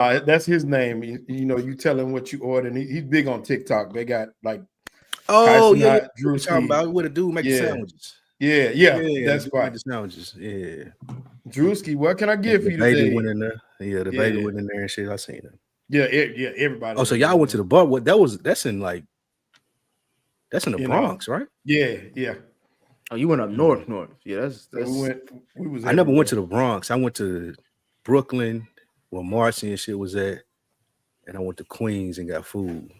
That's his name. You know, you tell him what you order, and he's big on TikTok. They got like Oh yeah, Tyson, Drew talking about what a dude make the sandwiches. Yeah, that's make right. the sandwiches. Yeah, Drewski, what can I get for the you baby today? went in there. Yeah, the baby went in there and shit. I seen him. Yeah, everybody. Oh, so y'all went to the bar? What that's in like that's in the Bronx, right? Yeah. Oh, you went up north. Yeah, that's I never went to the Bronx. I went to Brooklyn where Marcy and shit was at, and I went to Queens and got food,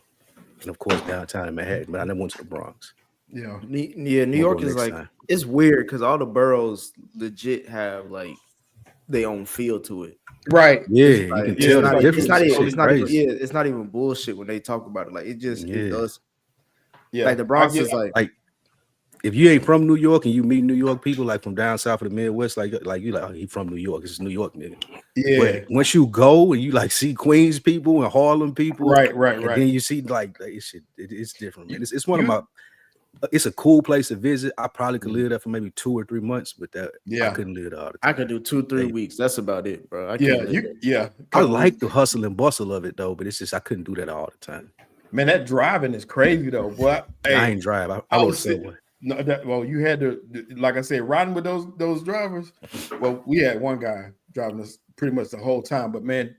and of course downtown in Manhattan. But I never went to the Bronx. Yeah. New York is like it's weird because all the boroughs legit have like their own feel to it. Right. Yeah, you can tell the difference. It's not even bullshit when they talk about it. Like it just it does. Yeah. Like the Bronx is like if you ain't from New York and you meet New York people like from down south of the Midwest, like you like, oh, he from New York. It's New York nigga. Yeah. But once you go and you like see Queens people and Harlem people, right. Then you see like it's different, man. It's one of my. It's a cool place to visit. I probably could live there for maybe 2 or 3 months, but I couldn't live there all the time. I could do 2-3 weeks. That's about it, bro. I like the hustle and bustle of it though, but it's just I couldn't do that all the time. Man, that driving is crazy though. Boy, I ain't drive. I rode subway. No, you had to, like I said, riding with those drivers. Well, we had one guy driving us pretty much the whole time. But man,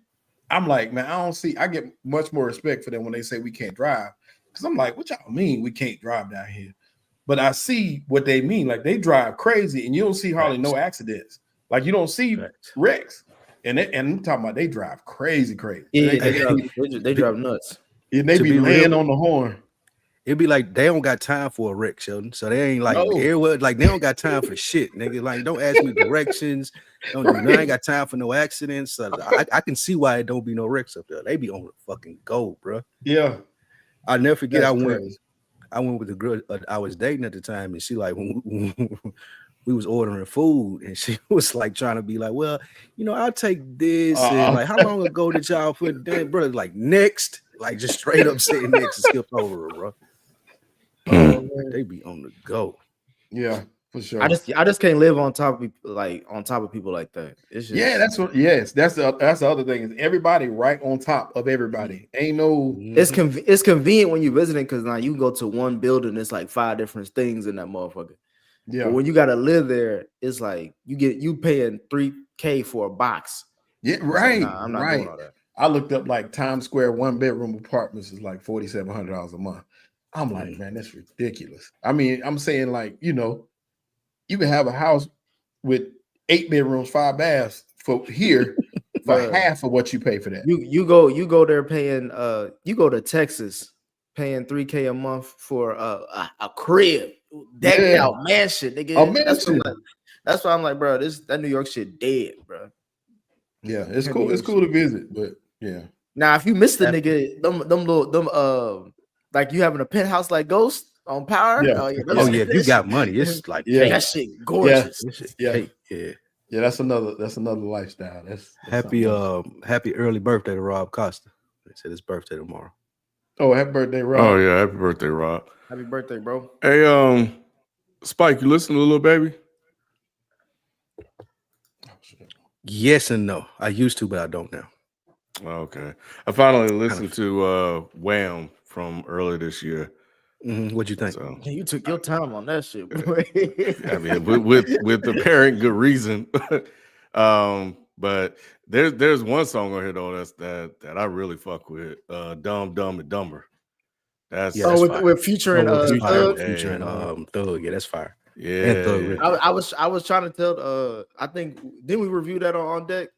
I'm like, man, I get much more respect for them when they say we can't drive. Because I'm like, what y'all mean we can't drive down here? But I see what they mean. Like they drive crazy, and you don't see hardly no accidents. Like you don't see wrecks. And I'm talking about they drive crazy. Yeah, they drive nuts. And they be laying on the horn. It'd be like they don't got time for a wreck, Sheldon. So they ain't like everywhere. Like they don't got time for shit, nigga. Like don't ask me directions. I ain't got time for no accidents. So I can see why it don't be no wrecks up there. They be on the fucking go, bro. Yeah, I'll never forget. I went with the girl I was dating at the time, and she like when we was ordering food, and she was like trying to be like, well, I'll take this. And like, how long ago did y'all put that, bro? Like next, like just straight up saying next and skip over her, bro. They be on the go. Yeah, for sure. I just can't live on top of people like that. It's just, that's the other thing is everybody right on top of everybody. Ain't no. It's convenient when you're visiting because now you go to one building. It's like 5 different things in that motherfucker. Yeah. But when you gotta live there, it's like you paying $3,000 for a box. Yeah, right. Like, nah, I'm not doing all that. I looked up like Times Square 1-bedroom apartments is like $4,700 a month. I'm like, man, that's ridiculous. I mean, I'm saying like, you can have a house with 8 bedrooms, 5 baths for here for half of what you pay for that. You go there paying you go to Texas paying $3,000 a month for a crib, decked out mansion. That's why I'm like, bro, that New York shit dead, bro. Yeah, it's cool. It's cool to visit, but yeah. Now, if you miss the nigga, them like you having a penthouse like Ghost on Power. Yeah. If you got money, it's like that shit gorgeous. Yeah. That's another lifestyle. That's happy early birthday to Rob Costa. They said his birthday tomorrow. Oh, happy birthday, Rob. Oh yeah, happy birthday, Rob. Happy birthday, bro. Hey, Spike, you listen to Little Baby? Yes and no. I used to, but I don't now. Okay. I finally listened to Wham from earlier this year. What'd you think? So, you took your time on that shit, boy. I mean, with apparent good reason. But there's one song on here though that I really fuck with. Dumb, Dumb and Dumber. That's with featuring Thug. Thug. Yeah, that's fire. Yeah. And Thug, really. I was trying to tell I think didn't we review that on deck?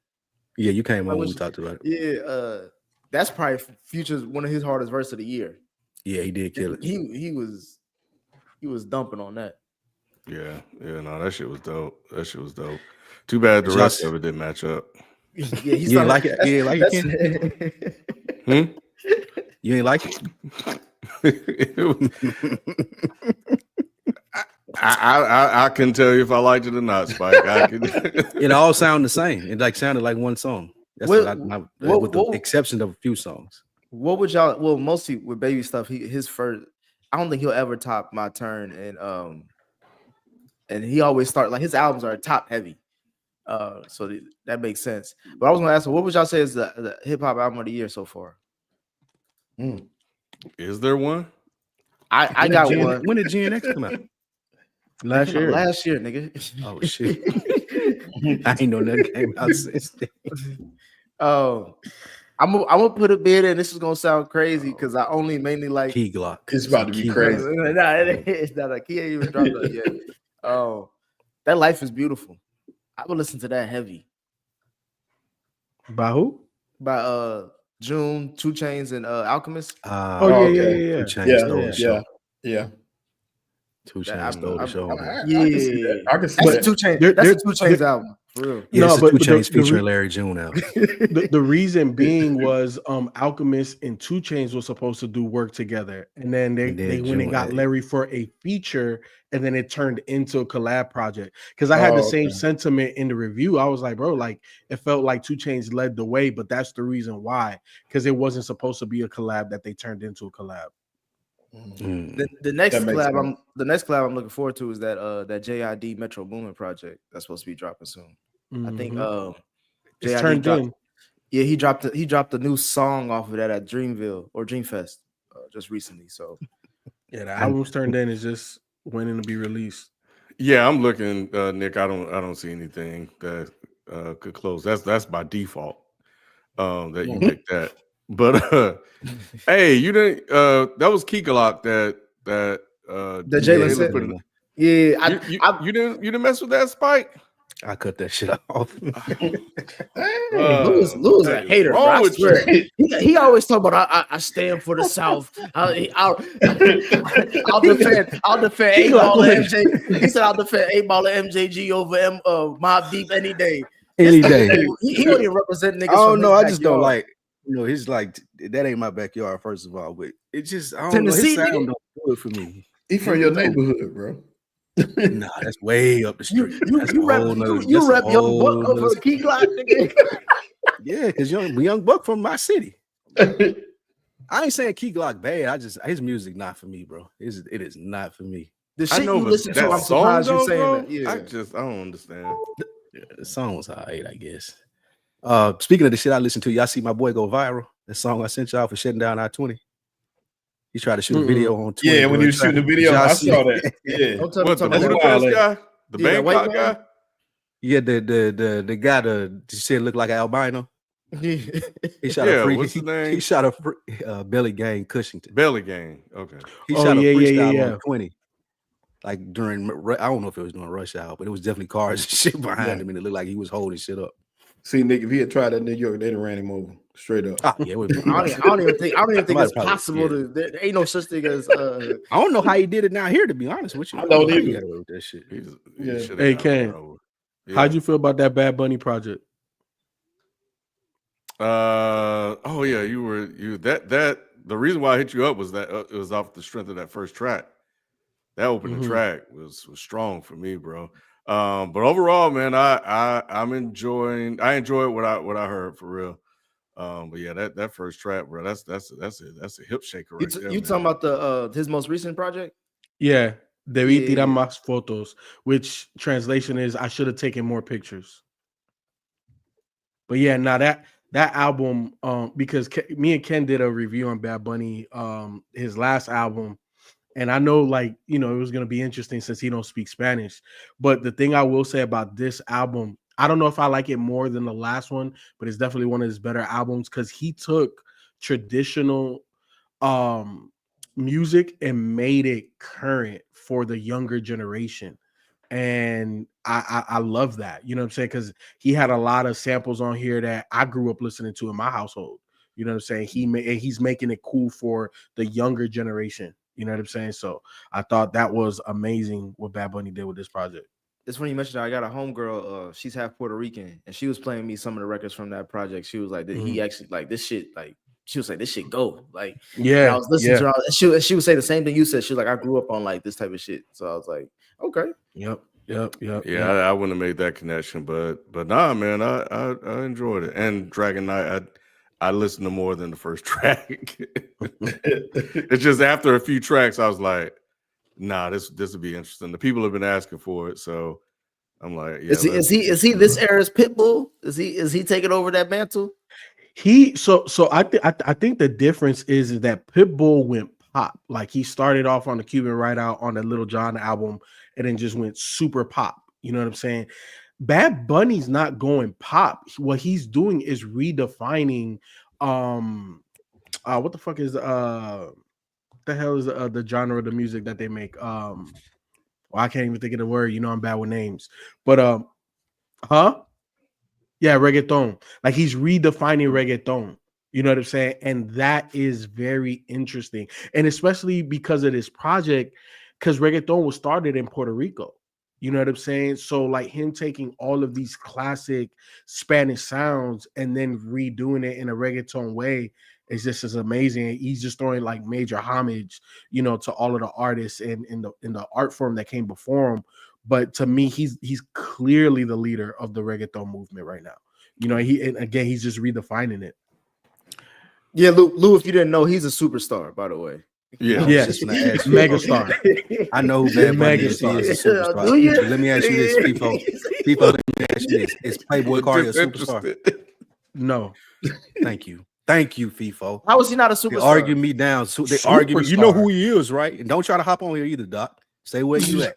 Yeah, you came on when we talked about it. Yeah, that's probably Future's one of his hardest verses of the year. Yeah, he did kill it. He was dumping on that. Yeah, no, that shit was dope. Too bad the rest of it didn't match up. Yeah, he's not like it. You ain't like it. You ain't like it. I can tell you if I liked it or not, Spike. It all sounded the same. It like sounded like one song. That's with the exception of a few songs. What would y'all? Well, mostly with Baby stuff. His first. I don't think he'll ever top My Turn, and he always start like his albums are top heavy. So that makes sense. But I was gonna ask, what would y'all say is the hip hop album of the year so far? Is there one? I got one. When did GNX come out? Last year, nigga. Oh shit! I ain't know nothing came out since then. Oh, I'm gonna put a bid in. This is gonna sound crazy because I only mainly like Key Glock. It's about to be crazy. Nah, it's not like he ain't even dropped that yet. Oh, that Life is Beautiful. I would listen to that heavy. By who? By June, 2 Chainz, and Alchemist. Yeah. 2 Chainz stole the show. Yeah. 2 Chainz stole the show. I can see That's that. a 2 Chainz. That's a 2 Chainz album. For real. Yeah, No, it's but 2 Chainz featuring Larry June album. The reason being was Alchemist and 2 Chainz was supposed to do work together, and then they went and got Larry for a feature, and then it turned into a collab project. Because I had the same sentiment in the review. I was like, bro, like it felt like 2 Chainz led the way, but that's the reason why, because it wasn't supposed to be a collab that they turned into a collab. The next collab I'm looking forward to is that JID Metro Boomin project that's supposed to be dropping soon. I think it's turned in. Yeah, he dropped a new song off of that at Dreamville or Dreamfest just recently. So yeah, the album's turned in. Is just waiting to be released. Yeah, I'm looking, Nick. I don't see anything that could close. That's by default that you picked that. But hey, you didn't. That was Keekalok that Jalen said. Yeah, you didn't mess with that Spike. I cut that shit off. Lou's a hater, bro. I swear. He always talk about I stand for the South. I'll defend 8 Ball and MJ. He said I'll defend 8 Ball and MJG over Mobb Deep any day. Any day. He don't even represent niggas. Oh no, I just don't like. You know, he's like that ain't my backyard. First of all, but it just I don't Tennessee, know. His sound don't do it for me. He from your neighborhood, bro. Nah, that's way up the street. You rep Young Buck over the Key Glock, nigga. Yeah, because young Buck from my city. I ain't saying Key Glock bad. His music not for me, bro. It is not for me. The shit you listen to, I'm surprised you saying that. Yeah. I don't understand. Yeah, the song was alright, I guess. Speaking of the shit I listen to, y'all see my boy go viral. The song I sent y'all for shutting down I-20. He tried to shoot a video on Twitter. Yeah, when you shooting the video, I saw that. Yeah. What, the Budapest guy? The Bangkok guy? Yeah, the guy that said looked like an albino. He shot what's his name? He shot a Belly Gang Cushington. Belly Gang. Okay. He shot a freestyle on 20. Like during, I don't know if it was during rush hour, but it was definitely cars and shit behind him, and it looked like he was holding shit up. See, Nick, if he had tried that in New York, they'd have ran him over straight up. Yeah, I don't even think it's possible to. There ain't no such thing as. I don't know how he did it down here. To be honest with you, I don't either. That shit. Hey, Ken, how'd you feel about that Bad Bunny project? The reason why I hit you up was that it was off the strength of that first track. That opening track was strong for me, bro. But overall, man, I enjoy what I heard for real. But yeah, that first track, bro, that's a hip shaker right there. You talking about his most recent project? Yeah, debí tirar más fotos, which translation is I should have taken more pictures. But yeah, now that album, because me and Ken did a review on Bad Bunny, his last album. And I know, like, you know, it was going to be interesting since he don't speak Spanish. But the thing I will say about this album, I don't know if I like it more than the last one, but it's definitely one of his better albums because he took traditional music and made it current for the younger generation. And I love that. You know what I'm saying? Because he had a lot of samples on here that I grew up listening to in my household. You know what I'm saying? He's making it cool for the younger generation. You know what I'm saying? So I thought that was amazing what Bad Bunny did with this project. It's when you mentioned that I got a homegirl, she's half Puerto Rican, and she was playing me some of the records from that project. She was like, he actually like this shit, like she was like, this shit go. Like, I was listening to her, and she would say the same thing you said. She was like, I grew up on like this type of shit. So I was like, okay. Yep. Yeah, I wouldn't have made that connection, but nah, man, I enjoyed it. And Dragon Knight, I listened to more than the first track. It's just after a few tracks, I was like, nah, this would be interesting. The people have been asking for it, so I'm like, yeah. Is he this era's Pitbull? Is he taking over that mantle? I think the difference is that Pitbull went pop. Like he started off on the Cuban Right Out on the Little John album and then just went super pop. You know what I'm saying? Bad Bunny's not going pop. What he's doing is redefining what the fuck is the hell is the genre of the music that they make? Well, I can't even think of the word. You know, I'm bad with names. But yeah, reggaeton. Like he's redefining reggaeton. You know what I'm saying? And that is very interesting. And especially because of this project, because reggaeton was started in Puerto Rico. You know what I'm saying? So like him taking all of these classic Spanish sounds and then redoing it in a reggaeton way is just as amazing. He's just throwing like major homage, you know, to all of the artists in the art form that came before him. But to me, he's clearly the leader of the reggaeton movement right now. You know, he's just redefining it. Yeah, Lou, if you didn't know, he's a superstar, by the way. Yeah, megastar. I know who Bad Bunny is. He is a superstar. Let me ask you this, people. Let me ask you this: is Playboy Cardi a superstar? No. Thank you, FIFO. How is he not a superstar? They argue me down. So they argue me. You know who he is, right? And don't try to hop on here either, Doc. Stay where you at.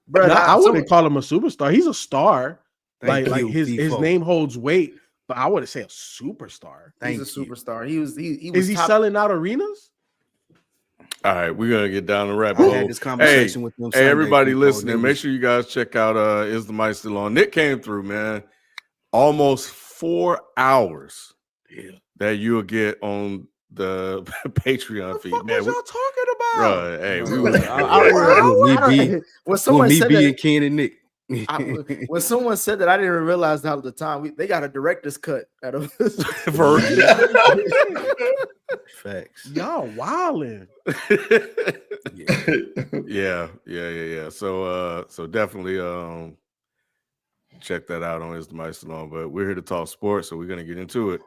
Bro, I wouldn't call him a superstar. He's a star. Like his name holds weight. But I wouldn't say a superstar. He's a superstar. He was. Is he selling out arenas? All right, we're gonna get down the rabbit hole. This conversation with them Sunday, everybody listening, make sure you guys check out Is the Mic Still On? Nick came through, man. Almost 4 hours that you'll get on the Patreon feed. What was y'all talking about? Bro, hey, when someone said that, and Ken and Nick. When someone said that, I didn't even realize that at the time. They got a director's cut out of this. Facts. Y'all wildin'. Yeah. So definitely check that out on Is the Mic Still On? But we're here to talk sports, so we're gonna get into it.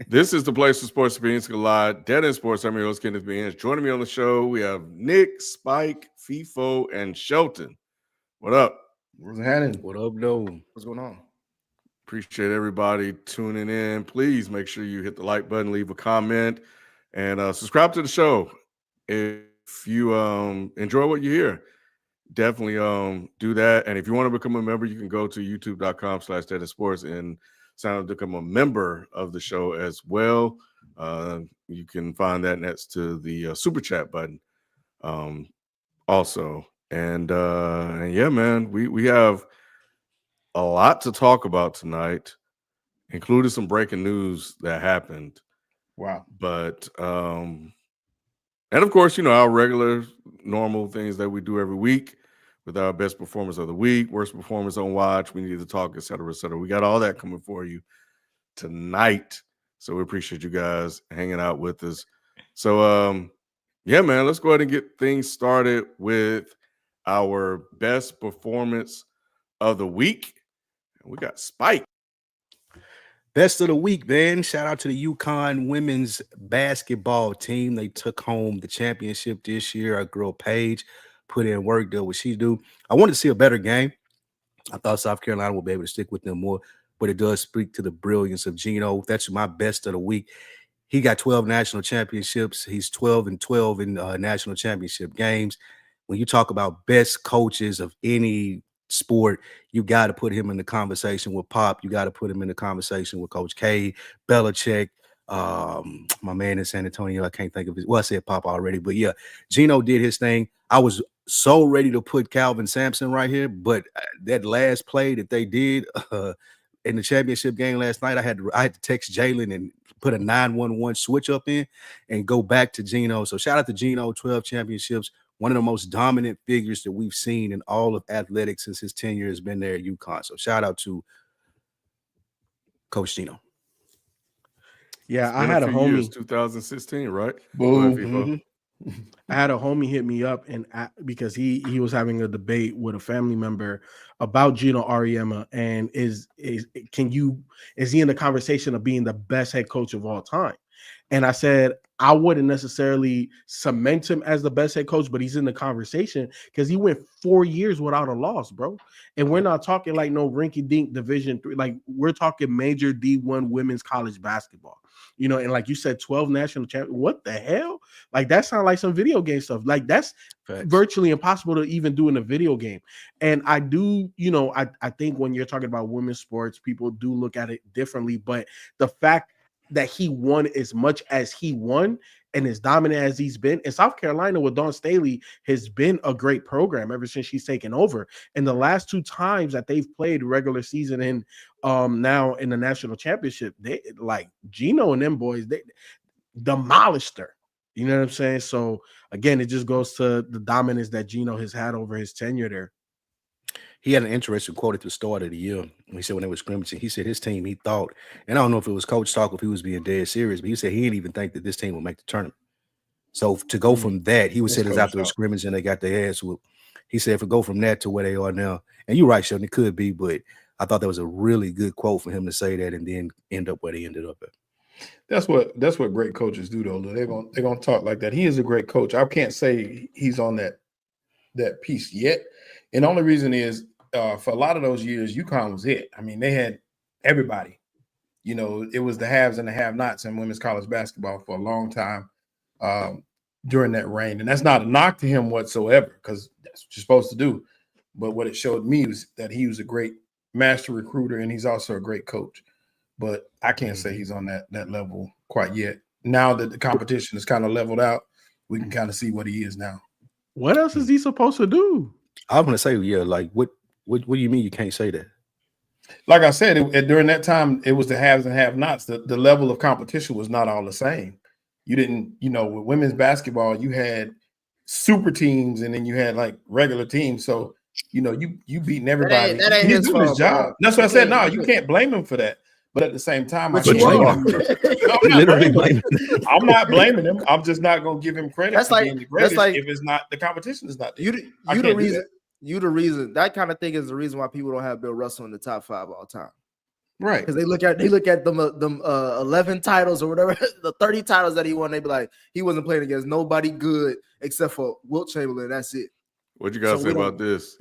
This is the place for sports opinions collide. Dead End Sports. I'm your host, Kenneth Beans. Joining me on the show, we have Nick, Spike, FIFO, and Shelton. What up? What's happening? What up, though? What's going on? Appreciate everybody tuning in. Please make sure you hit the like button, leave a comment, and subscribe to the show. If you enjoy what you hear, definitely do that. And if you want to become a member, you can go to youtube.com/deadendsports and sign up to become a member of the show as well. You can find that next to the super chat button also. And yeah, man, we have a lot to talk about tonight, including some breaking news that happened. Wow. But and of course, you know, our regular normal things that we do every week with our best performers of the week, worst performers on watch, we need to talk, et cetera, et cetera. We got all that coming for you tonight. So we appreciate you guys hanging out with us. So yeah, man, let's go ahead and get things started with our best performance of the week. We got Spike. Best of the week, man. Shout out to the Yukon women's basketball team. They took home the championship this year. Our girl Paige put in work, did what she do. I wanted to see a better game. I thought South Carolina would be able to stick with them more, but it does speak to the brilliance of Gino. That's my best of the week. He got 12 national championships. He's 12-12 in national championship games. When you talk about best coaches of any sport, you got to put him in the conversation with Pop. You got to put him in the conversation with Coach K, Belichick, my man in San Antonio. I can't think of his. Well, I said Pop already, but yeah, Gino did his thing. I was so ready to put Calvin Sampson right here, but that last play that they did in the championship game last night, I had to text Jalen and put a 911 switch up in and go back to Gino. So shout out to Gino, 12 championships. One of the most dominant figures that we've seen in all of athletics since his tenure has been there at Yukon. So shout out to Coach Gino. Yeah, I had a homie. Years, 2016, right? Boom. I had a homie hit me up and because he was having a debate with a family member about Gino Auriemma and is he in the conversation of being the best head coach of all time? And I said, I wouldn't necessarily cement him as the best head coach, but he's in the conversation because he went 4 years without a loss, bro. And we're not talking like no rinky-dink Division III. Like, we're talking major D1 women's college basketball. You know, and like you said, 12 national champions. What the hell? Like, that sounds like some video game stuff. Like, that's virtually impossible to even do in a video game. And I do, you know, I think when you're talking about women's sports, people do look at it differently. But the fact that he won as much as he won and as dominant as he's been in South Carolina with Dawn Staley has been a great program ever since she's taken over. And the last 2 times that they've played regular season and now in the national championship, they like Gino and them boys, they demolished her. You know what I'm saying? So again, it just goes to the dominance that Gino has had over his tenure there. He had an interesting quote at the start of the year. He said when they were scrimmaging, he said his team, he thought, and I don't know if it was coach talk or if he was being dead serious, but he said he didn't even think that this team would make the tournament. So to go from that, he was saying it's after the scrimmage and they got their ass whooped. He said if we go from that to where they are now, and you're right, Sheldon, it could be, but I thought that was a really good quote for him to say that and then end up where they ended up at. That's what great coaches do, though. They're gonna talk like that. He is a great coach. I can't say he's on that piece yet. And the only reason is for a lot of those years, Yukon was it. I mean, they had everybody. You know, it was the haves and the have-nots in women's college basketball for a long time during that reign. And that's not a knock to him whatsoever, because that's what you're supposed to do. But what it showed me was that he was a great master recruiter, and he's also a great coach. But I can't say he's on that level quite yet. Now that the competition is kind of leveled out, we can kind of see what he is now. What else is he supposed to do? I was going to say, yeah, like what do you mean you can't say that? Like I said, during that time, it was the haves and have-nots. The level of competition was not all the same. You didn't, you know, with women's basketball, you had super teams and then you had like regular teams. So, you know, you beating everybody. That ain't He's his doing his fault, job. bro. That's what I said. No, you can't blame him for that. But at the same time, But I'm not blaming him. I'm just not going to give him credit for being the greatest if it's not the competition is not there. You the reason that kind of thing is the reason why people don't have Bill Russell in the top 5 all time, right? Because they look at them 11 titles or whatever, the 30 titles that he won. They be like, he wasn't playing against nobody good except for Wilt Chamberlain. That's it. What you gotta say about this?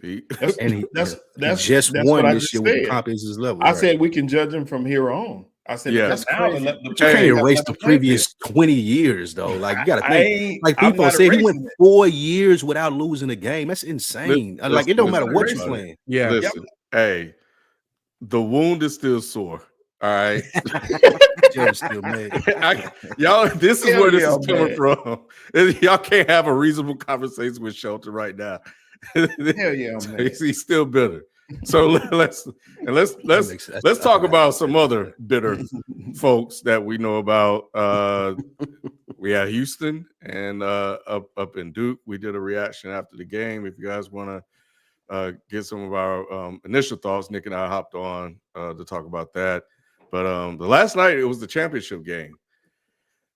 That's just one this year with his level. I said we can judge him from here on. I said, yeah, that's crazy. You can't erase the previous 20 years, though. Like, you got to think. Like, people said he went 4 years without losing a game. That's insane. Like, it don't matter what you're playing. Yeah. Listen, hey, the wound is still sore. All right. Still mad. Y'all, this is where this is coming from. Y'all can't have a reasonable conversation with Shelton right now. Hell yeah, man. He's still bitter. So let's talk about some other bitter folks that we know about. We had Houston and up in Duke. We did a reaction after the game. If you guys want to get some of our initial thoughts, Nick and I hopped on to talk about that. But the last night it was the championship game.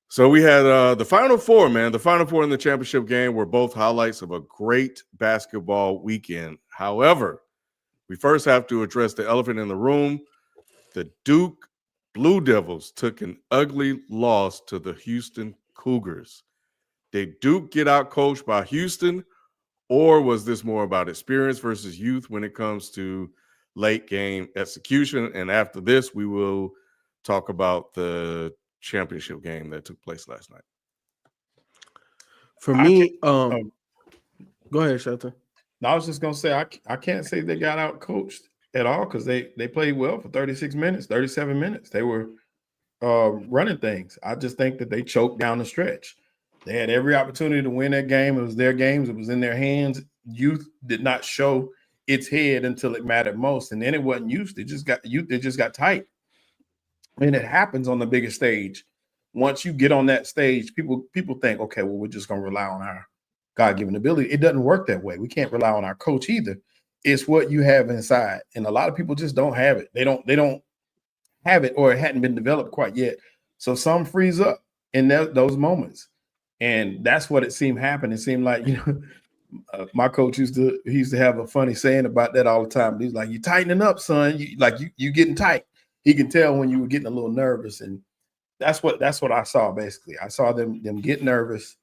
So we had the Final Four, man. The Final Four in the championship game were both highlights of a great basketball weekend. However, we first have to address the elephant in the room. The Duke Blue Devils took an ugly loss to the Houston Cougars. Did Duke get out coached by Houston, or was this more about experience versus youth when it comes to late game execution? And after this, we will talk about the championship game that took place last night. For me, go ahead, Shelton. No, I was just gonna say I can't say they got out coached at all because they played well for 36 minutes, 37 minutes. They were running things. I just think that they choked down the stretch. They had every opportunity to win that game. It was their games. It was in their hands. Youth did not show its head until it mattered most, and then it wasn't used. They just got tight. And it happens on the biggest stage. Once you get on that stage, people think, okay, well, we're just gonna rely on our God-given ability. It doesn't work that way. We can't rely on our coach either. It's what you have inside, and a lot of people just don't have it. They don't have it, or it hadn't been developed quite yet. So some freeze up in those moments, and that's what it seemed happened. It seemed like, my coach used to have a funny saying about that all the time. He's like, "You tightening up, son. You getting tight." He can tell when you were getting a little nervous, and that's what I saw basically. I saw them get nervous,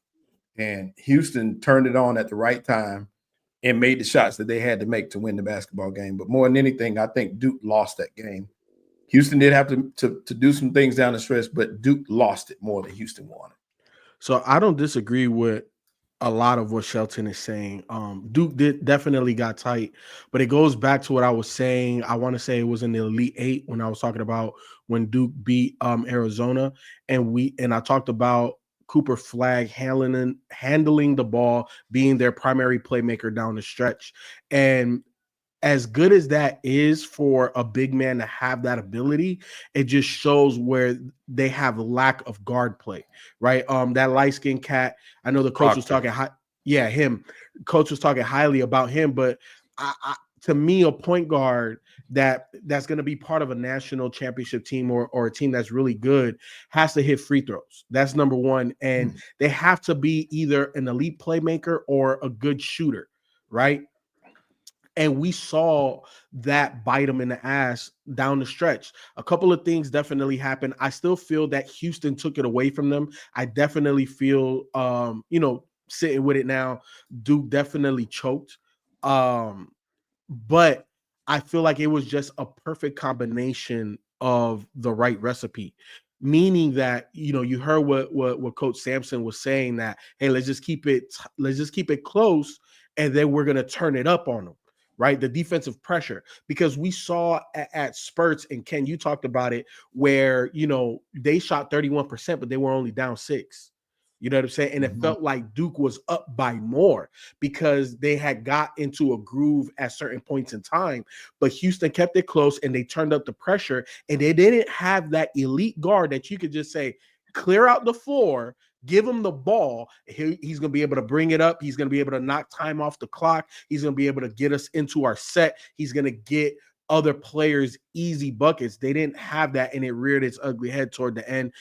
and Houston turned it on at the right time and made the shots that they had to make to win the basketball game. But more than anything, I think Duke lost that game. Houston did have to do some things down the stretch, but Duke lost it more than Houston won it. So I don't disagree with a lot of what Shelton is saying. Duke definitely got tight, but it goes back to what I was saying. I want to say it was in the Elite Eight when I was talking about when Duke beat Arizona, and I talked about Cooper Flagg handling the ball, being their primary playmaker down the stretch. And as good as that is for a big man to have that ability, it just shows where they have lack of guard play, right? That light-skinned cat, I know the coach was talking him. Coach was talking highly about him, but to me, a point guard that's going to be part of a national championship team or a team that's really good has to hit free throws. That's number one. And they have to be either an elite playmaker or a good shooter, right? And we saw that bite them in the ass down the stretch. A couple of things definitely happened. I still feel that Houston took it away from them. I definitely feel, sitting with it now, Duke definitely choked. But I feel like it was just a perfect combination of the right recipe. Meaning that, you heard what Coach Sampson was saying, that, hey, let's just keep it close, and then we're going to turn it up on them. Right, the defensive pressure, because we saw at spurts, and Ken, you talked about it, where they shot 31%, but they were only down 6. You know what I'm saying? And it felt like Duke was up by more because they had got into a groove at certain points in time. But Houston kept it close, and they turned up the pressure, and they didn't have that elite guard that you could just say, clear out the floor, give him the ball. He's going to be able to bring it up. He's going to be able to knock time off the clock. He's going to be able to get us into our set. He's going to get other players easy buckets. They didn't have that, and it reared its ugly head toward the end.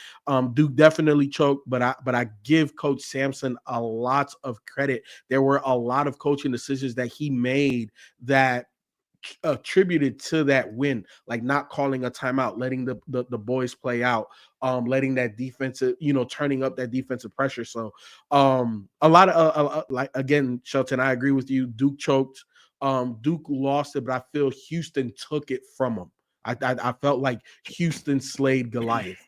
Duke definitely choked, but I give Coach Sampson a lot of credit. There were a lot of coaching decisions that he made that attributed to that win, like not calling a timeout, letting the boys play out, letting that defensive, turning up that defensive pressure. So a lot of like, again, Shelton, I agree with you. Duke choked. Duke lost it, but I feel Houston took it from them. I felt like Houston slayed Goliath.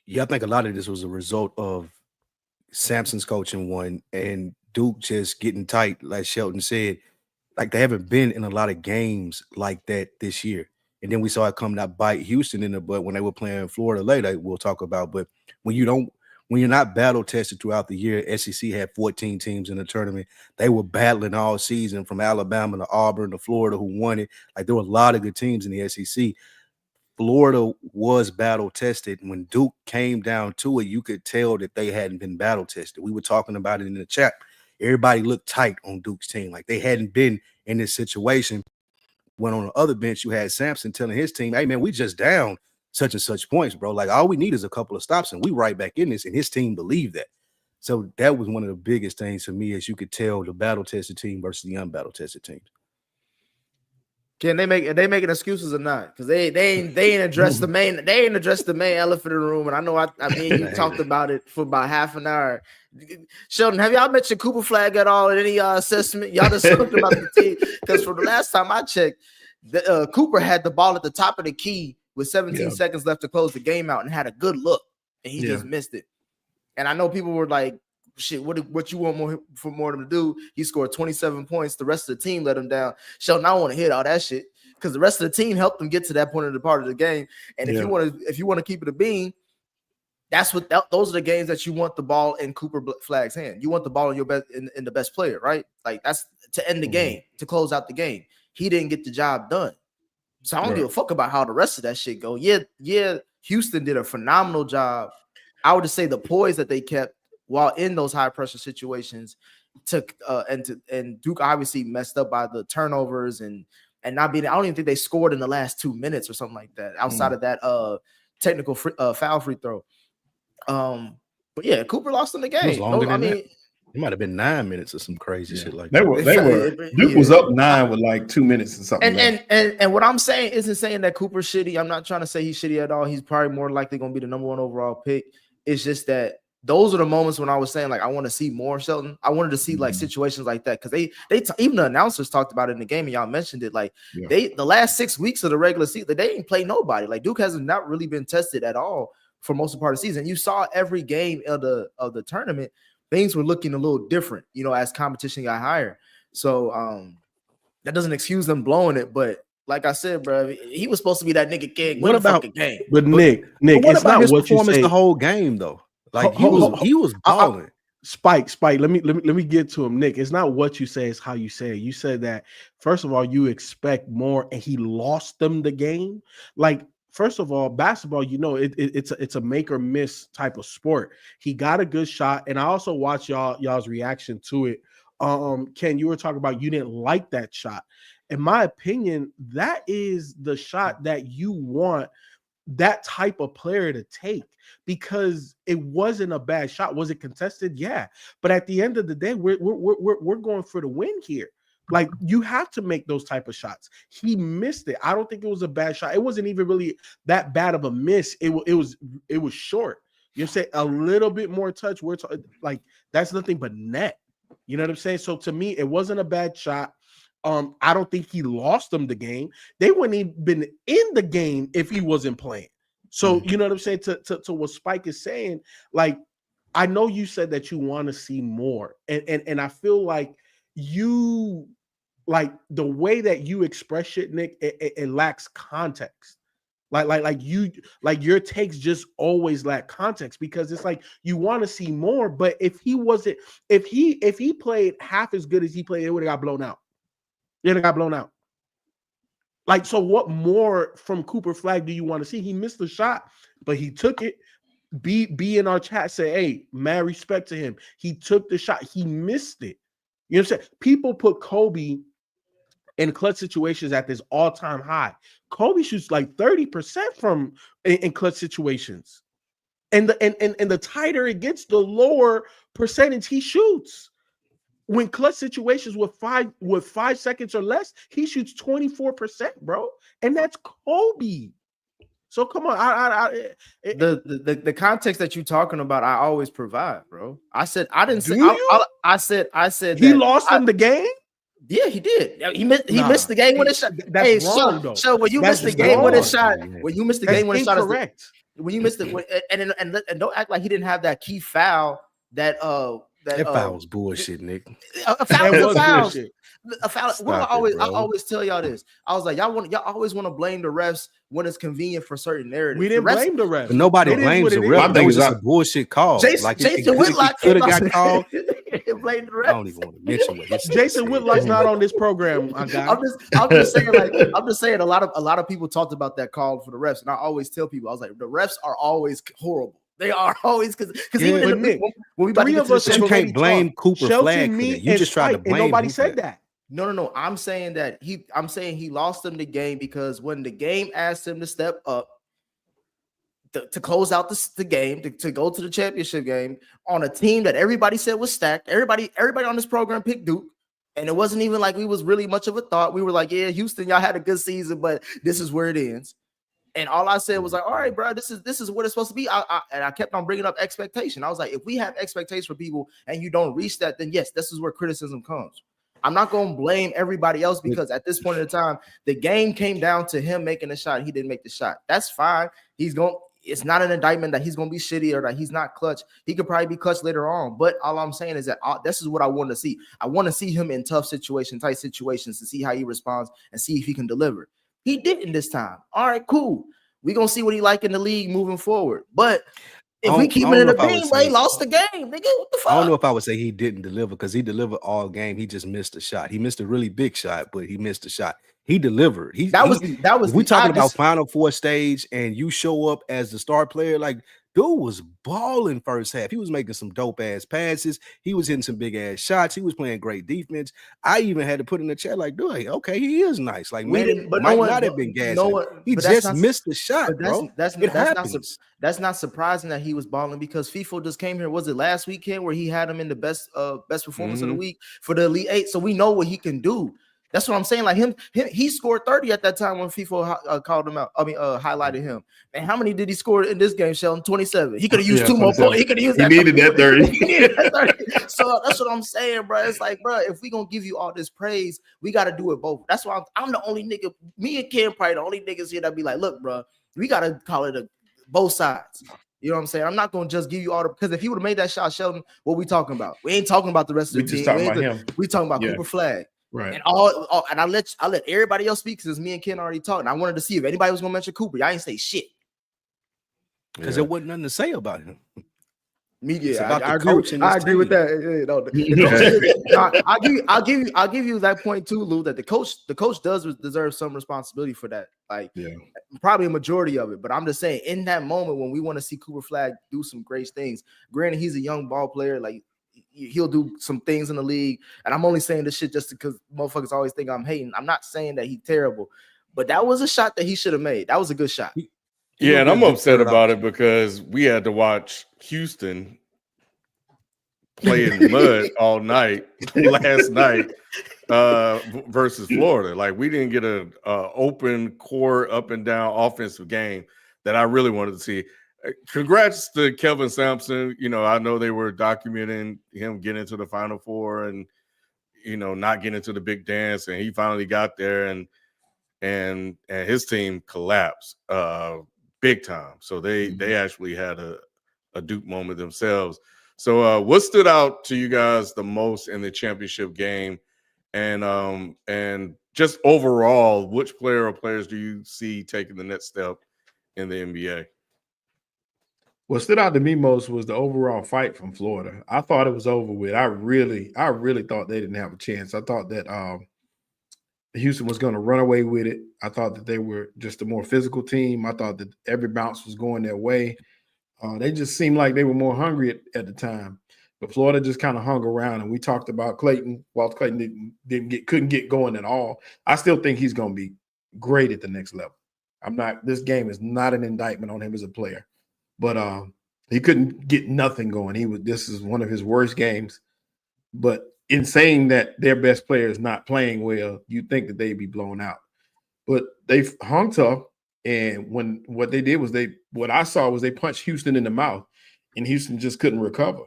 Yeah, I think a lot of this was a result of Sampson's coaching one and Duke just getting tight, like Shelton said. Like, they haven't been in a lot of games like that this year. And then we saw it come to bite Houston in the butt when they were playing Florida later, we'll talk about. But when you're not battle tested throughout the year, SEC had 14 teams in the tournament. They were battling all season, from Alabama to Auburn to Florida, who won it. Like, there were a lot of good teams in the SEC. Florida was battle tested. When Duke came down to it, you could tell that they hadn't been battle tested. We were talking about it in the chat. Everybody looked tight on Duke's team. Like, they hadn't been in this situation. When on the other bench, you had Sampson telling his team, hey, man, we just down such and such points, bro. Like, all we need is a couple of stops, and we right back in this. And his team believed that. So that was one of the biggest things to me, as you could tell the battle-tested team versus the unbattle-tested teams. Can they making excuses or not? Because they ain't addressed the main elephant in the room. And I know I mean you talked about it for about half an hour. Sheldon, have y'all mentioned Cooper Flagg at all in any assessment? Y'all just talked about the team, because for the last time I checked, Cooper had the ball at the top of the key with 17 seconds left to close the game out and had a good look, and he just missed it. And I know people were like, shit, what you want more them to do? He scored 27 points. The rest of the team let him down. Sheldon, I want to hit all that shit, because the rest of the team helped them get to that point of the part of the game. And if you want to keep it a bean, those are the games that you want the ball in Cooper Flagg's hand. You want the ball in your best in the best player, right? Like, that's to end the game, to close out the game. He didn't get the job done. So I don't give a fuck about how the rest of that shit go. Yeah, Houston did a phenomenal job. I would just say the poise that they kept while in those high pressure situations and Duke obviously messed up by the turnovers and not being. I don't even think they scored in the last 2 minutes or something like that, outside of that technical foul free throw. But yeah, Cooper lost in the game. It might have been 9 minutes or some crazy shit like They that. were. Duke was up 9 with like 2 minutes or something. And what I'm saying isn't saying that Cooper's shitty. I'm not trying to say he's shitty at all. He's probably more likely going to be the number 1 overall pick. It's just that those are the moments when I was saying, like, I want to see more Shelton. I wanted to see like situations like that because they even the announcers talked about it in the game and y'all mentioned it. Like the last 6 weeks of the regular season, they didn't play nobody. Like Duke has not really been tested at all for most of the part of the season. You saw every game of the tournament. Things were looking a little different, you know, as competition got higher. So that doesn't excuse them blowing it, but like I said, bro, he was supposed to be that nigga kid. What about the game? But Nick, what it's about not his what you performance say. the whole game though. Like he was balling. Spike. Let me get to him, Nick. It's not what you say; it's how you say it. You said that first of all, you expect more, and he lost them the game. Like first of all, basketball, you know, it's a make or miss type of sport. He got a good shot, and I also watched y'all's reaction to it. Ken, you were talking about you didn't like that shot. In my opinion, that is the shot that you want that type of player to take because it wasn't a bad shot. Was it contested? Yeah, but at the end of the day, we're going for the win here. Like you have to make those type of shots. He missed it. I don't think it was a bad shot. It wasn't even really that bad of a miss. It was short. You say a little bit more touch. We're like that's nothing but net. You know what I'm saying? So to me, it wasn't a bad shot. I don't think he lost them the game. They wouldn't even been in the game if he wasn't playing. So you know what I'm saying? To what Spike is saying, like I know you said that you want to see more, and I feel like you like the way that you express shit, Nick. It lacks context. Like your takes just always lack context because it's like you want to see more, but if he played half as good as he played, it would have got blown out. It got blown out. Like, so what more from Cooper Flagg do you want to see? He missed the shot, but he took it. B in our chat say, hey, mad respect to him. He took the shot. He missed it. You know what I'm saying? People put Kobe in clutch situations at this all-time high. Kobe shoots like 30% from in clutch situations. And the tighter it gets, the lower percentage he shoots. When clutch situations with 5 seconds or less, he shoots 24%, bro, and that's Kobe. So come on, the context that you're talking about, I always provide, bro. I said I didn't say. I said he lost him the game. Yeah, he did. He missed the game when it shot. That's wrong, though. So when you missed the game when it shot, when you missed the game when it shot, correct. When you missed it, and don't act like he didn't have that key foul that foul was bullshit, Nick. A foul was bullshit. A foul. I always tell y'all this. I was like, y'all always want to blame the refs when it's convenient for certain narratives. We didn't blame the refs. But nobody blames the refs. That was just a bullshit call. Jason Whitlock could have got called. Blame the refs. I don't even want to mention what his Jason Whitlock's not on this program. I'm just saying, I'm just saying a lot of people talked about that call for the refs, and I always tell people, I was like, the refs are always horrible. They are always because even Nick, when we three of us, you can't blame Cooper Flagg. You just tried to blame. Nobody said that. No. I'm saying he lost them the game because when the game asked him to step up to close out the game, to go to the championship game on a team that everybody said was stacked. Everybody on this program picked Duke. And it wasn't even like we was really much of a thought. We were like, yeah, Houston, y'all had a good season, but this is where it ends. And all I said was like, all right, bro, this is what it's supposed to be. And I kept on bringing up expectation. I was like, if we have expectations for people and you don't reach that, then yes, this is where criticism comes. I'm not going to blame everybody else because at this point in the time, the game came down to him making a shot. He didn't make the shot. That's fine. It's not an indictment that he's going to be shitty or that he's not clutch. He could probably be clutch later on. But all I'm saying is that this is what I want to see. I want to see him in tight situations to see how he responds and see if he can deliver. He didn't this time. All right, cool. We're going to see what he like in the league moving forward. But if we keep it in the beam, he lost the game. Nigga, what the fuck? I don't know if I would say he didn't deliver because he delivered all game. He just missed a shot. He missed a really big shot, but he missed a shot. He delivered. We talking about Final Four stage and you show up as the star player, like dude was balling first half. He was making some dope ass passes. He was hitting some big ass shots. He was playing great defense. I even had to put in the chat like, dude, okay, he is nice. Like, man, might not have been gassing. He just missed the shot, bro. That's not surprising that he was balling because FIFO just came here. Was it last weekend where he had him in the best performance of the week for the Elite Eight? So we know what he can do. That's what I'm saying. Like he scored 30 at that time when FIFO called him out. Highlighted him. And how many did he score in this game, Sheldon? 27. He could have used 2 more points. He could have used that. He needed that 30. So that's what I'm saying, bro. It's like, bro, if we gonna give you all this praise, we got to do it both. That's why I'm the only nigga. Me and Ken probably the only niggas here that be like, look, bro, we got to call it both sides. You know what I'm saying? I'm not gonna just give you all the because if he would have made that shot, Sheldon, what we talking about? We ain't talking about the rest of the team. Talking about him. We talking about Cooper Flagg. Right. And and I let everybody else speak because me and Ken already talked. And I wanted to see if anybody was gonna mention Cooper. Y'all ain't say shit. Because there wasn't nothing to say about him. I agree with that. I'll give you that point too, Lou. That the coach does deserve some responsibility for that. Like, probably a majority of it. But I'm just saying, in that moment when we want to see Cooper Flagg do some great things, granted he's a young ball player, like he'll do some things in the league. And I'm only saying this shit just because motherfuckers always think I'm hating. I'm not saying that he's terrible, but that was a shot that he should have made. That was a good shot. Yeah, and I'm upset about it because we had to watch Houston play in the mud all night last night versus Florida. Like, we didn't get an open core up and down offensive game that I really wanted to see. Congrats to Kelvin Sampson. You know, I know they were documenting him getting to the Final Four and, you know, not getting to the big dance, and he finally got there, and his team collapsed big time. So they actually had a Duke moment themselves. So what stood out to you guys the most in the championship game, and just overall, which player or players do you see taking the next step in the NBA? What stood out to me most was the overall fight from Florida. I thought it was over with. I really thought they didn't have a chance. I thought that Houston was going to run away with it. I thought that they were just a more physical team. I thought that every bounce was going their way. They just seemed like they were more hungry at the time. But Florida just kind of hung around, and we talked about Clayton. Walt Clayton couldn't get going at all. I still think he's going to be great at the next level. This game is not an indictment on him as a player. But he couldn't get nothing going. This is one of his worst games. But in saying that their best player is not playing well, you think that they'd be blown out. But they hung tough, and what they did was what I saw was they punched Houston in the mouth, and Houston just couldn't recover.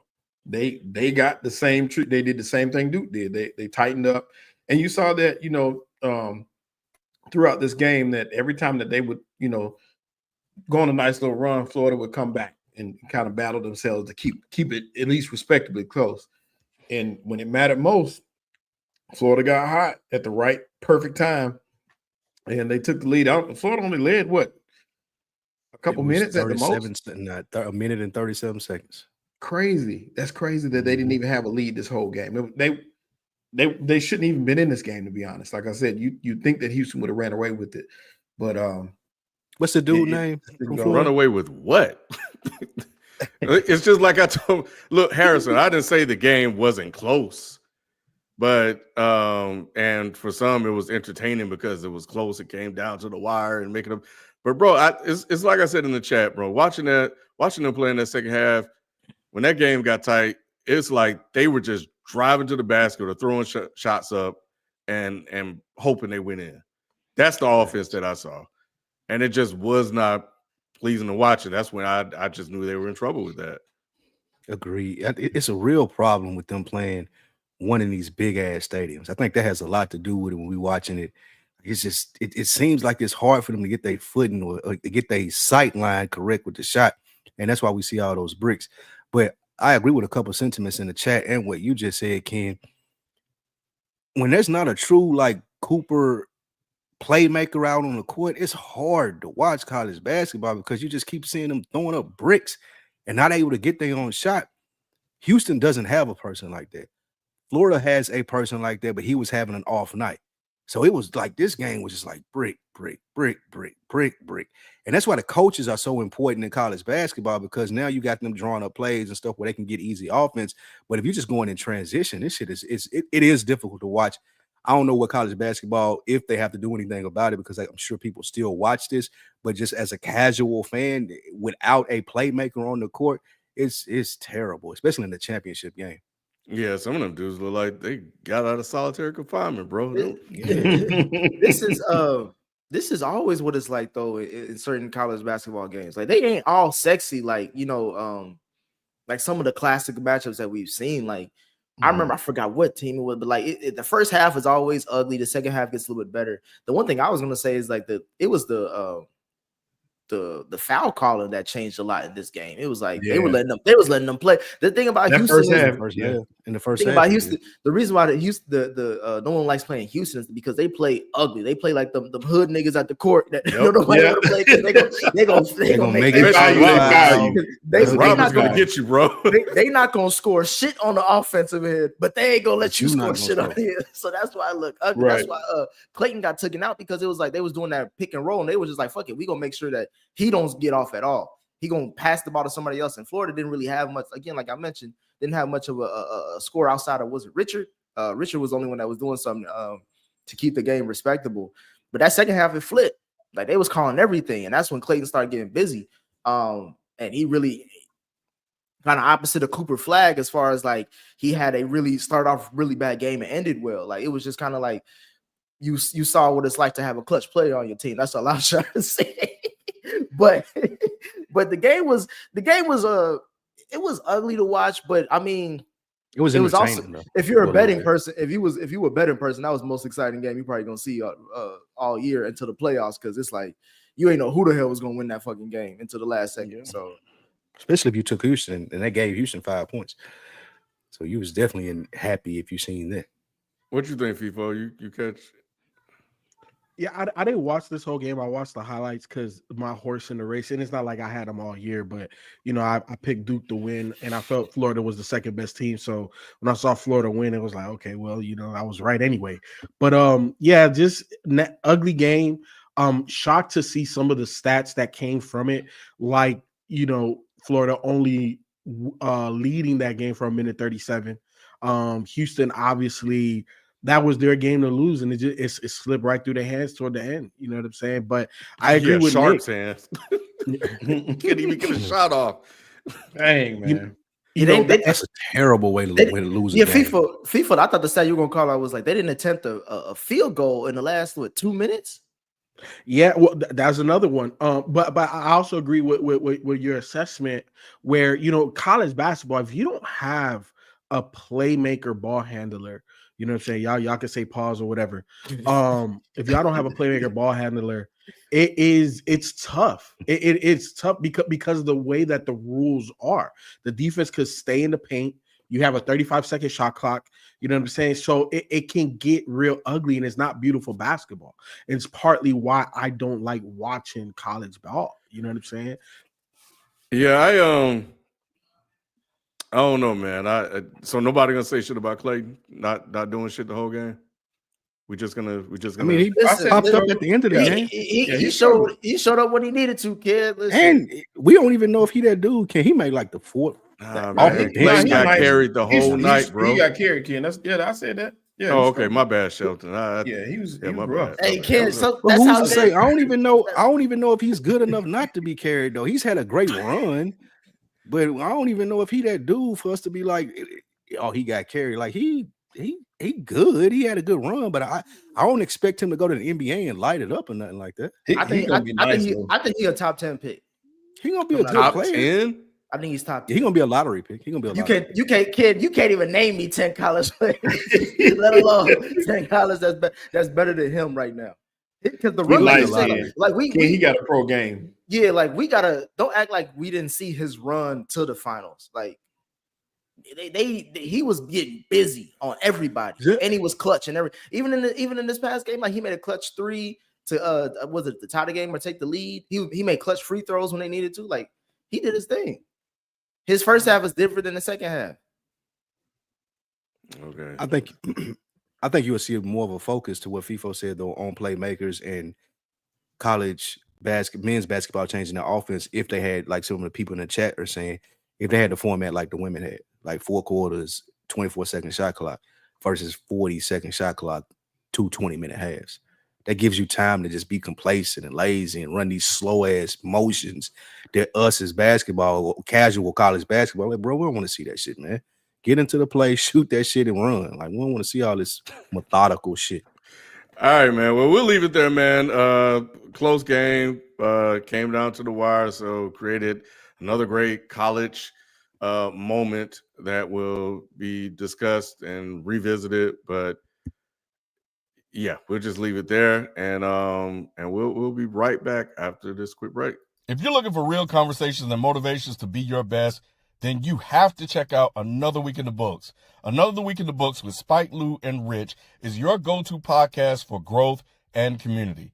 They got the same treat. They did the same thing Duke did. They tightened up, and you saw that throughout this game that every time that they would go on a nice little run, Florida would come back and kind of battle themselves to keep it at least respectably close. And when it mattered most, Florida got hot at the right perfect time, and they took the lead out. Florida only led a couple minutes at the most. A minute and 37 seconds. Crazy. That's crazy that they didn't even have a lead this whole game. They shouldn't even been in this game, to be honest. Like I said, you think that Houston would have ran away with it, but what's the dude name? Run away with what? It's just like I told. Look, Harrison, I didn't say the game wasn't close, but and for some it was entertaining because it was close. It came down to the wire and making them. But bro, it's like I said in the chat, bro. Watching them play in that second half, when that game got tight, it's like they were just driving to the basket or throwing shots up and hoping they went in. That's the offense that I saw. And it just was not pleasing to watch. And that's when I just knew they were in trouble with that. Agree. It's a real problem with them playing one of these big ass stadiums. I think that has a lot to do with it when we're watching it. It's just it seems like it's hard for them to get their footing or to get their sight line correct with the shot. And that's why we see all those bricks. But I agree with a couple of sentiments in the chat and what you just said, Ken. When there's not a true like Cooper playmaker out on the court, it's hard to watch college basketball because you just keep seeing them throwing up bricks and not able to get their own shot. Houston doesn't have a person like that. Florida has a person like that, but he was having an off night. So it was like this game was just like brick, brick, brick, brick, brick, brick. And that's why the coaches are so important in college basketball, because now you got them drawing up plays and stuff where they can get easy offense. But if you're just going in transition, this shit it is difficult to watch. I don't know what college basketball, if they have to do anything about it, because I'm sure people still watch this, but just as a casual fan, without a playmaker on the court, it's terrible, especially in the championship game. Yeah, some of them dudes look like they got out of solitary confinement, bro. This is always what it's like though in certain college basketball games. Like they ain't all sexy, like like some of the classic matchups that we've seen. Like I remember, I forgot what team it was, but like the first half is always ugly. The second half gets a little bit better. The one thing I was gonna say is like it was the foul calling that changed a lot in this game. It was like they was letting them play. The thing about that Houston in the first half, about Houston, the reason why no one likes playing Houston is because they play ugly. They play like the hood niggas at the court that nobody want to play. They gonna make it. Robert's gonna get you, bro. They not gonna score shit on the offensive end, but they ain't gonna let you score shit on the end. So that's why I look ugly. Right. That's why Clayton got taken out, because it was like they was doing that pick and roll, and they was just like, fuck it, we gonna make sure that he don't get off at all. He gonna pass the ball to somebody else. And Florida didn't really have much. Again, like I mentioned, didn't have much of a score outside of, was it Richard? Richard was the only one that was doing something to keep the game respectable. But that second half, it flipped. Like they was calling everything, and that's when Clayton started getting busy. And he really kind of opposite of Cooper Flagg, as far as like he had a really start off really bad game and ended well. Like it was just kind of like you saw what it's like to have a clutch player on your team. That's all I'm trying to say. But the game was it was ugly to watch, but I mean it was also, if you're a betting person, if you were a betting person, that was the most exciting game you're probably gonna see all year until the playoffs, because it's like you ain't know who the hell was gonna win that fucking game until the last second. Yeah. So especially if you took Houston and they gave Houston 5 points, so you was definitely happy if you seen that. What you think, FIFO? You catch? Yeah, I didn't watch this whole game. I watched the highlights because my horse in the race, and it's not like I had them all year, but I picked Duke to win, and I felt Florida was the second best team. So when I saw Florida win, it was like, okay, well, I was right anyway. But yeah, just ugly game. Shocked to see some of the stats that came from it, like Florida only leading that game for a minute 37. Houston obviously, that was their game to lose, and it slipped right through their hands toward the end. You know what I'm saying? But I agree with Sharp's hands. Can't even get a shot off. Dang, man. That's a terrible way to lose. Yeah, FIFA. I thought the stat you were gonna call out was like they didn't attempt a field goal in the last 2 minutes. Yeah, well, that's another one. But I also agree with your assessment, where college basketball, if you don't have a playmaker ball handler, you know what I'm saying? Y'all can say pause or whatever. If y'all don't have a playmaker ball handler, it's tough. It's tough because of the way that the rules are. The defense could stay in the paint. You have a 35-second shot clock. You know what I'm saying? So it can get real ugly, and it's not beautiful basketball. And it's partly why I don't like watching college ball. You know what I'm saying? Yeah, I don't know, man. So nobody gonna say shit about Clayton not doing shit the whole game. We just gonna. I mean, he popped up at the end of the game. He showed up when he needed to, kid. Listen. And we don't even know if he that dude. Can he make like the fourth? Clayton got carried the whole night, bro. He got carried, Ken. I said that. Yeah. Oh, okay. My bad, Shelton. He was my rough. Hey, Ken. So but who's to say? I don't even know if he's good enough not to be carried though. He's had a great run. But I don't even know if he that dude for us to be like, oh, he got carried. Like he good. He had a good run, but I don't expect him to go to the NBA and light it up or nothing like that. I think he's a top 10 pick. He gonna be a good top player. 10. I think he's top 10. He gonna be a lottery pick. He gonna be a lottery pick. You can't even name me 10 college players, let alone 10 college that's better than him right now. Because the run he got a pro game. Yeah, like we gotta don't act like we didn't see his run to the finals. Like he was getting busy on everybody, and he was clutch and even in this past game, like he made a clutch 3 to was it to tie the game or take the lead? He made clutch free throws when they needed to. Like he did his thing. His first half is different than the second half. Okay, I think I think you will see more of a focus to what FIFO said though on playmakers and college men's basketball changing their offense if they had, like some of the people in the chat are saying, if they had the format like the women had, like 4 quarters, 24-second shot clock versus 40-second shot clock, 2 20-minute halves. That gives you time to just be complacent and lazy and run these slow ass motions that us as casual college basketball, like, bro, we don't want to see that shit, man. Get into the play, shoot that shit, and run. Like, we don't want to see all this methodical shit. All right, man. Well, we'll leave it there, man. Close game, came down to the wire, so created another great college moment that will be discussed and revisited. But yeah, we'll just leave it there, and we'll be right back after this quick break. If you're looking for real conversations and motivations to be your best, then you have to check out Another Week in the Books. Another Week in the Books with Spike, Lou, and Rich is your go-to podcast for growth and community.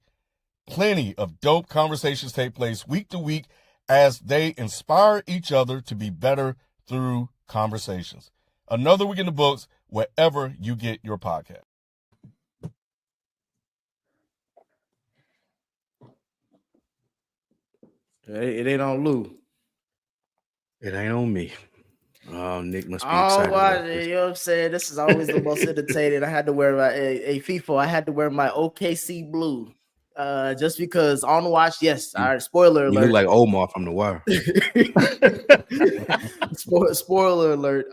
Plenty of dope conversations take place week to week as they inspire each other to be better through conversations. Another Week in the Books, wherever you get your podcast. It ain't on Lou. It ain't on me. Oh, Nick must be excited. About this. You know what I'm saying? This is always the most entertaining. I had to wear my FIFO. I had to wear my OKC blue. Just because on watch, yes. All right, spoiler alert. You look like Omar from The Wire. Spoiler alert.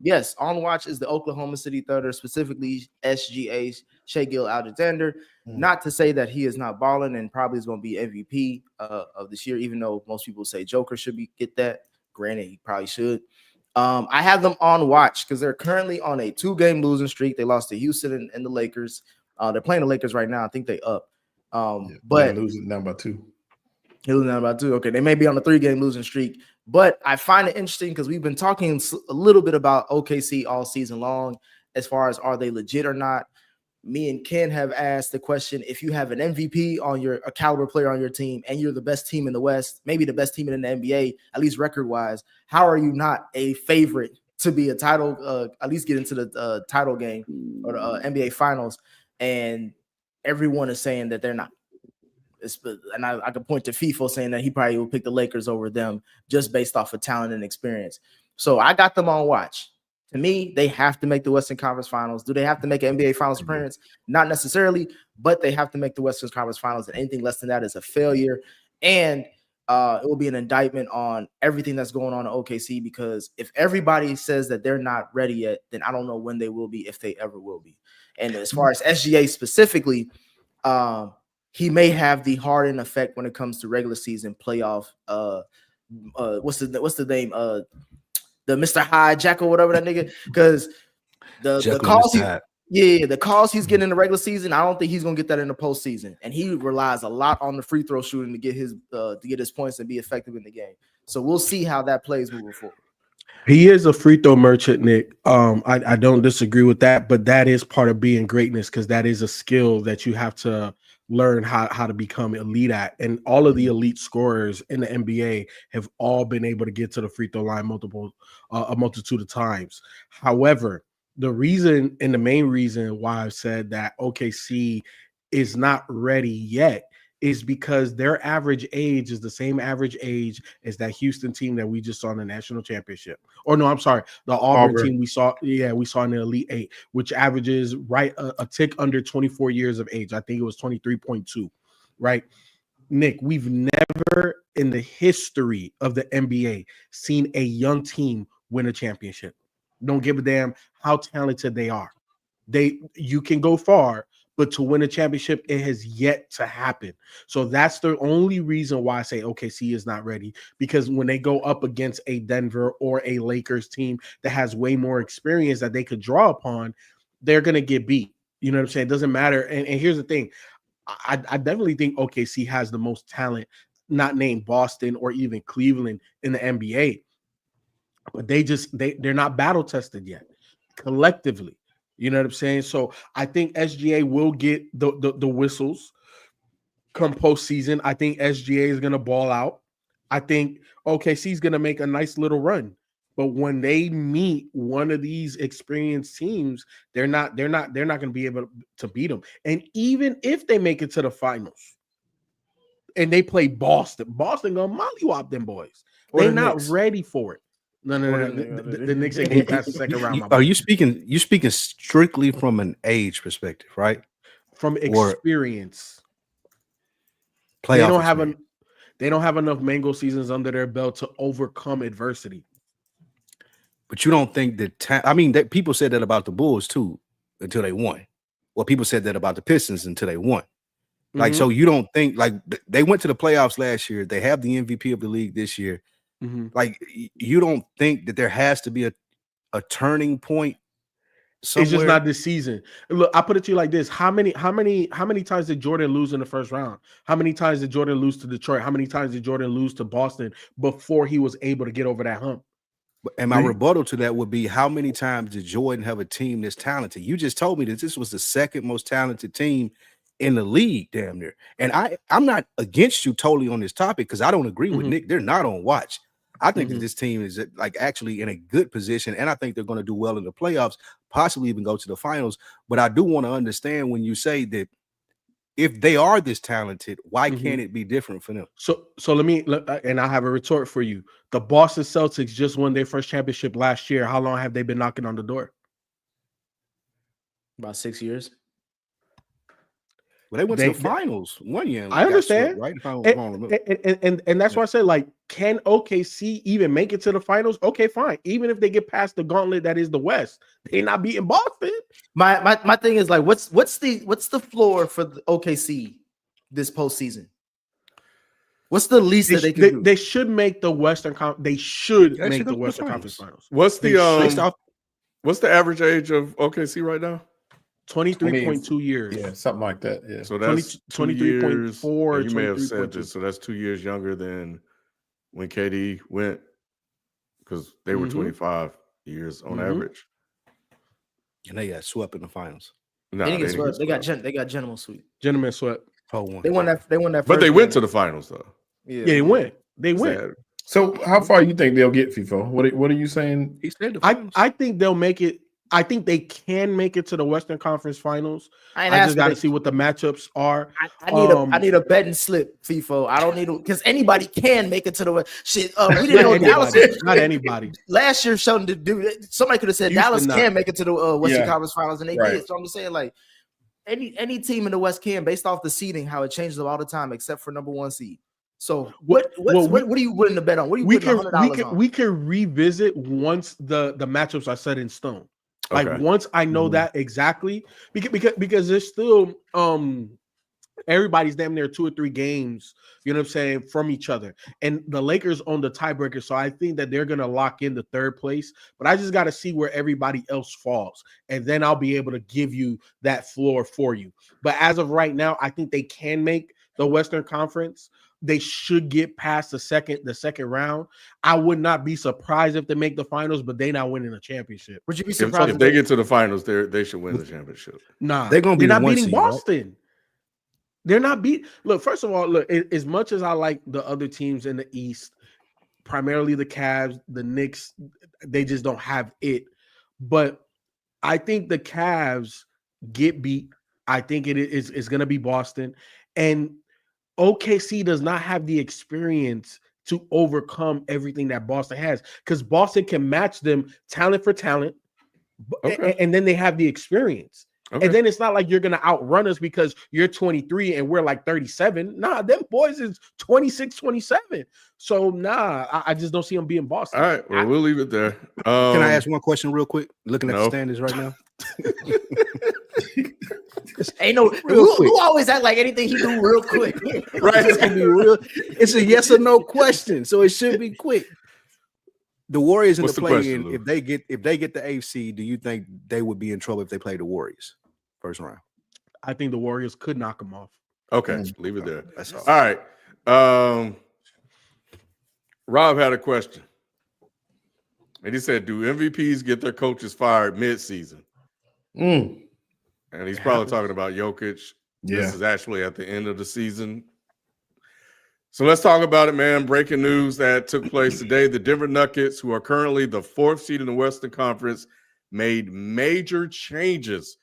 Yes, on watch is the Oklahoma City Thunder, specifically SGA, Shai Gilgeous-Alexander. Not to say that he is not balling and probably is going to be MVP of this year, even though most people say Joker should get that. Granted, he probably should. I have them on watch because they're currently on a 2-game losing streak. They lost to Houston and the Lakers. They're playing the Lakers right now. I think they up. But losing now by 2. Losing now by 2. Okay, they may be on a 3-game losing streak. But I find it interesting because we've been talking a little bit about OKC all season long as far as are they legit or not. Me and Ken have asked the question, if you have an MVP on a caliber player on your team and you're the best team in the West, maybe the best team in the NBA, at least record-wise, how are you not a favorite to be a title, at least get into the title game or the NBA Finals? And everyone is saying that they're not. And I can point to FIFO saying that he probably will pick the Lakers over them just based off of talent and experience. So I got them on watch. To me, they have to make the Western Conference Finals. Do they have to make an NBA Finals appearance? Not necessarily, but they have to make the Western Conference Finals, and anything less than that is a failure. And it will be an indictment on everything that's going on in OKC, because if everybody says that they're not ready yet, then I don't know when they will be, if they ever will be. And as far as SGA specifically, he may have the Harden effect when it comes to regular season playoff. What's the name? The Mr. Hijack or whatever that nigga, because the calls he's getting in the regular season, I don't think he's gonna get that in the postseason. And he relies a lot on the free throw shooting to get his points and be effective in the game. So we'll see how that plays moving forward. He is a free throw merchant, Nick. I don't disagree with that, but that is part of being greatness, because that is a skill that you have to learn how to become elite at. And all of the elite scorers in the NBA have all been able to get to the free throw line a multitude of times. However, the reason and the main reason why I've said that OKC is not ready yet is because their average age is the same average age as that Houston team that we just saw in the national championship. Or no, I'm sorry, the Auburn team we saw in the Elite Eight, which averages right a tick under 24 years of age. I think it was 23.2, right? Nick, we've never in the history of the NBA seen a young team win a championship. Don't give a damn how talented they are. You can go far, but to win a championship, it has yet to happen. So that's the only reason why I say OKC is not ready, because when they go up against a Denver or a Lakers team that has way more experience that they could draw upon, they're going to get beat. You know what I'm saying? It doesn't matter. And here's the thing. I definitely think OKC has the most talent, not named Boston or even Cleveland in the NBA. But they're not battle tested yet collectively. You know what I'm saying? So I think SGA will get the whistles come postseason. I think SGA is going to ball out. I think OKC is going to make a nice little run. But when they meet one of these experienced teams, they're not going to be able to beat them. And even if they make it to the finals and they play Boston gonna mollywop them boys. They're not ready for it. No. The Knicks ain't getting past the second round. Are you speaking strictly from an age perspective, right? From experience. Playoff they don't have enough mango seasons under their belt to overcome adversity. But you don't think that people said that about the Bulls too until they won. Well, people said that about the Pistons until they won. Like, so you don't think, like, they went to the playoffs last year. They have the MVP of the league this year. Like, you don't think that there has to be a turning point somewhere? It's just not this season. Look, I put it to you like this: how many times did Jordan lose in the first round? How many times did Jordan lose to Detroit? How many times did Jordan lose to Boston before he was able to get over that hump? And my rebuttal to that would be, how many times did Jordan have a team that's talented? You just told me that this was the second most talented team in the league, damn near. And I'm not against you totally on this topic, because I don't agree with Nick. They're not on watch. I think that this team is like actually in a good position, and I think they're going to do well in the playoffs, possibly even go to the finals. But I do want to understand when you say that if they are this talented, why can't it be different for them? So and I have a retort for you. The Boston Celtics just won their first championship last year. How long have they been knocking on the door? About 6 years. Well, they went to the finals 1 year. I understand, right? And that's why I said, like, can OKC even make it to the finals? Okay, fine. Even if they get past the gauntlet that is the West, they're not beating Boston. My thing is, like, what's the floor for the OKC this postseason? What's the least that they can do? They should make the Western Conference Finals. What's the average age of OKC right now? 23.2 years. Yeah, something like that. Yeah. So that's 23.4. You may have said this. So that's 2 years younger than when KD went, because they were 25 years on average. And they got swept in the finals. No, they got gentleman sweep. Gentleman swept. They won that. But they went to the finals though. Yeah, they went. They went. So how far you think they'll get, FIFO? What are you saying? He said I think they'll make it. I think they can make it to the Western Conference Finals. I just got to see what the matchups are. I need a betting slip, FIFO. I don't need to, because anybody can make it to the shit. We didn't know Dallas. Not anybody. Last year, something to do. Somebody could have said Dallas can make it to the Western Conference Finals, and they did. So I'm just saying, like, any team in the West can, based off the seeding, how it changes all the time, except for number 1 seed. So what are you willing to bet on? What are you putting $100 on? We can revisit once the matchups are set in stone. Like, once I know that exactly, because there's still everybody's damn near 2 or 3 games, you know what I'm saying, from each other. And the Lakers own the tiebreaker, so I think that they're gonna lock in the 3rd place. But I just got to see where everybody else falls, and then I'll be able to give you that floor for you. But as of right now, I think they can make the Western Conference. They should get past the second round. I would not be surprised if they make the finals, but they're not winning a championship. Would you be surprised if they get to the finals? They should win the championship. Nah, they're gonna be not beating seed, Boston. Right? They're not beat. Look, first of all, as much as I like the other teams in the East, primarily the Cavs, the Knicks, they just don't have it. But I think the Cavs get beat. I think it's going to be Boston, and OKC does not have the experience to overcome everything that Boston has, because Boston can match them talent for talent, and then they have the experience. And then it's not like you're going to outrun us because you're 23 and we're like 37. Nah, them boys is 26, 27. So, I just don't see them being Boston. All right, well, we'll leave it there. Can I ask one question real quick? Looking at the standings right now. Ain't no who always act like anything he do real quick. Right, it's gonna be real. It's a yes or no question, so it should be quick. The Warriors in the play-in, if they get the AFC, do you think they would be in trouble if they play the Warriors first round? I think the Warriors could knock them off. Okay, leave it there. That's all right. Rob had a question, and he said, "Do MVPs get their coaches fired mid-season?" And he's probably talking about Jokic. Yeah. This is actually at the end of the season. So let's talk about it, man. Breaking news that took place today. The Denver Nuggets, who are currently the 4th seed in the Western Conference, made major changes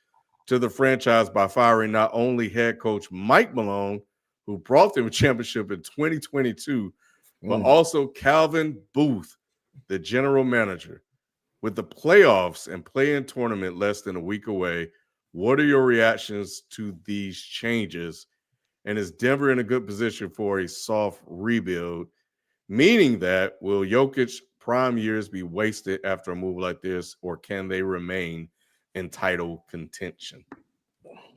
to the franchise by firing not only head coach Mike Malone, who brought them a championship in 2022, but also Calvin Booth, the general manager. With the playoffs and play-in tournament less than a week away, what are your reactions to these changes? And is Denver in a good position for a soft rebuild? Meaning that, will Jokic's prime years be wasted after a move like this, or can they remain in title contention?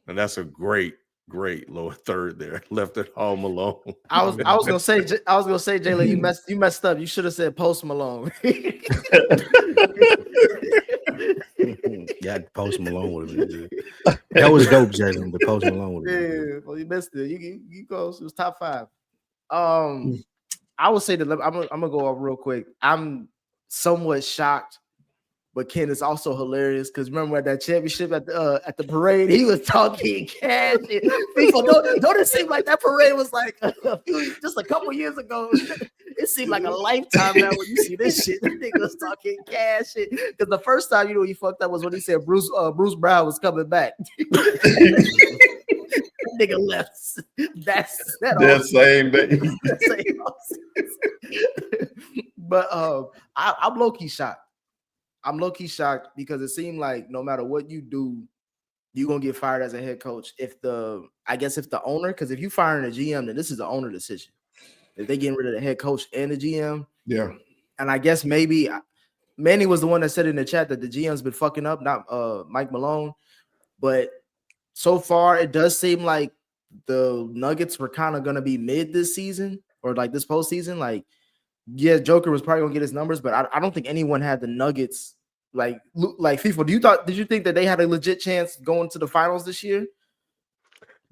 And that's a great lower third there. Left it all Malone. I was gonna say, Jayla, you messed up. You should have said Post Malone. Yeah, Post Malone would have been good. That was dope, Jalen. The Post Malone would have been good. Well, you missed it. You go. It was top 5. I would say that I'm gonna go up real quick. I'm somewhat shocked, but Ken is also hilarious because remember at that championship at the parade, he was talking cash. People don't it seem like that parade was like just a couple years ago? It seemed like a lifetime now when you see this shit. That nigga was talking cash shit. Because the first time he fucked up was when he said Bruce Brown was coming back. Nigga left that same day. But I'm low-key shocked. I'm low-key shocked because it seemed like no matter what you do, you're gonna get fired as a head coach. If the owner, because if you firing a GM, then this is the owner decision. If they getting rid of the head coach and the GM, yeah. And I guess maybe Manny was the one that said in the chat that the GM's been fucking up, not Mike Malone. But so far, it does seem like the Nuggets were kind of gonna be mid this season or like this postseason. Like, yeah, Joker was probably gonna get his numbers, but I don't think anyone had the Nuggets like FIFA. Did you think that they had a legit chance going to the finals this year?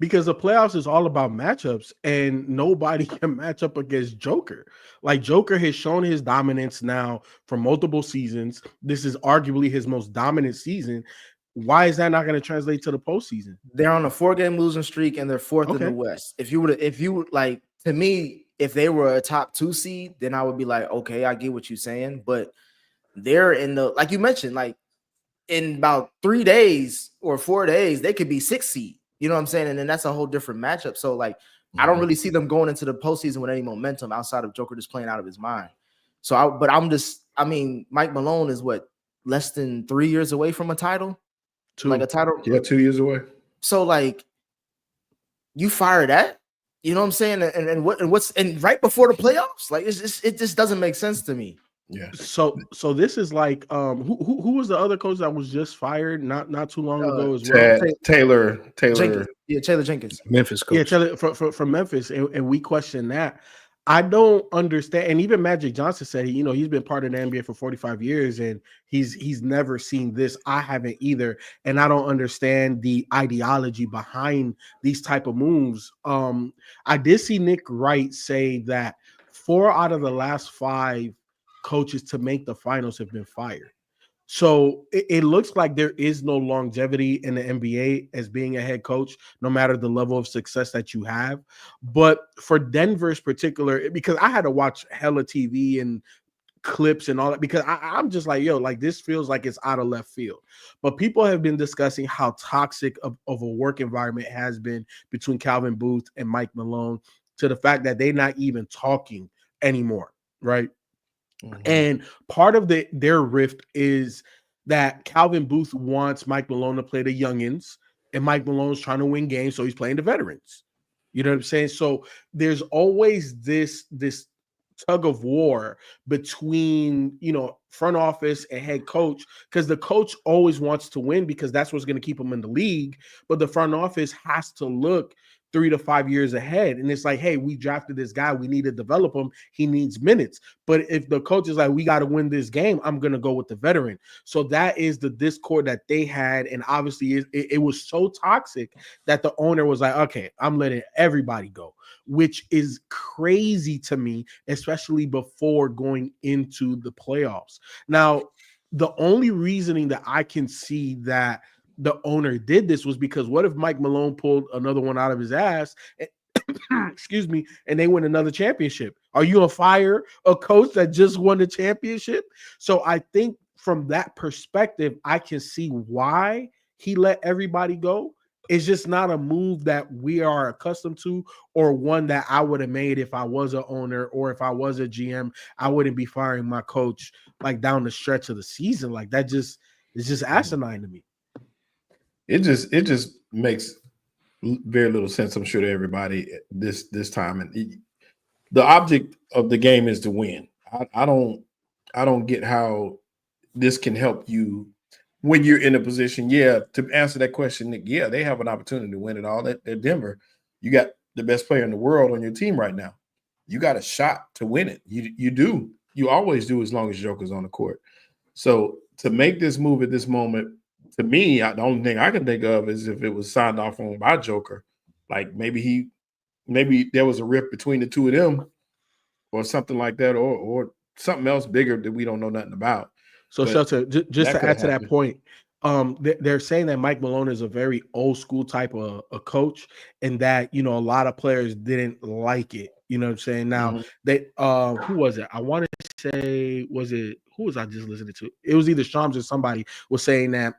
Because the playoffs is all about matchups, and nobody can match up against Joker. Like, Joker has shown his dominance now for multiple seasons. This is arguably his most dominant season. Why is that not going to translate to the postseason? They're on a 4-game losing streak, and they're 4th in the West. If to me, if they were a top 2 seed, then I would be like, okay, I get what you're saying. But they're in the, like you mentioned, like in about 3 days or 4 days, they could be 6th seed. You know what I'm saying? And then that's a whole different matchup. So, like, I don't really see them going into the postseason with any momentum outside of Joker just playing out of his mind. So, Mike Malone is what, less than 3 years away from a title? 2. Like a title? Yeah, 2 years away. So, like, you fire that? You know what I'm saying? And right before the playoffs? Like, it just doesn't make sense to me. Yeah. So this is like who was the other coach that was just fired not too long ago as well? Taylor Jenkins. Yeah, Taylor Jenkins. Memphis coach. Yeah, from Memphis, and we question that. I don't understand, and even Magic Johnson said he's been part of the NBA for 45 years, and he's never seen this. I haven't either, and I don't understand the ideology behind these type of moves. I did see Nick Wright say that 4 out of the last 5 coaches to make the finals have been fired. So it looks like there is no longevity in the NBA as being a head coach, no matter the level of success that you have. But for Denver's particular, because I had to watch hella TV and clips and all that, because I'm just like, like this feels like it's out of left field. But people have been discussing how toxic of a work environment has been between Calvin Booth and Mike Malone, to the fact that they're not even talking anymore, right? And part of their rift is that Calvin Booth wants Mike Malone to play the youngins, and Mike Malone's trying to win games, so he's playing the veterans. You know what I'm saying? So there's always this tug of war between front office and head coach, because the coach always wants to win because that's what's going to keep him in the league, but the front office has to look 3 to 5 years ahead. And it's like, hey, we drafted this guy, we need to develop him, he needs minutes. But if the coach is like, we got to win this game, I'm going to go with the veteran. So that is the discord that they had. And obviously it was so toxic that the owner was like, okay, I'm letting everybody go, which is crazy to me, especially before going into the playoffs. Now, the only reasoning that I can see that the owner did this was because what if Mike Malone pulled another one out of his ass excuse me, and they win another championship. Are you gonna fire a coach that just won the championship? So I think from that perspective, I can see why he let everybody go. It's just not a move that we are accustomed to, or one that I would have made if I was an owner or if I was a GM. I wouldn't be firing my coach like down the stretch of the season. Like that just is just asinine to me. It just makes very little sense, I'm sure, to everybody this time. And the object of the game is to win. I don't get how this can help you when you're in a position. Yeah, to answer that question, Nick, yeah, they have an opportunity to win it all. At Denver, you got the best player in the world on your team right now. You got a shot to win it. You do. You always do, as long as Joker's on the court. So to make this move at this moment, to me, the only thing I can think of is if it was signed off on by Joker, like maybe there was a rift between the two of them, or something like that, or something else bigger that we don't know nothing about. So, Shelter, just to add to that point, they're saying that Mike Malone is a very old school type of a coach, and that a lot of players didn't like it. You know what I'm saying? Now they who was it? I want to say, who was I just listening to? It was either Shams or somebody was saying that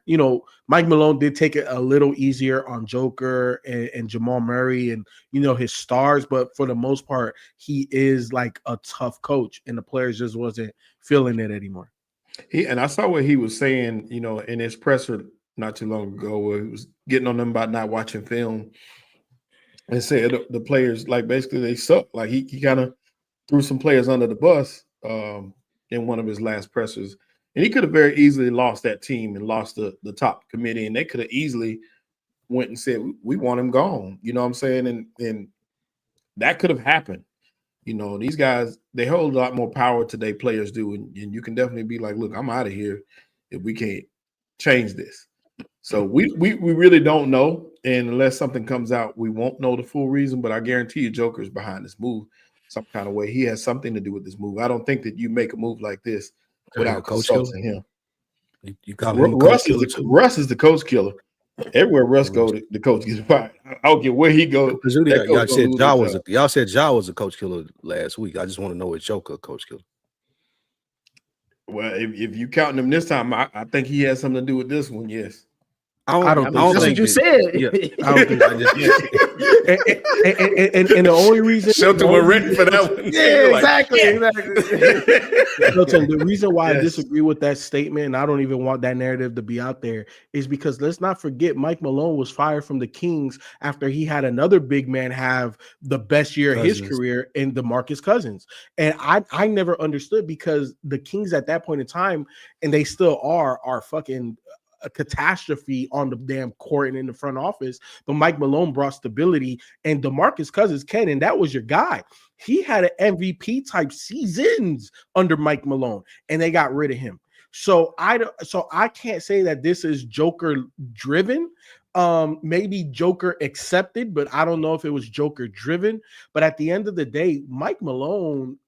Mike Malone did take it a little easier on Joker and Jamal Murray and his stars, but for the most part, he is like a tough coach, and the players just wasn't feeling it anymore. And I saw what he was saying, in his presser not too long ago, where he was getting on them about not watching film, and said the players, like, basically they suck. Like he kind of threw some players under the bus in one of his last pressers, and he could have very easily lost that team and lost the top committee, and they could have easily went and said, we want him gone. You know what I'm saying? And that could have happened. These guys, they hold a lot more power today, players do, and you can definitely be like, look, I'm out of here if we can't change this. So we really don't know, and unless something comes out, we won't know the full reason, but I guarantee you Joker's behind this move some kind of way. He has something to do with this move. I don't think that you make a move like this without consulting him. You call him Russ is the coach killer. Everywhere Russ go, the coach gets fired. I don't care where he goes. Y'all said Ja was a coach killer last week. I just want to know if Joker a coach killer. Well, if you counting him this time, I think he has something to do with this one. Yes. I don't think what you said. Yeah, I don't think and the only reason Shelter were ready for that one. Yeah, exactly. Shelton, the reason why I disagree with that statement, and I don't even want that narrative to be out there, is because let's not forget Mike Malone was fired from the Kings after he had another big man have the best year of his career in DeMarcus Cousins. And I never understood, because the Kings at that point in time, and they still are fucking a catastrophe on the damn court and in the front office, but Mike Malone brought stability, and DeMarcus Cousins and that was your guy. He had an MVP type seasons under Mike Malone, and they got rid of him. So I can't say that this is Joker driven. Maybe Joker accepted, but I don't know if it was Joker driven. But at the end of the day, Mike Malone,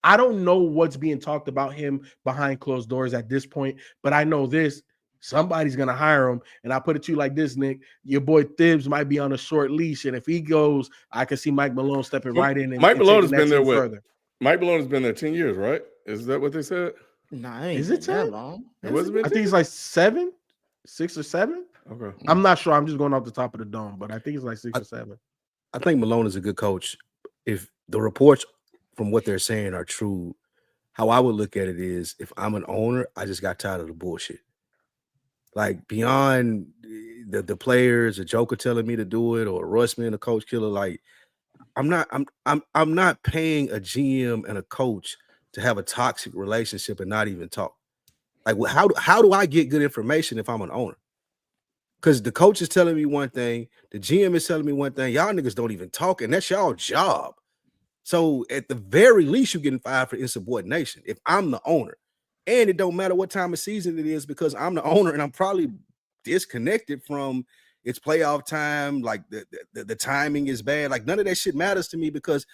I don't know what's being talked about him behind closed doors at this point, but I know this: somebody's going to hire him. And I put it to you like this, Nick, your boy Thibs might be on a short leash. And if he goes, I can see Mike Malone stepping right in. And Mike Malone has been there further. Mike Malone has been there 10 years, right? Is that what they said? Nah, is it 10? long? It wasn't. I think it's like 6 or 7. Okay. I'm not sure. I'm just going off the top of the dome, but I think it's like 6 or 7. I think Malone is a good coach. If the reports from what they're saying are true, how I would look at it is, if I'm an owner, I just got tired of the bullshit. Like, beyond the players, a Joker telling me to do it, or Russ being a coach killer, like, I'm not paying a GM and a coach to have a toxic relationship and not even talk. Like, how do I get good information if I'm an owner? Because the coach is telling me one thing, the GM is telling me one thing, y'all niggas don't even talk, and that's y'all job. So at the very least, you're getting fired for insubordination if I'm the owner. And it don't matter what time of season it is, because I'm the owner and I'm probably disconnected from it's playoff time. Like the timing is bad. Like, none of that shit matters to me, because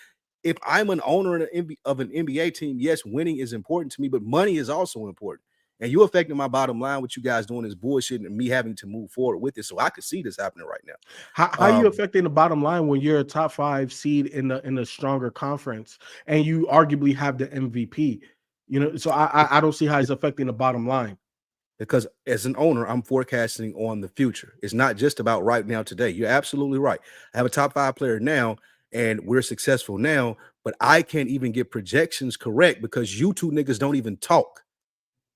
if I'm an owner of an NBA team, yes, winning is important to me, but money is also important. And you're affecting my bottom line. What you guys doing is bullshit, and me having to move forward with it. So I could see this happening right now. How are you affecting the bottom line when you're a top 5 seed in a stronger conference and you arguably have the MVP? You know, so I don't see how it's affecting the bottom line. Because as an owner, I'm forecasting on the future. It's not just about right now today. You're absolutely right. I have a top 5 player now, and we're successful now, but I can't even get projections correct because you two niggas don't even talk.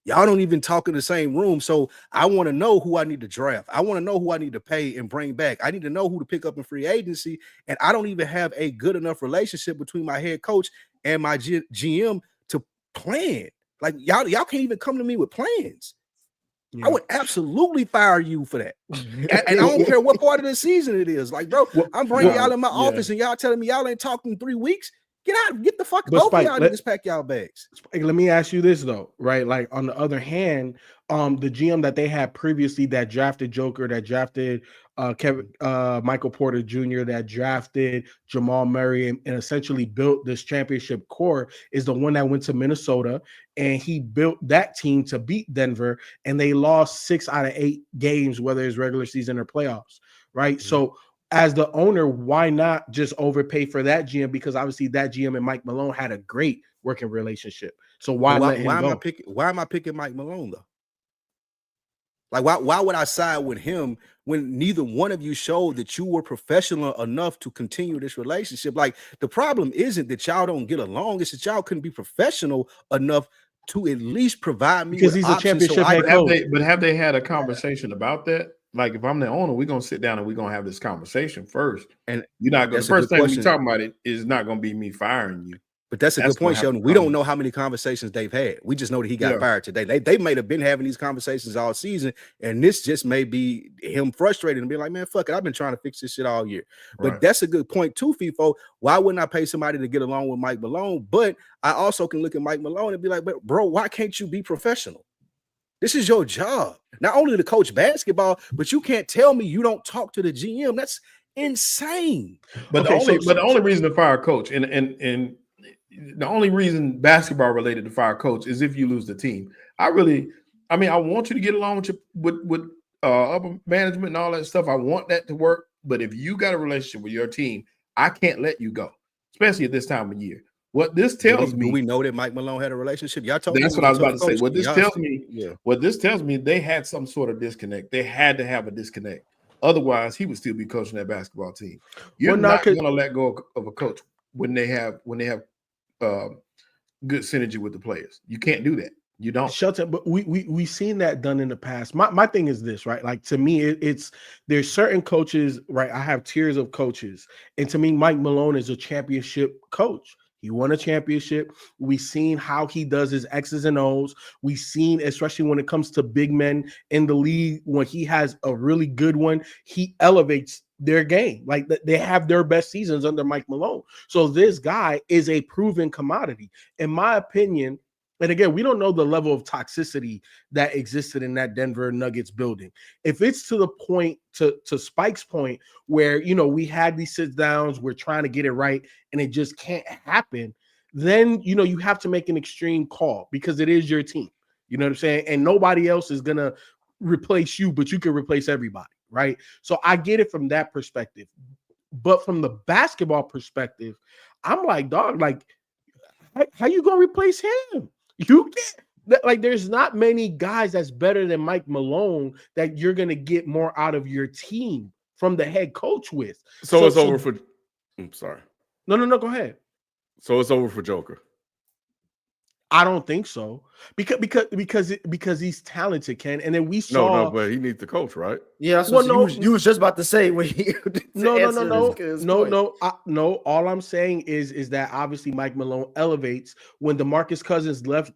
Y'all don't even talk in the same room. So I want to know who I need to draft. I want to know who I need to pay and bring back. I need to know who to pick up in free agency. And I don't even have a good enough relationship between my head coach and my GM to plan. Like y'all can't even come to me with plans. Yeah. I would absolutely fire you for that. And I don't care what part of the season it is. Like, bro, I'm bringing y'all in my office and y'all telling me y'all ain't talking in 3 weeks. Get out, get the fuck both Spike, of y'all just pack y'all bags. Spike, let me ask you this though, right? Like on the other hand, the GM that they had previously that drafted Joker, that drafted Michael Porter Jr., that drafted Jamal Murray and essentially built this championship core is the one that went to Minnesota, and he built that team to beat Denver, and they lost 6 out of 8 games, whether it's regular season or playoffs, right? Mm-hmm. So as the owner, why not just overpay for that GM? Because obviously that GM and Mike Malone had a great working relationship. So why let him go? Why am I picking Mike Malone though? Like why would I side with him when neither one of you showed that you were professional enough to continue this relationship? Like the problem isn't that y'all don't get along; it's that y'all couldn't be professional enough to at least provide me because he's a championship head coach. But have they had a conversation about that? Like if I'm the owner, we're gonna sit down and we're gonna have this conversation first. And you're not gonna. The first thing we talking about it is not gonna be me firing you. But that's a good point, Sheldon. We don't know how many conversations they've had. We just know that he got fired today. They may have been having these conversations all season, and this just may be him frustrated and be like, man, fuck it. I've been trying to fix this shit all year. But that's a good point too, FIFO. Why wouldn't I pay somebody to get along with Mike Malone? But I also can look at Mike Malone and be like, but bro, why can't you be professional? This is your job. Not only to coach basketball, but you can't tell me you don't talk to the GM. That's insane. But the only reason to fire a coach and the only reason basketball related to fire a coach is if you lose the team. I want you to get along with upper management and all that stuff. I want that to work. But if you got a relationship with your team, I can't let you go, especially at this time of year. What this tells me, we know that Mike Malone had a relationship. Y'all told that's what I was about to say. What this tells me, they had some sort of disconnect. They had to have a disconnect. Otherwise, he would still be coaching that basketball team. You're not going to let go of a coach when they have good synergy with the players. You can't do that. You don't. Shelton, but we've seen that done in the past. My thing is this, right? Like to me, it's there's certain coaches, right? I have tiers of coaches, and to me, Mike Malone is a championship coach. He won a championship. We've seen how he does his X's and O's. We've seen, especially when it comes to big men in the league, when he has a really good one, he elevates their game. Like they have their best seasons under Mike Malone. So this guy is a proven commodity. In my opinion, and again, we don't know the level of toxicity that existed in that Denver Nuggets building. If it's to the point, to Spike's point, where, we had these sit downs, we're trying to get it right, and it just can't happen, then, you have to make an extreme call because it is your team. You know what I'm saying? And nobody else is going to replace you, but you can replace everybody, right? So I get it from that perspective. But from the basketball perspective, I'm like, dog, like, how you going to replace him? You can't. Like, there's not many guys that's better than Mike Malone that you're going to get more out of your team from the head coach with. So it's over for. I'm sorry. No, go ahead. So it's over for Joker. I don't think so because he's talented, Ken. And then we saw no, but he needs the coach, right? Yeah, that's what you was just about to say. No. All I'm saying is that obviously Mike Malone elevates. When DeMarcus Cousins left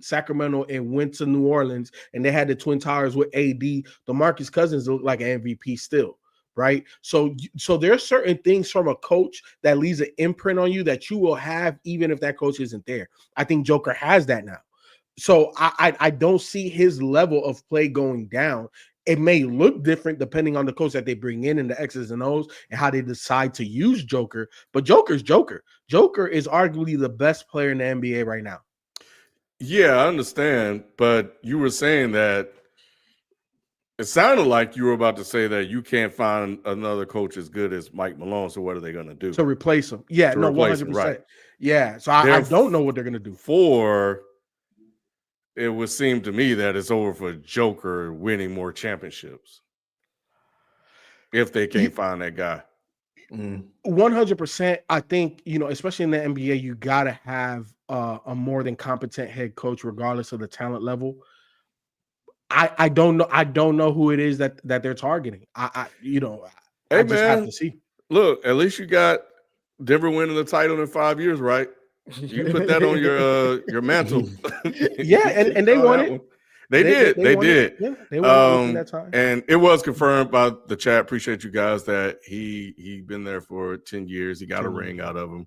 Sacramento and went to New Orleans, and they had the Twin Towers with AD, DeMarcus Cousins looked like an MVP still. Right. So there are certain things from a coach that leaves an imprint on you that you will have even if that coach isn't there. I think Joker has that now. So I don't see his level of play going down. It may look different depending on the coach that they bring in the X's and O's and how they decide to use Joker. But Joker's Joker. Joker is arguably the best player in the NBA right now. Yeah, I understand, but you were saying that it sounded like you were about to say that you can't find another coach as good as Mike Malone. So what are they going to do to replace him? Yeah, to no, replace him? 100%. Right. Yeah, so I don't know what they're going to do. It would seem to me that it's over for Joker winning more championships if they can't find that guy. 100%. I think, especially in the NBA, you got to have a more than competent head coach, regardless of the talent level. I don't know. I don't know who it is that they're targeting. I just have to see. Look, at least you got Denver winning the title in 5 years, right? You put that on your mantle. Yeah, and they won it. They did. Yeah, they won it that time. And it was confirmed by the chat. Appreciate you guys that he been there for 10 years. He got a ring out of him.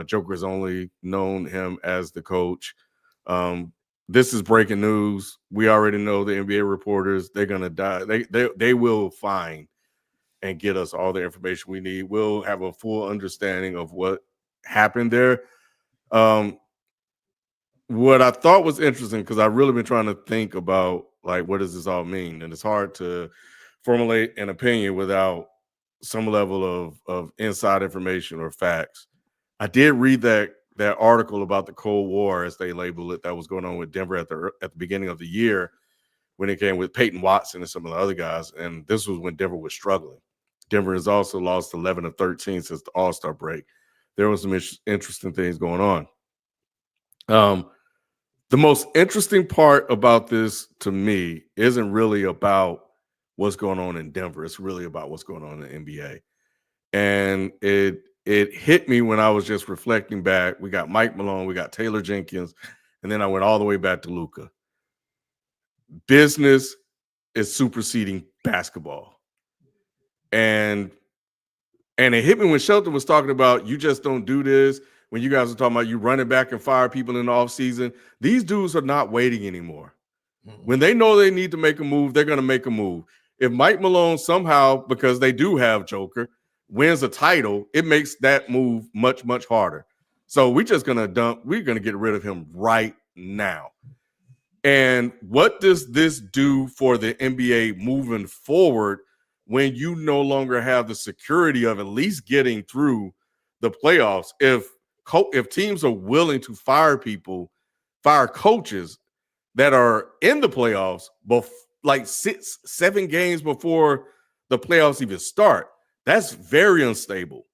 Joker's only known him as the coach. This is breaking news. We already know the NBA reporters, they're gonna die. They will find and get us all the information we need. We'll have a full understanding of what happened there. What I thought was interesting, because I've really been trying to think about, like, what does this all mean? And it's hard to formulate an opinion without some level of inside information or facts. I did read that article about the Cold War, as they label it, that was going on with Denver at the beginning of the year when it came with Peyton Watson and some of the other guys. And this was when Denver was struggling. Denver has also lost 11 of 13 since the All-Star break. There was some interesting things going on. The most interesting part about this to me isn't really about what's going on in Denver. It's really about what's going on in the NBA. And it hit me when I was just reflecting back. We got Mike Malone, we got Taylor Jenkins, and then I went all the way back to Luka. Business is superseding basketball. And it hit me when Shelton was talking about, you just don't do this. When you guys are talking about you running back and fire people in the offseason, these dudes are not waiting anymore. When they know they need to make a move, they're going to make a move. If Mike Malone somehow, because they do have Joker, wins a title, it makes that move much, much harder. So we're just going to get rid of him right now. And what does this do for the NBA moving forward when you no longer have the security of at least getting through the playoffs? If teams are willing to fire coaches that are in the playoffs, like 6-7 games before the playoffs even start, that's very unstable.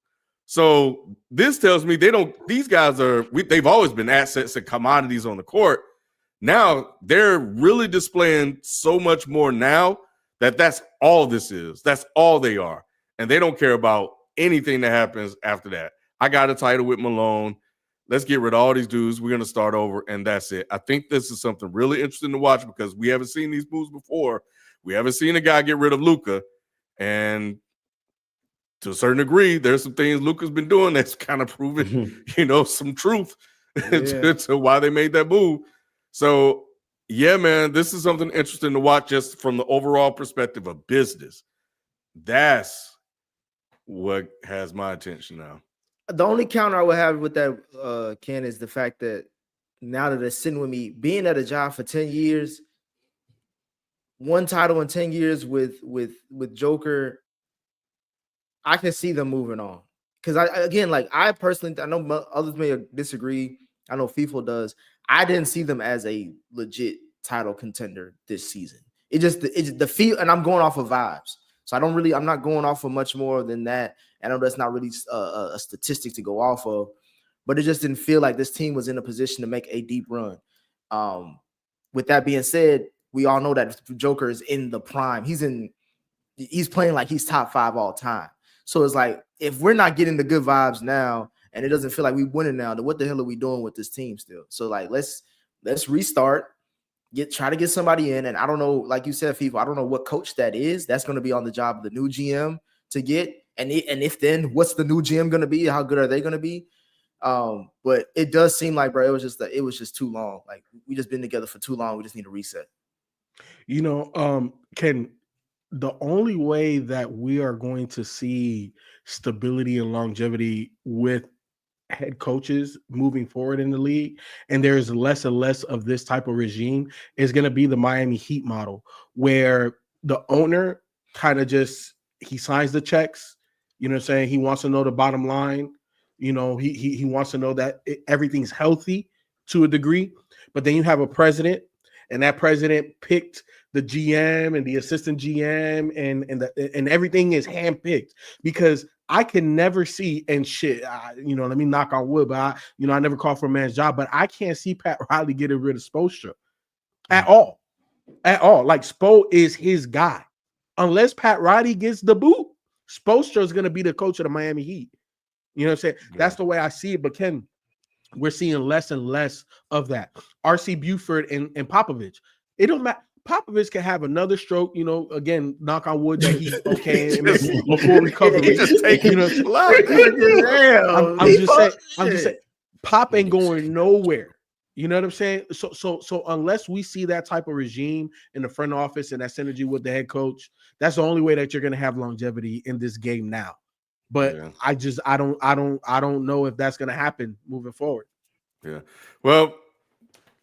So this tells me these guys they've always been assets and commodities on the court. Now they're really displaying so much more now that's all this is. That's all they are. And they don't care about anything that happens after that. I got a title with Malone. Let's get rid of all these dudes. We're going to start over, and that's it. I think this is something really interesting to watch because we haven't seen these moves before. We haven't seen a guy get rid of Luka. And to a certain degree, there's some things Luka's been doing that's kind of proven, some truth to why they made that move. So, yeah, man, this is something interesting to watch just from the overall perspective of business. That's what has my attention now. The only counter I would have with that, Ken, is the fact that now that it's sitting with me, being at a job for 10 years, one title in 10 years with Joker, I can see them moving on. Because I personally, I know others may disagree. I know FIFO does. I didn't see them as a legit title contender this season. It's the feel, and I'm going off of vibes. So I'm not going off of much more than that. I know that's not really a statistic to go off of, but it just didn't feel like this team was in a position to make a deep run. With that being said, we all know that Joker is in the prime. He's playing like he's top 5 all time. So it's like, if we're not getting the good vibes now, and it doesn't feel like we're winning now, then what the hell are we doing with this team still? So like, let's restart. Try to get somebody in, and I don't know, like you said, FIFO, I don't know what coach that is. That's going to be on the job of the new GM to get, and if then, what's the new GM going to be? How good are they going to be? But it does seem like, bro, it was just too long. Like, we just been together for too long. We just need a reset. Ken, the only way that we are going to see stability and longevity with head coaches moving forward in the league, and there's less and less of this type of regime, is going to be the Miami Heat model, where the owner kind of just he signs the checks. You know what I'm saying? He wants to know the bottom line. You know, he wants to know that everything's healthy to a degree. But then you have a president, and that president picked the GM and the assistant GM, and everything is handpicked, because I can never see, and shit, let me knock on wood, but I never call for a man's job, but I can't see Pat Riley getting rid of Spoelstra at all. Like, Spo is his guy. Unless Pat Riley gets the boot, Spoelstra is going to be the coach of the Miami Heat. You know what I'm saying? Yeah. That's the way I see it. But Ken, we're seeing less and less of that. R.C. Buford and Popovich. It don't matter. Popovich can have another stroke, again, knock on wood that he's okay and before recovery. Just taking I'm just saying, Pop ain't going nowhere. You know what I'm saying? So unless we see that type of regime in the front office and that synergy with the head coach, that's the only way that you're going to have longevity in this game now. But yeah. I don't know if that's going to happen moving forward. Yeah. Well,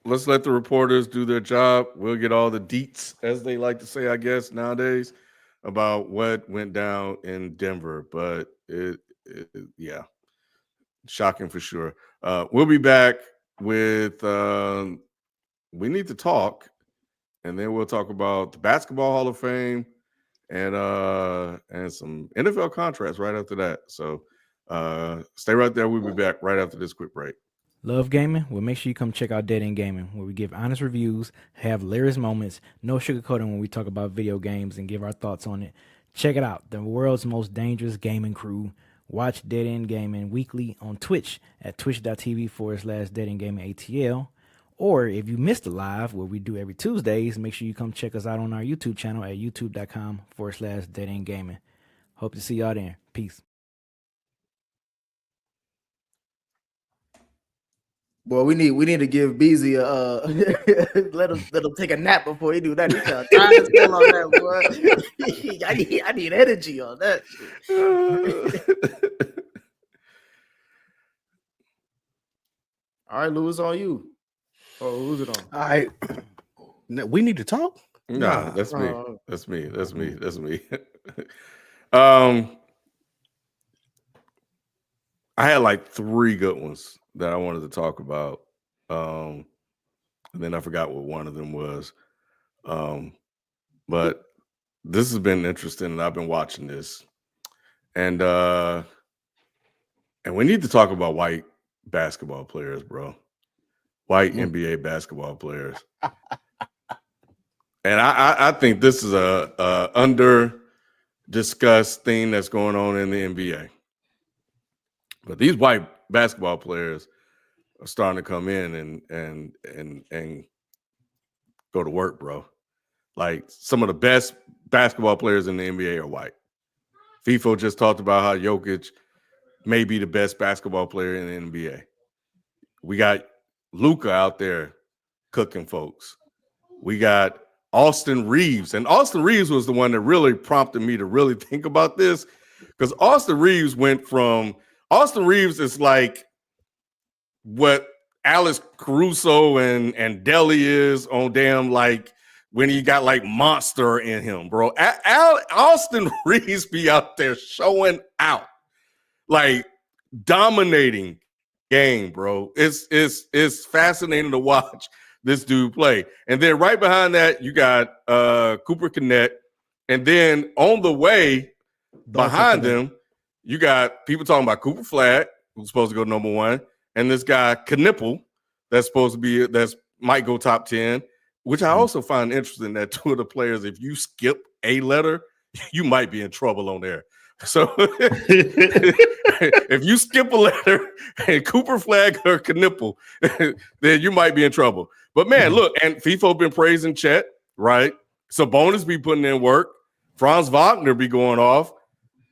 let's let the reporters do their job. We'll get all the deets, as they like to say, I guess, nowadays, about what went down in Denver. But yeah, shocking for sure. We'll be back with We Need to Talk, and then we'll talk about the Basketball Hall of Fame and some NFL contracts right after that. So stay right there. We'll be back right after this quick break. Love gaming? Well, make sure you come check out Dead End Gaming, where we give honest reviews, have hilarious moments, no sugarcoating when we talk about video games and give our thoughts on it. Check it out, the world's most dangerous gaming crew. Watch Dead End Gaming weekly on Twitch at twitch.tv/Dead End Gaming ATL. Or if you missed the live, where we do every Tuesdays, make sure you come check us out on our YouTube channel at youtube.com/Dead End Gaming. Hope to see y'all there. Peace. Boy, we need to give Beezy let him take a nap before he do that. He's got time to spend on that, boy. I need energy on that shit. All right, Lou, it's on you. Oh, who's it on? All right. We need to talk? Nah, that's me. That's me. I had like 3 good ones that I wanted to talk about. And then I forgot what one of them was. But this has been interesting, and I've been watching this. And we need to talk about white basketball players, bro. White NBA basketball players. And I think this is a under discussed thing that's going on in the NBA. But these white basketball players are starting to come in and go to work, bro. Like, some of the best basketball players in the NBA are white. FIFO just talked about how Jokic may be the best basketball player in the NBA. We got Luka out there cooking folks. We got Austin Reeves. And Austin Reeves was the one that really prompted me to really think about this, because Austin Reeves is like what Alex Caruso and Deli is on damn, like, when he got like Monster in him, bro. Austin Reeves be out there showing out, like dominating game, bro. It's fascinating to watch this dude play. And then right behind that, you got Cooper Kennett. And then on the way behind them, you got people talking about Cooper Flagg, who's supposed to go number 1, and this guy Knipple that's might go top 10, which I also find interesting that 2 of the players, if you skip a letter, you might be in trouble on there. So if you skip a letter and Cooper Flagg or Knipple, then you might be in trouble. But man, look, and FIFO been praising Chet, right? Sabonis be putting in work. Franz Wagner be going off.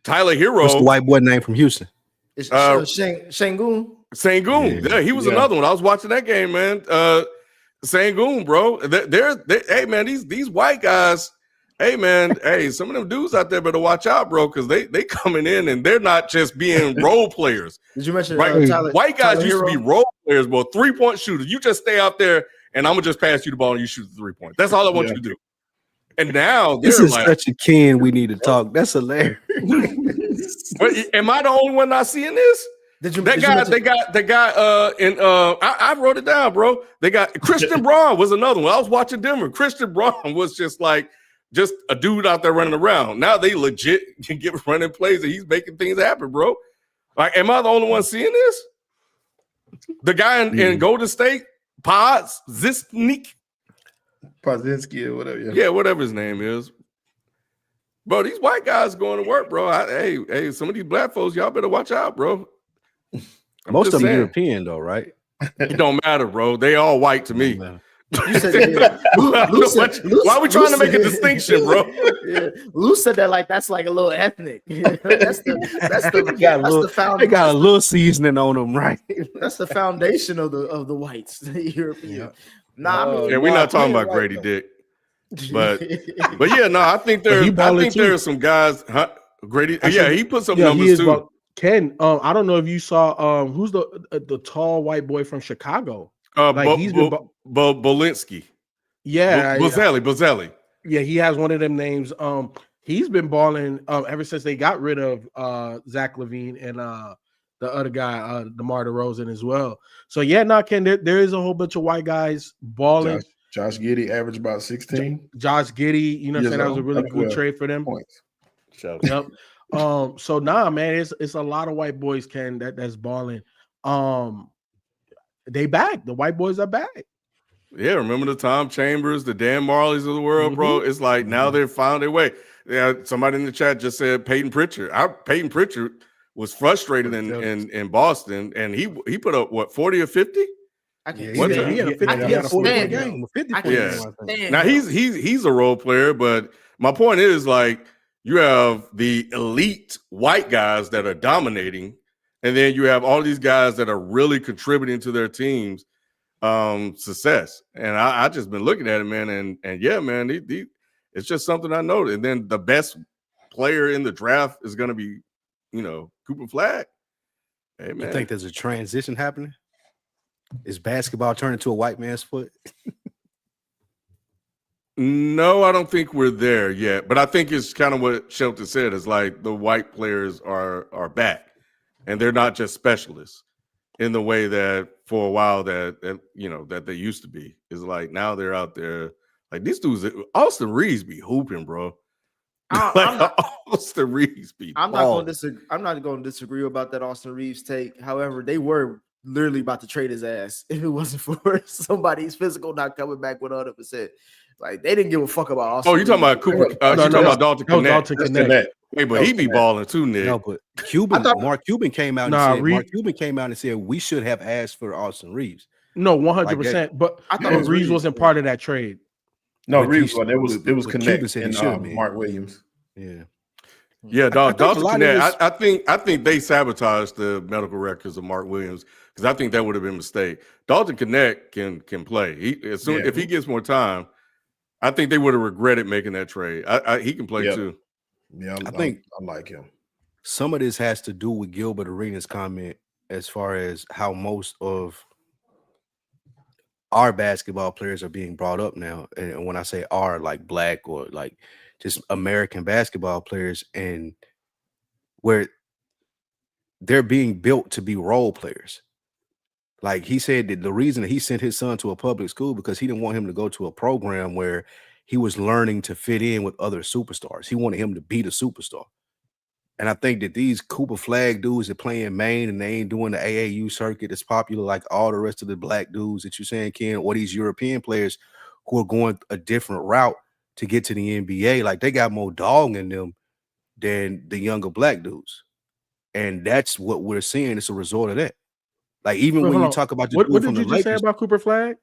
Tyler Hero. What's the white boy name from Houston? It's Sengun. Sengun. Yeah, he was another one. I was watching that game, man. Sengun, bro. Hey, man, these white guys, Hey man, hey, some of them dudes out there better watch out, bro, because they coming in and they're not just being role players. Did you mention right? Tyler, White guys Tyler used Hero? to be role players, but 3-point shooters. You just stay out there and I'm gonna just pass you the ball and you shoot the 3-point. That's all I want you to do. And now this they're is like, such a Ken. We need to talk. That's hilarious. but am I the only one not seeing this? They got I wrote it down, bro. They got Christian Braun was another one. I was watching Denver. Christian Braun was just a dude out there running around. Now they legit can get running plays and he's making things happen, bro. Like, am I the only one seeing this? The guy in Golden State, Podzisnik, Pazinski or whatever. Yeah, whatever his name is. Bro, these white guys going to work, bro. Hey, some of these black folks, y'all better watch out, bro. Most of them European, though, right? It don't matter, bro. They all white to me. You said, why are we trying to make a distinction, bro? Yeah. Lou said that like that's like a little ethnic. That's the foundation. They got a little seasoning on them, right? That's the foundation of the whites, the European. Nah, we're not talking about Grady Dick, but yeah, no, I think there are some guys. Huh? Grady, he put some numbers too. Ken, I don't know if you saw who's the tall white boy from Chicago. He's been Bolinsky. Yeah, Bozelli. Yeah, he has one of them names. He's been balling ever since they got rid of Zach LaVine and the other guy, DeMar DeRozan as well. So yeah, Ken, there is a whole bunch of white guys balling. Josh Giddey averaged about 16. Josh Giddey, you know what I'm saying? That was a really good trade for them. Points. Yep. So man, it's a lot of white boys, Ken, that's balling. They back. The white boys are back. Yeah, remember the Tom Chambers, the Dan Marleys of the world, bro? It's like now they've found their way. Yeah, somebody in the chat just said Peyton Pritchard. Peyton Pritchard was frustrated in Boston, and he put up what 40 or 50. He had a 40 game. 50 yeah. Now he's a role player, but my point is like you have the elite white guys that are dominating, and then you have all these guys that are really contributing to their team's success. And I just been looking at it, man, and yeah, man, it's just something I noticed. And then the best player in the draft is going to be, Cooper Flagg. Hey, man. You think there's a transition happening? Is basketball turning to a white man's foot? No, I don't think we're there yet. But I think it's kind of what Shelton said. Is like the white players are back, and they're not just specialists in the way that for a while that they used to be. Is like now they're out there. Like these dudes, Austin Reeves be hooping, bro. Austin Reeves be. I'm not going to disagree about that Austin Reeves take. However, they were literally about to trade his ass if it wasn't for somebody's physical not coming back 100%. Like they didn't give a fuck about Austin. Oh, you talking about Cooper? You talking about Dalton Connect? Hey, but he be balling too, Nick. No, but Mark Cuban came out and said we should have asked for Austin Reeves. No, 100%. But I thought Reeves wasn't part of that trade. No, Reeves was. It was Connect and Mark Williams. Yeah, Dalton Connect. I think they sabotaged the medical records of Mark Williams because I think that would have been a mistake. Dalton Connect can play. If he gets more time, I think they would have regretted making that trade. He can play too. Yeah, I like him. Some of this has to do with Gilbert Arenas' comment as far as how most of our basketball players are being brought up now. And when I say our, like black or like just American basketball players, and where they're being built to be role players. Like he said that the reason that he sent his son to a public school because he didn't want him to go to a program where he was learning to fit in with other superstars. He wanted him to be the superstar. And I think that these Cooper Flagg dudes are playing Maine and they ain't doing the AAU circuit that's popular like all the rest of the black dudes that you're saying, Ken, or these European players who are going a different route to get to the NBA. Like they got more dog in them than the younger black dudes. And that's what we're seeing. It's a result of that. Like even when you talk about what did you just say about Cooper Flagg?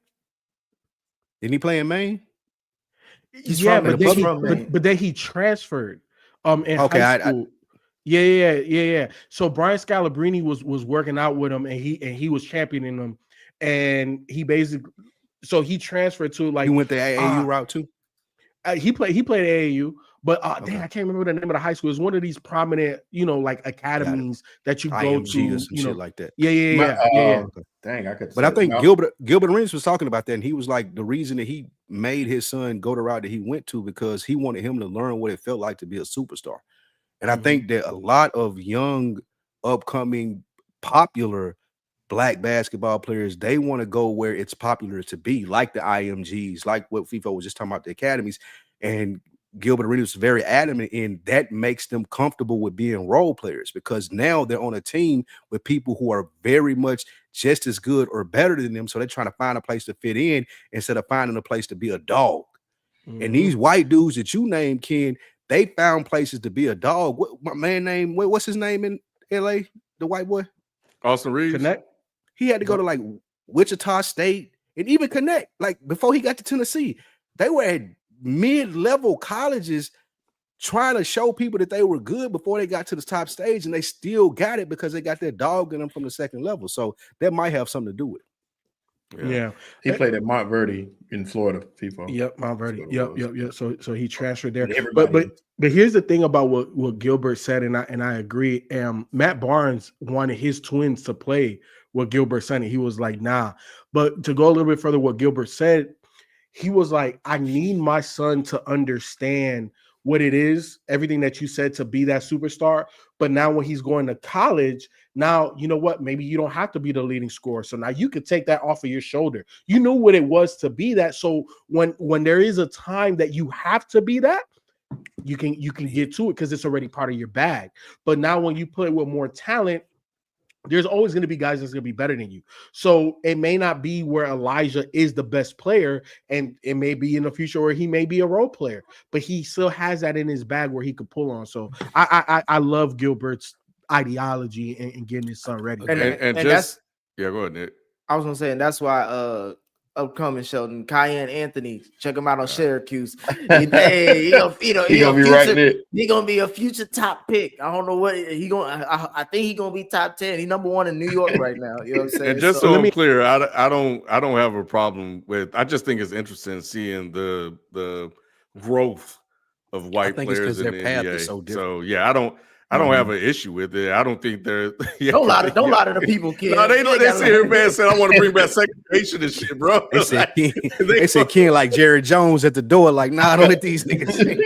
Didn't he play in Maine? But then he transferred in high school. Yeah. So Brian Scalabrine was working out with him, and he was championing him, and he basically he transferred to like he went the AAU route too. He played AAU, but dang, I can't remember the name of the high school. It's one of these prominent, like academies that you go IMG to, or some shit like that. Yeah. Dang, I could. But I think Gilbert Arenas was talking about that, and he was like, the reason that he made his son go the route that he went to because he wanted him to learn what it felt like to be a superstar. And I think that a lot of young, upcoming, popular Black basketball players, they want to go where it's popular to be, like the IMGs, like what FIFA was just talking about, the academies. And Gilbert Arenas was very adamant in that makes them comfortable with being role players because now they're on a team with people who are very much just as good or better than them. So they're trying to find a place to fit in instead of finding a place to be a dog. And these white dudes that you named, Ken, they found places to be a dog. What's his name in LA? The white boy? Austin Reeves. Connect. He had to go to like Wichita State and even Connect. Like before he got to Tennessee, they were at mid-level colleges trying to show people that they were good before they got to the top stage, and they still got it because they got their dog in them from the second level. So that might have something to do with it. Yeah. He played at Montverde in Florida. FIFA. Yep, Montverde. Yep. So he transferred there. But here's the thing about what Gilbert said, and I agree. Matt Barnes wanted his twins to play what Gilbert said. He was like, nah. But to go a little bit further, what Gilbert said, he was like, I need my son to understand what it is, everything that you said to be that superstar. But now when he's going to college, now, you know what? Maybe you don't have to be the leading scorer. So now you could take that off of your shoulder. You knew what it was to be that. So when there is a time that you have to be that, you can get to it because it's already part of your bag. But now when you play with more talent, there's always going to be guys that's going to be better than you. So it may not be where Elijah is the best player, and it may be in the future where he may be a role player, but he still has that in his bag where he could pull on. So I love Gilbert's ideology and getting his son ready. And just go ahead, Nick. I was gonna say, and that's why upcoming Sheldon, Cayenne Anthony, check him out on Syracuse. He gonna be right there. He gonna be a future top pick. I don't know what he gonna. I think he gonna be top 10. He's number 1 in New York right now. You know what I'm saying? And just so I'm clear, I don't have a problem with. I just think it's interesting seeing the growth of white players in the NBA. So yeah, I don't have an issue with it. I don't think they're don't lie to the people, kid. No, they sit here, man, said I want to bring back segregation and shit, bro. They said Ken like Jerry Jones at the door, like, nah, don't let these niggas.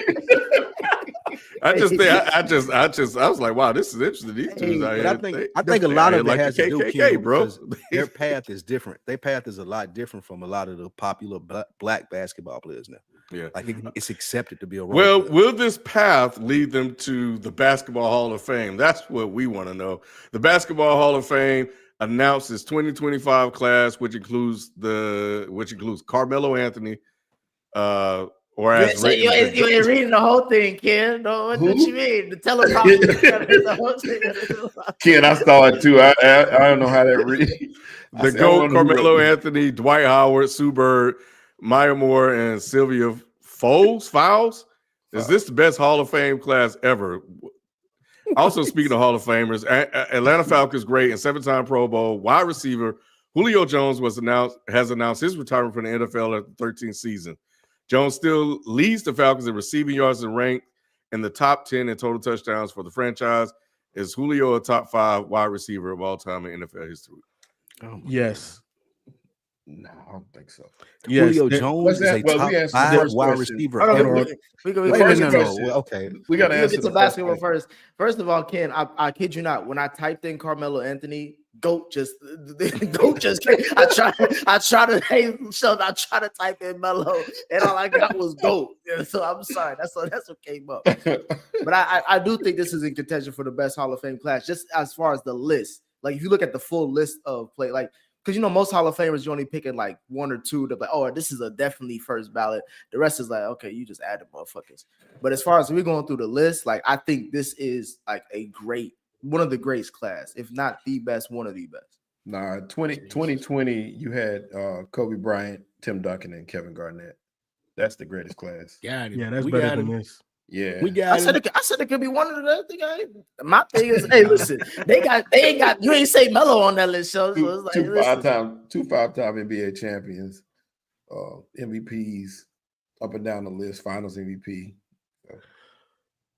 I was like, wow, this is interesting. These dudes out here. I think a lot of it has to do, Ken, bro. Their path is different. Their path is a lot different from a lot of the popular black basketball players now. Yeah, like it's accepted to be a role player. Will this path lead them to the Basketball Hall of Fame? That's what we want to know. The Basketball Hall of Fame announced its 2025 class, which includes Carmelo Anthony. You ain't reading the whole thing, Ken. No, what you mean? The teleprompter. Ken, I saw it too. I don't know how that reads. The GOAT, Carmelo Anthony, Dwight Howard, Sue Bird, Maya Moore, and Sylvia Fowles. Is this the best Hall of Fame class ever? Also, speaking of Hall of Famers, Atlanta Falcons great and 7-time Pro Bowl wide receiver Julio Jones has announced his retirement from the NFL at the 13th season. Jones still leads the Falcons in receiving yards and ranked in the top 10 in total touchdowns for the franchise. Is Julio a top 5 wide receiver of all time in NFL history? Yes. No, I don't think so. Yes. Julio Jones is a top 5 wide receiver. Okay, we got to answer the basketball first. First of all, Ken, I kid you not. When I typed in Carmelo Anthony, GOAT just came. I try to type in Melo, and all I got was GOAT. So I'm sorry, that's what came up. But I do think this is in contention for the best Hall of Fame class, just as far as the list. Like if you look at the full list of play, like. Because, most Hall of Famers, you're only picking like 1 or 2 to like, oh, this is a definitely first ballot. The rest is like, okay, you just added motherfuckers. But as far as we're going through the list, like, I think this is like one of the greatest class, if not the best, one of the best. Nah, 2020, you had Kobe Bryant, Tim Duncan, and Kevin Garnett. That's the greatest class. Yeah, that's better than this. Yeah, I said it could be one of the my thing is, hey, listen, they ain't got you ain't say Melo on that list, so it's like two five-time NBA champions, MVPs. up and down the list. Finals MVP.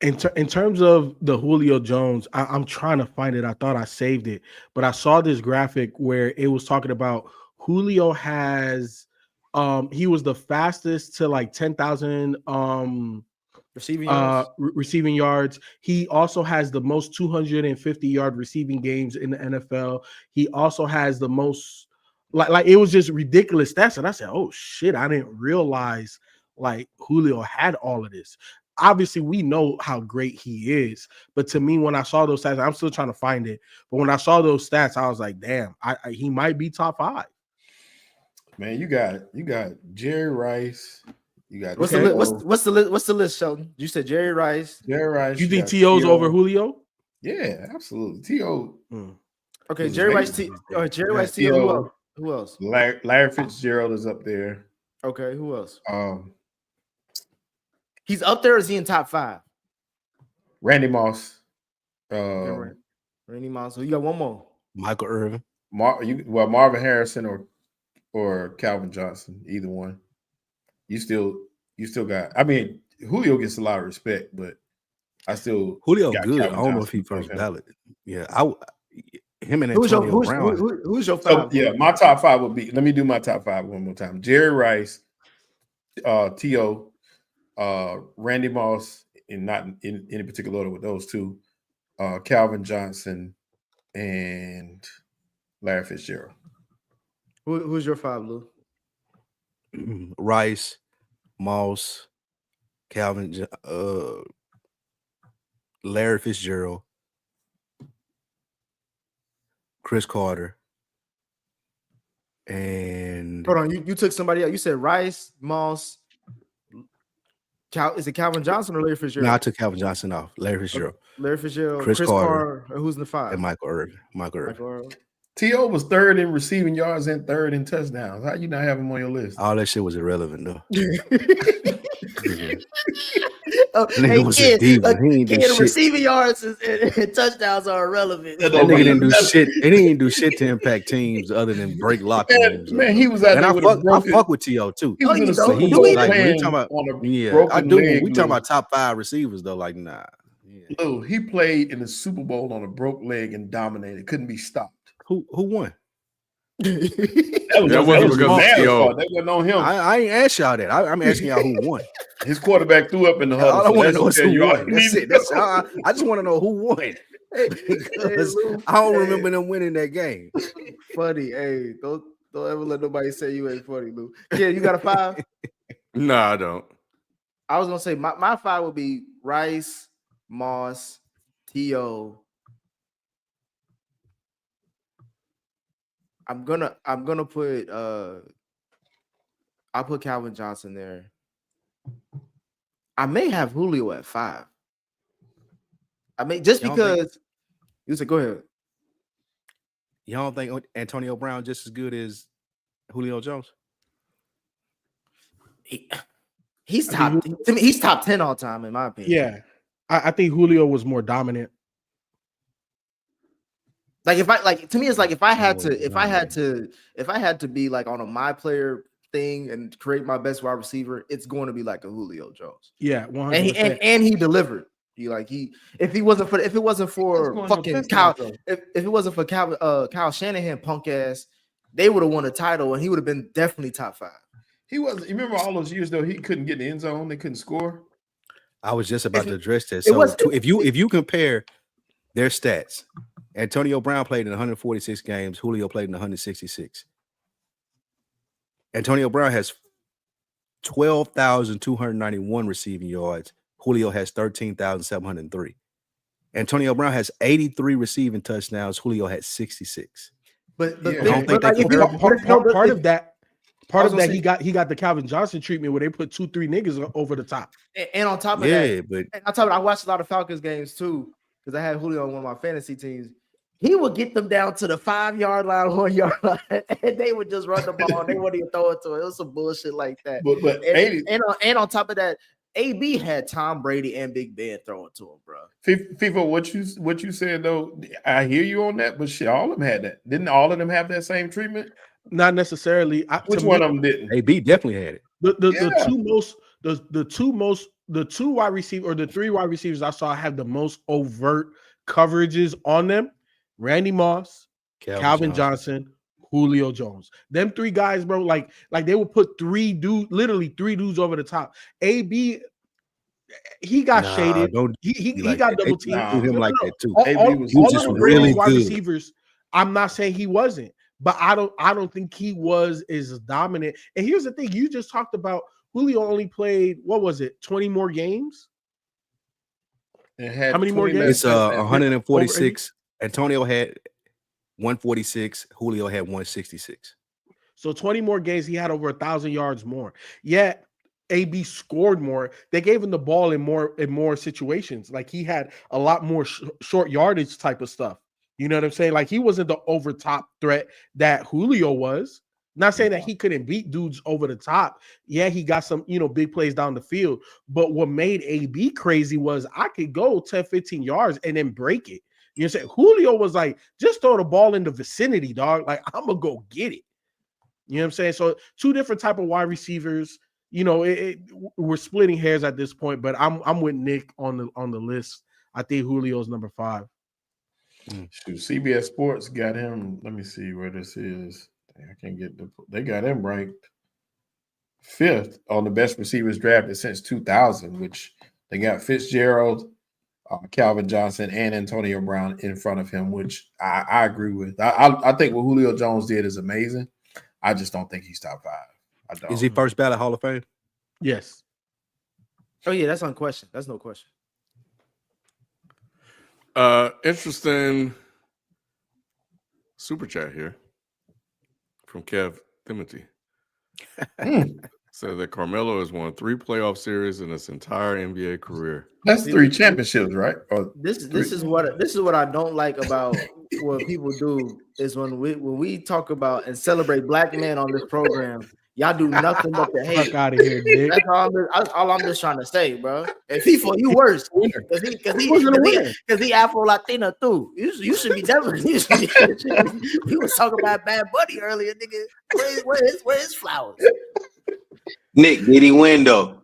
In terms of the Julio Jones, I'm trying to find it. I thought I saved it, but I saw this graphic where it was talking about Julio has he was the fastest to like 10,000 receiving yards. He also has the most 250-yard receiving games in the NFL. He also has the most like it was just ridiculous stats. And I said, oh shit, I didn't realize like Julio had all of this. Obviously, we know how great he is, but to me, when I saw those stats, I'm still trying to find it. But when I saw those stats, I was like, "Damn, he might be top 5." Man, you got Jerry Rice. You got what's the list, Sheldon? You said Jerry Rice. Jerry Rice. You think T.O.'s over Julio? Yeah, absolutely. T.O. Okay, Jerry Rice. T.O. Who else? Larry Fitzgerald is up there. Okay, who else? He's up there. Or is he in top 5? Randy Moss. Randy Moss. So you got one more. Michael Irvin. Marvin Harrison or Calvin Johnson. Either one. You still got. I mean, Julio gets a lot of respect, but I still Julio got good. Calvin I don't know Johnson if he first ballot. Yeah, him and who's Antonio Brown. Who's your 5? So, my top 5 would be. Let me do my top 5 one more time. Jerry Rice, T.O., Randy Moss, and not in any particular order with those two, Calvin Johnson, and Larry Fitzgerald. Who's your 5, Lou? Rice, Moss, Calvin, Larry Fitzgerald, Chris Carter, and hold on. You took somebody else. You said Rice, Moss. Is it Calvin Johnson or Larry Fitzgerald? No, I took Calvin Johnson off. Larry Fitzgerald. Larry Fitzgerald, Chris Carter. Who's in the 5? And Michael Irvin. T.O. was 3rd in receiving yards and 3rd in touchdowns. How you not have him on your list? All that shit was irrelevant, though. Hey, kid, receiving yards and touchdowns are irrelevant. That nigga didn't do shit. He didn't do shit to impact teams other than break locker rooms. Man, he was out there I fuck with T.O. too. He was when we talking about I do. When we talking about top 5 receivers though, like nah. Yeah. Lou, he played in the Super Bowl on a broke leg and dominated. Couldn't be stopped. Who won? That wasn't on him. I ain't asked y'all that. I'm asking y'all who won. His quarterback threw up in the huddle. All I want to know is who won. That's it. I just want to know who won. Because I don't remember them winning that game. Funny, hey, don't ever let nobody say you ain't funny, Lou. Yeah, you got a 5? No, I don't. I was gonna say my 5 would be Rice, Moss, T.O. I'm gonna put I'll put Calvin Johnson there. I may have Julio at 5. I may just because you said go ahead. You don't think Antonio Brown just as good as Julio Jones? He's top. To me, he's top 10 all time in my opinion. Yeah, I think Julio was more dominant. Like if I had to be like on a my player thing and create my best wide receiver, it's going to be like a Julio Jones. Yeah, 100%. And he delivered. If it wasn't for fucking Kyle, if it wasn't for Kyle Shanahan punk ass, they would have won a title and he would have been definitely top 5. He was. You remember all those years though he couldn't get in the end zone, they couldn't score. I was just about to address that. So if you compare their stats, Antonio Brown played in 146 games. Julio played in 166. Antonio Brown has 12,291 receiving yards. Julio has 13,703. Antonio Brown has 83 receiving touchdowns. Julio had 66. Part of that he got the Calvin Johnson treatment where they put 2-3 niggas over the top. And on top of that, I watched a lot of Falcons games too because I had Julio on one of my fantasy teams. He would get them down to the 5-yard line, 1-yard line, and they would just run the ball. They wouldn't even throw it to him. It was some bullshit like that. And on top of that, AB had Tom Brady and Big Ben throwing to him, bro. FIFA, what you said though, I hear you on that, but shit, all of them had that. Didn't all of them have that same treatment? Not necessarily. Which one of them didn't? AB definitely had it. The the two wide receiver or the three wide receivers I saw have the most overt coverages on them: Randy Moss, Calvin Johnson, Julio Jones. Them three guys, bro, like they would put literally three dudes over the top. AB, he got shaded. He got double teamed. Do him like that too. AB was all really wide good. receivers. I'm not saying he wasn't, but I don't think he was as dominant. And here's the thing: you just talked about Julio only played, what was it, 20 more games? How many more games? It's 146. Antonio had 146. Julio had 166. So 20 more games. He had over 1,000 yards more. Yet AB scored more. They gave him the ball in more situations. Like he had a lot more short yardage type of stuff. You know what I'm saying? Like he wasn't the over top threat that Julio was. Not saying that he couldn't beat dudes over the top. Yeah, he got some, big plays down the field. But what made AB crazy was I could go 10, 15 yards and then break it. You know what I'm saying? Julio was like, just throw the ball in the vicinity, dog. Like, I'm going to go get it. You know what I'm saying? So two different type of wide receivers. We're splitting hairs at this point, but I'm with Nick on the list. I think Julio's number 5. Shoot, CBS Sports got him. Let me see where this is. I can't get they got him ranked 5th on the best receivers drafted since 2000, which they got Fitzgerald, Calvin Johnson, and Antonio Brown in front of him, which I agree with. I think what Julio Jones did is amazing. I just don't think he's top 5. I don't. Is he first ballot Hall of Fame? Yes. Oh yeah, that's unquestioned. That's no question. Interesting super chat here from Kev Timothy. Said that Carmelo has won 3 playoff series in his entire NBA career. That's 3 championships, right? This is what I don't like about what people do is when we talk about and celebrate black men on this program. Y'all do nothing but the hate. Fuck out of here, Nick. That's all I'm just trying to say, bro. And FIFA, you worse because he Afro Latino too. You should be definitely. We was talking about Bad Buddy earlier, nigga. Where his flowers? Nick, did he win though?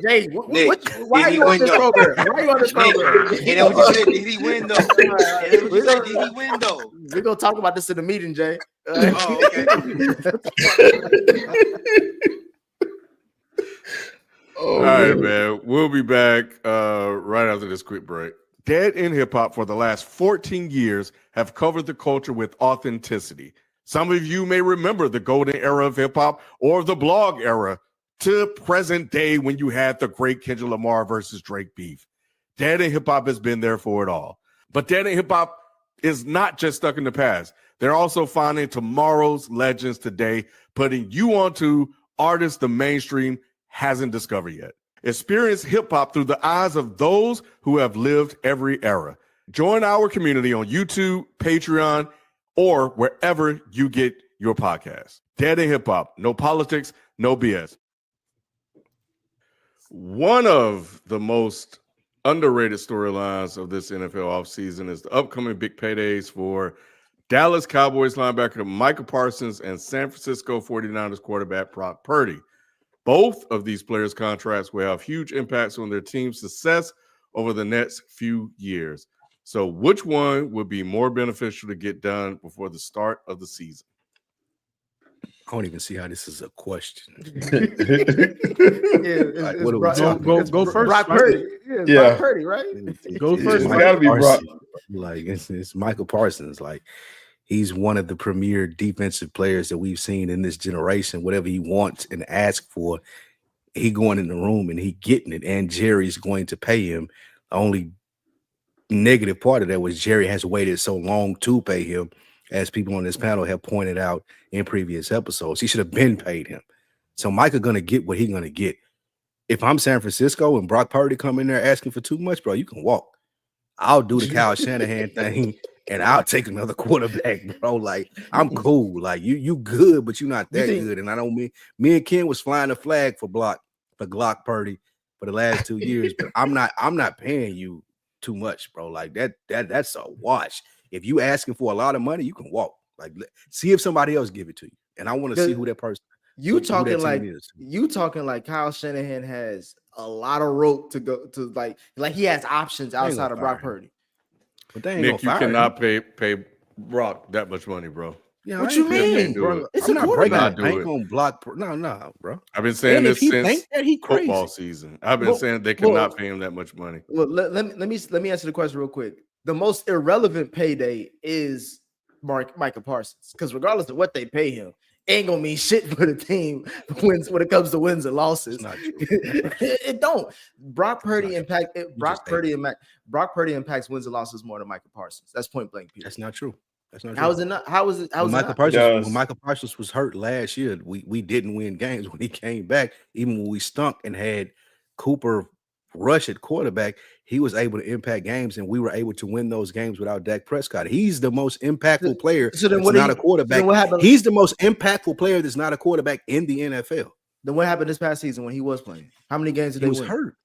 Jay, why are you on this program? Why are you on this program? Did he win though? Did he win though? We're gonna talk about this in the meeting, Jay. Oh, okay. All right, man. We'll be back right after this quick break. Dead in Hip Hop for the last 14 years have covered the culture with authenticity. Some of you may remember the golden era of hip hop or the blog era to present day when you had the great Kendrick Lamar versus Drake beef. Dead in Hip Hop has been there for it all. But Dead in Hip Hop is not just stuck in the past. They're also finding tomorrow's legends today, putting you onto artists the mainstream hasn't discovered yet. Experience hip hop through the eyes of those who have lived every era. Join our community on YouTube, Patreon, or wherever you get your podcast. Dead in Hip Hop, no politics, no BS. One of the most underrated storylines of this NFL offseason is the upcoming big paydays for Dallas Cowboys linebacker Michael Parsons and San Francisco 49ers quarterback Brock Purdy. Both of these players' contracts will have huge impacts on their team's success over the next few years. So which one would be more beneficial to get done before the start of the season? I don't even see how this is a question. Go first. Brock Purdy. Yeah. Brock Purdy, right? Go first. It's gotta be Brock. Like it's Michael Parsons. Like he's one of the premier defensive players that we've seen in this generation. Whatever he wants and asks for, he going in the room and he getting it. And Jerry's going to pay him. The only negative part of that was Jerry has waited so long to pay him, as people on this panel have pointed out in previous episodes. He should have been paid him. So Micah gonna get what he's gonna get. If I'm San Francisco and Brock Purdy come in there asking for too much, bro, you can walk. I'll do the Kyle Shanahan thing and I'll take another quarterback, bro. Like I'm cool. Like you good, but you're not that good. And I don't mean me and Ken was flying the flag for Glock Purdy for the last 2 years, but I'm not paying you too much, bro. Like that's a wash. If you asking for a lot of money, you can walk. Like see if somebody else give it to you. And I want to see who that person. You who that talking team like Kyle Shanahan has a lot of rope to go to like he has options outside of Brock Purdy. But they ain't Nick, you gonna fire cannot him. pay Brock that much money, bro. Yeah, What I you ain't paying mean? Can't do it. It's I'm a not breaking. quarterback. Do I ain't it. gonna block. No, bro. I've been saying And if this he since think that, he crazy. football season. I've been saying they cannot pay him that much money. Well, let me answer the question real quick. The most irrelevant payday is Micah Parsons, because regardless of what they pay him, ain't gonna mean shit for the team when it comes to wins and losses. It's not true. It don't. Brock Purdy impacts wins and losses more than Micah Parsons. That's point blank. Period. That's not true. How is it not? How is it? How is Michael it Parsons, when Michael Parsons was hurt last year, we didn't win games. When he came back, even when we stunk and had Cooper rush at quarterback, he was able to impact games, and we were able to win those games without Dak Prescott. He's the most impactful player that's not a quarterback. He's the most impactful player that's not a quarterback in the NFL. Then what happened this past season when he was playing? How many games did they win? Hurt.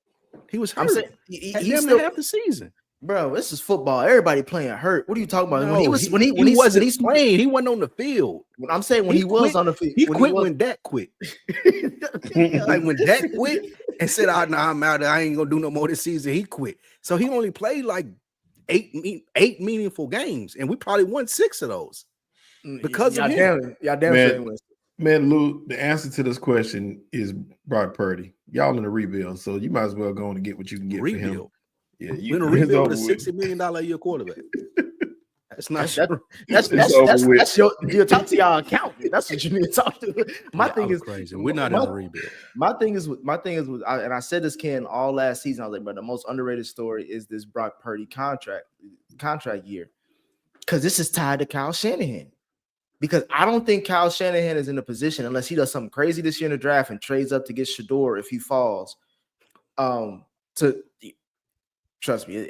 He was hurt. I'm saying he's still half the season. Bro, this is football. Everybody playing hurt. What are you talking about? No, when he wasn't playing, he wasn't on the field. I'm saying when he was on the field. He quit when Dak quit. Like when Dak quit and said, I'm out. I ain't gonna do no more this season. He quit. So he only played like eight meaningful games, and we probably won 6 of those because of him. Man, Lou, the answer to this question is Brock Purdy. Y'all in a rebuild, so you might as well go on and get what you can get for him. Yeah, you in a rebuild with a $60 million a year quarterback. That's not true. That's your talk to y'all account. That's what you need to talk to. My thing is crazy. We're not in a rebuild. My thing is and I said this all last season. I was like, but the most underrated story is this Brock Purdy contract year, because this is tied to Kyle Shanahan. Because I don't think Kyle Shanahan is in a position, unless he does something crazy this year in the draft and trades up to get Shadore if he falls, to trust me,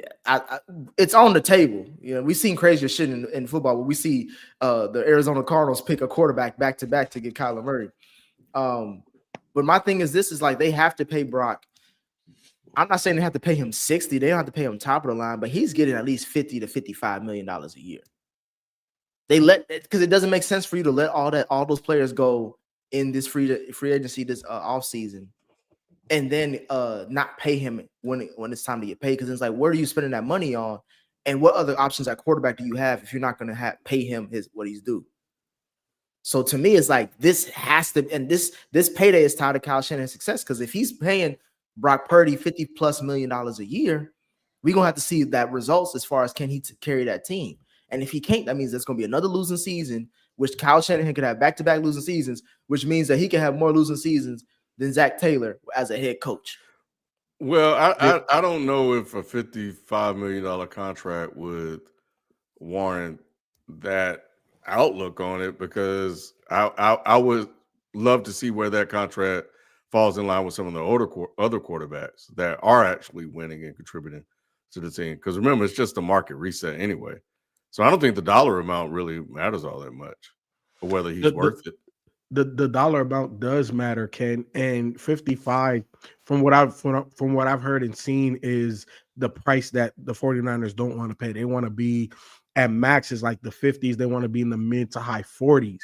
it's on the table. You know, we've seen crazier shit in football, but we see the Arizona Cardinals pick a quarterback back to back to get Kyler Murray. But my thing is, this is like they have to pay Brock. I'm not saying they have to pay him 60. They don't have to pay him top of the line, but he's getting at least $50 to $55 million a year. Because it doesn't make sense for you to let all those players go in this free agency this off season, and then not pay him when it's time to get paid. Because it's like, where are you spending that money on, and what other options at quarterback do you have if you're not going to pay him what he's due? So to me, it's like this has to, and this payday is tied to Kyle Shanahan's success. Because if he's paying Brock Purdy $50+ million a year, we're gonna have to see that results as far as can he carry that team. And if he can't, that means there's going to be another losing season, which Kyle Shanahan could have back-to-back losing seasons, which means that he can have more losing seasons than Zach Taylor as a head coach. Well, I don't know if a $55 million contract would warrant that outlook on it, because I would love to see where that contract falls in line with some of the other quarterbacks that are actually winning and contributing to the team. Because remember, it's just a market reset anyway. So I don't think the dollar amount really matters all that much, or whether he's worth it. The dollar amount does matter, Ken. And 55, from what I've heard and seen, is the price that the 49ers don't want to pay. They want to be at max is like the 50s. They want to be in the mid to high 40s.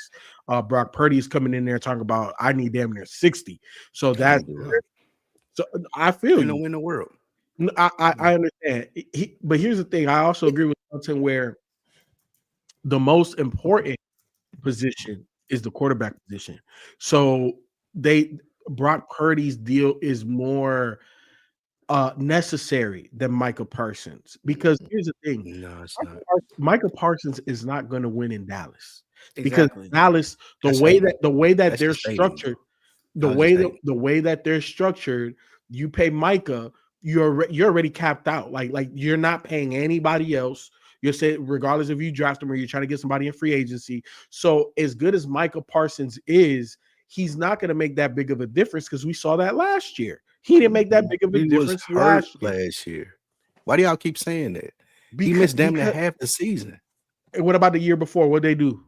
Brock Purdy is coming in there talking about, I need damn near 60. So so I feel you. In the world. I understand. But here's the thing. I also agree with Elton where the most important position is the quarterback position. So Brock Purdy's deal is more necessary than Micah Parsons, because here's the thing. No, it's not. Micah Parsons is not going to win in Dallas. Exactly. Because Dallas, the way that they're structured, you pay Micah, you're already capped out. Like you're not paying anybody else. You're saying regardless if you draft him or you're trying to get somebody in free agency. So as good as Micah Parsons is, he's not going to make that big of a difference, because we saw that last year. He didn't make that big of a difference last year. Why do y'all keep saying that? He missed damn near half the season. What about the year before? What'd they do?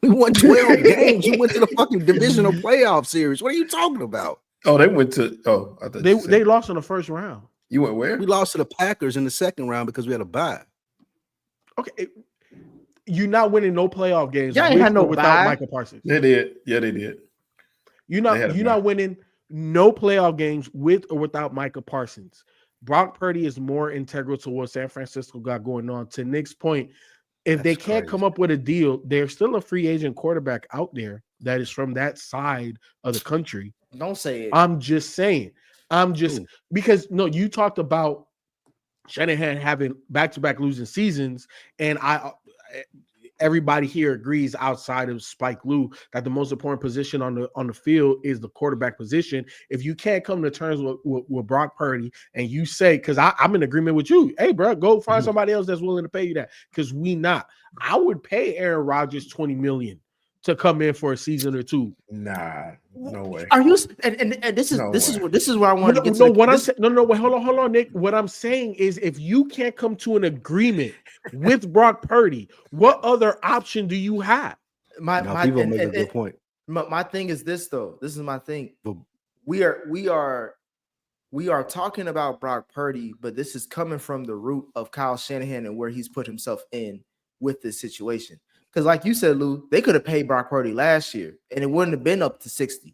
We won 12 games. We went to the fucking divisional playoff series. What are you talking about? Oh, they went to. Oh, I thought they lost in the first round. You went where? We lost to the Packers in the second round because we had a bye. Okay, you're not winning no playoff games Y'all ain't with had no or without bye. Michael Parsons. They did. Yeah, they did. You're They had a not bye. winning no playoff games with or without Michael Parsons. Brock Purdy is more integral to what San Francisco got going on. To Nick's point, if they can't come up with a deal, there's still a free agent quarterback out there that is from that side of the country. Don't say it. I'm just saying. Because no, you talked about Shanahan having back-to-back losing seasons, and everybody here agrees outside of Spike Lee that the most important position on the field is the quarterback position. If you can't come to terms with Brock Purdy and you say, because I'm in agreement with you, hey, bro, go find somebody else that's willing to pay you that, because we not. I would pay Aaron Rodgers $20 million to come in for a season or two. Nah, no way. Are you? And this is where I want to get. Wait, hold on, Nick. What I'm saying is, if you can't come to an agreement with Brock Purdy, what other option do you have? People make a good point. My thing is this, though. This is my thing. We are talking about Brock Purdy, but this is coming from the root of Kyle Shanahan and where he's put himself in with this situation. Because like you said, Lou, they could have paid Brock Purdy last year and it wouldn't have been up to 60.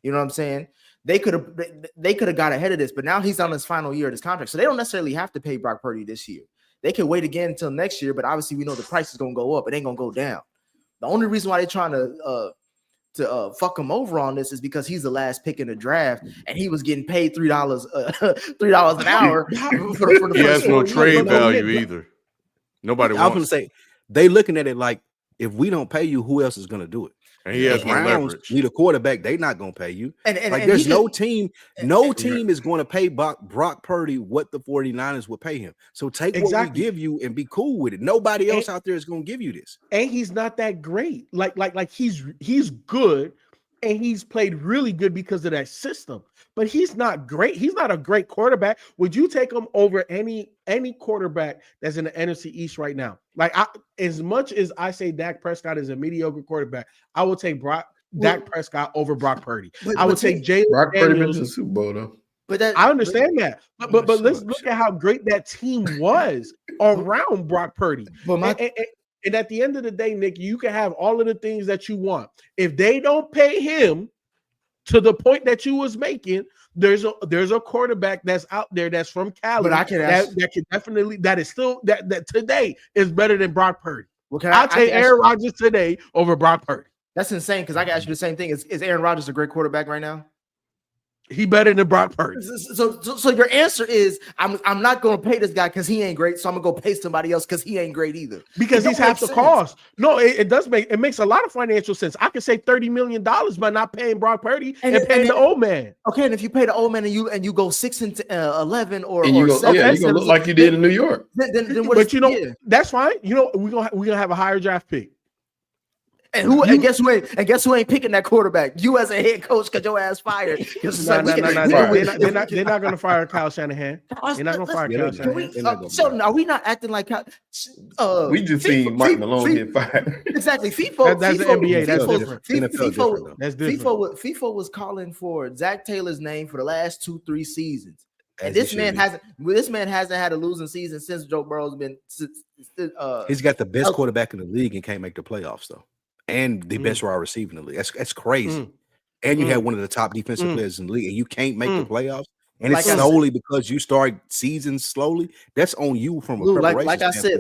You know what I'm saying? They could have got ahead of this, but now he's on his final year of his contract. So they don't necessarily have to pay Brock Purdy this year. They can wait again until next year, but obviously we know the price is going to go up. It ain't going to go down. The only reason why they're trying to fuck him over on this is because he's the last pick in the draft and he was getting paid $3 an hour. He has no trade value either. Nobody wants. I was going to say, they looking at it like, if we don't pay you, who else is going to do it? And he has no leverage. Need a quarterback. They're not going to pay you. And there's no team is going to pay Brock Purdy what the 49ers would pay him. So take what we give you and be cool with it. Nobody else out there is going to give you this. And he's not that great. Like he's good. And he's played really good because of that system, but he's not great. He's not a great quarterback. Would you take him over any quarterback that's in the NFC East right now? As much as I say Dak Prescott is a mediocre quarterback, I would take Dak Prescott over Brock Purdy. I would take Jalen Brock Purdy been to the Super Bowl though. But I understand that. But let's look at how great that team was around Brock Purdy. And at the end of the day, Nick, you can have all of the things that you want. If they don't pay him to the point that you was making, there's a quarterback that's out there that's from Cali. But I can that is still today is better than Brock Purdy. I'll take Aaron Rodgers today over Brock Purdy. That's insane because I can ask you the same thing. Is Aaron Rodgers a great quarterback right now? He better than Brock Purdy. So your answer is I'm not going to pay this guy because he ain't great. So I'm gonna go pay somebody else because he ain't great either. Because he's half the cost. No, it makes a lot of financial sense. I could say $30 million by not paying Brock Purdy and paying the old man. Okay, and if you pay the old man and you go 6-11 or you go 7, you gonna look like you did in New York. Then that's fine. We're gonna have a higher draft pick. And guess who ain't picking that quarterback? You as a head coach, because your ass fired. They're not going to fire Kyle Shanahan. They're not going to fire Kyle Shanahan. Sheldon, are we not acting like we just seen Mike Malone get fired? Exactly. FIFA. That's the NBA. That's different. FIFA was calling for Zach Taylor's name for the last 2-3 seasons. And this man hasn't had a losing season since Joe Burrow's been. He's got the best quarterback in the league and can't make the playoffs though. And the best wide receiver in the league. That's crazy. And you have one of the top defensive players in the league, and you can't make the playoffs. And it's solely because you start seasons slowly. That's on you from a preparation.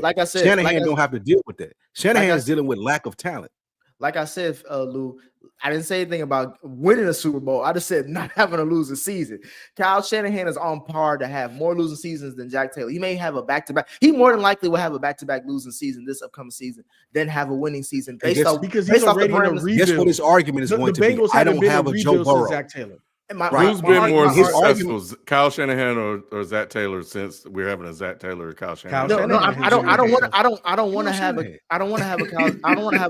Like I said, Shanahan don't have to deal with that. Shanahan's dealing with lack of talent. Like I said, Lou, I didn't say anything about winning a Super Bowl. I just said not having a losing season. Kyle Shanahan is on par to have more losing seasons than Jack Taylor. He may have a back-to-back. He more than likely will have a back-to-back losing season this upcoming season than have a winning season. Because he's already in a rebuild. Guess what his argument is going to be? I don't have a Joe Burrow. Zach Taylor. Who's been more successful, Kyle Shanahan or Zach Taylor? Since we're having a Zach Taylor or Kyle Shanahan. I don't want to have a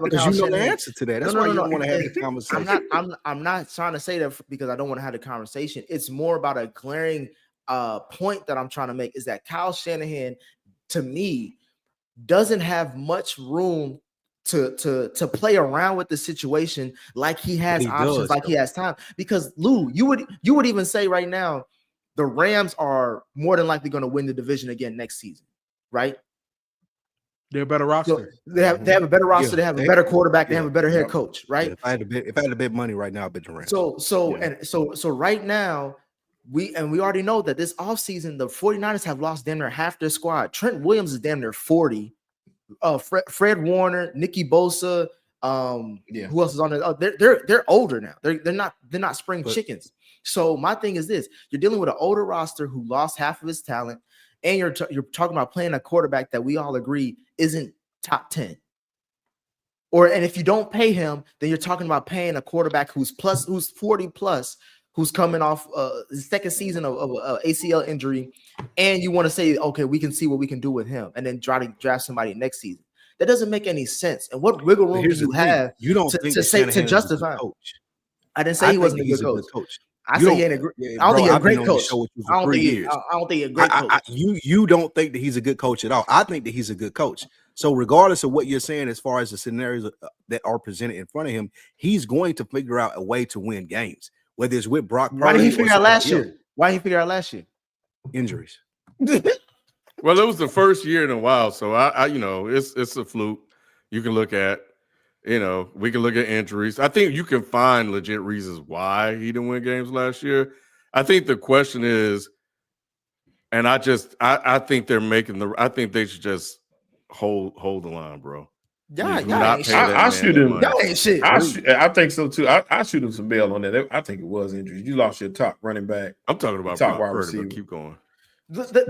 because you know the answer to that. That's why you don't want to have the conversation. I'm not trying to say that because I don't want to have the conversation. It's more about a glaring point that I'm trying to make is that Kyle Shanahan, to me, doesn't have much room to play around with the situation like he has options, like he has time. Because Lou, you would even say right now the Rams are more than likely going to win the division again next season, right? They're a better roster. So they have a better roster. They have a better quarterback. They have a better head coach, right? If I had to bet money right now, I bet the Rams. So right now, we already know that this offseason, the 49ers have lost damn near half their squad. Trent Williams is damn near 40. Fred Warner, Nicky Bosa, who else is on there? They're older now. They're not spring chickens. So my thing is this: you're dealing with an older roster who lost half of his talent, and you're talking about playing a quarterback that we all agree isn't top 10. And if you don't pay him, then you're talking about paying a quarterback who's 40 plus, who's coming off the second season of ACL injury, and you want to say, okay, we can see what we can do with him, and then try to draft somebody next season. That doesn't make any sense. And what wiggle room do you have to justify? I didn't say he wasn't a good coach. I say he ain't a great. I don't think he's a great coach. I don't think he's a great coach. You don't think that he's a good coach at all. I think that he's a good coach. So regardless of what you're saying, as far as the scenarios that are presented in front of him, he's going to figure out a way to win games. Whether it's with Brock Purdy. Why did he figure out last year? Injuries. Well, it was the first year in a while, so I it's a fluke. You can look at, we can look at injuries. I think you can find legit reasons why he didn't win games last year. I think the question is, and I think I think they should just hold the line, bro. I shoot him. Y'all ain't shit. I think so too. I shoot him some bail on that. I think it was injuries. You lost your top running back. I'm talking about top wide receiver. Keep going.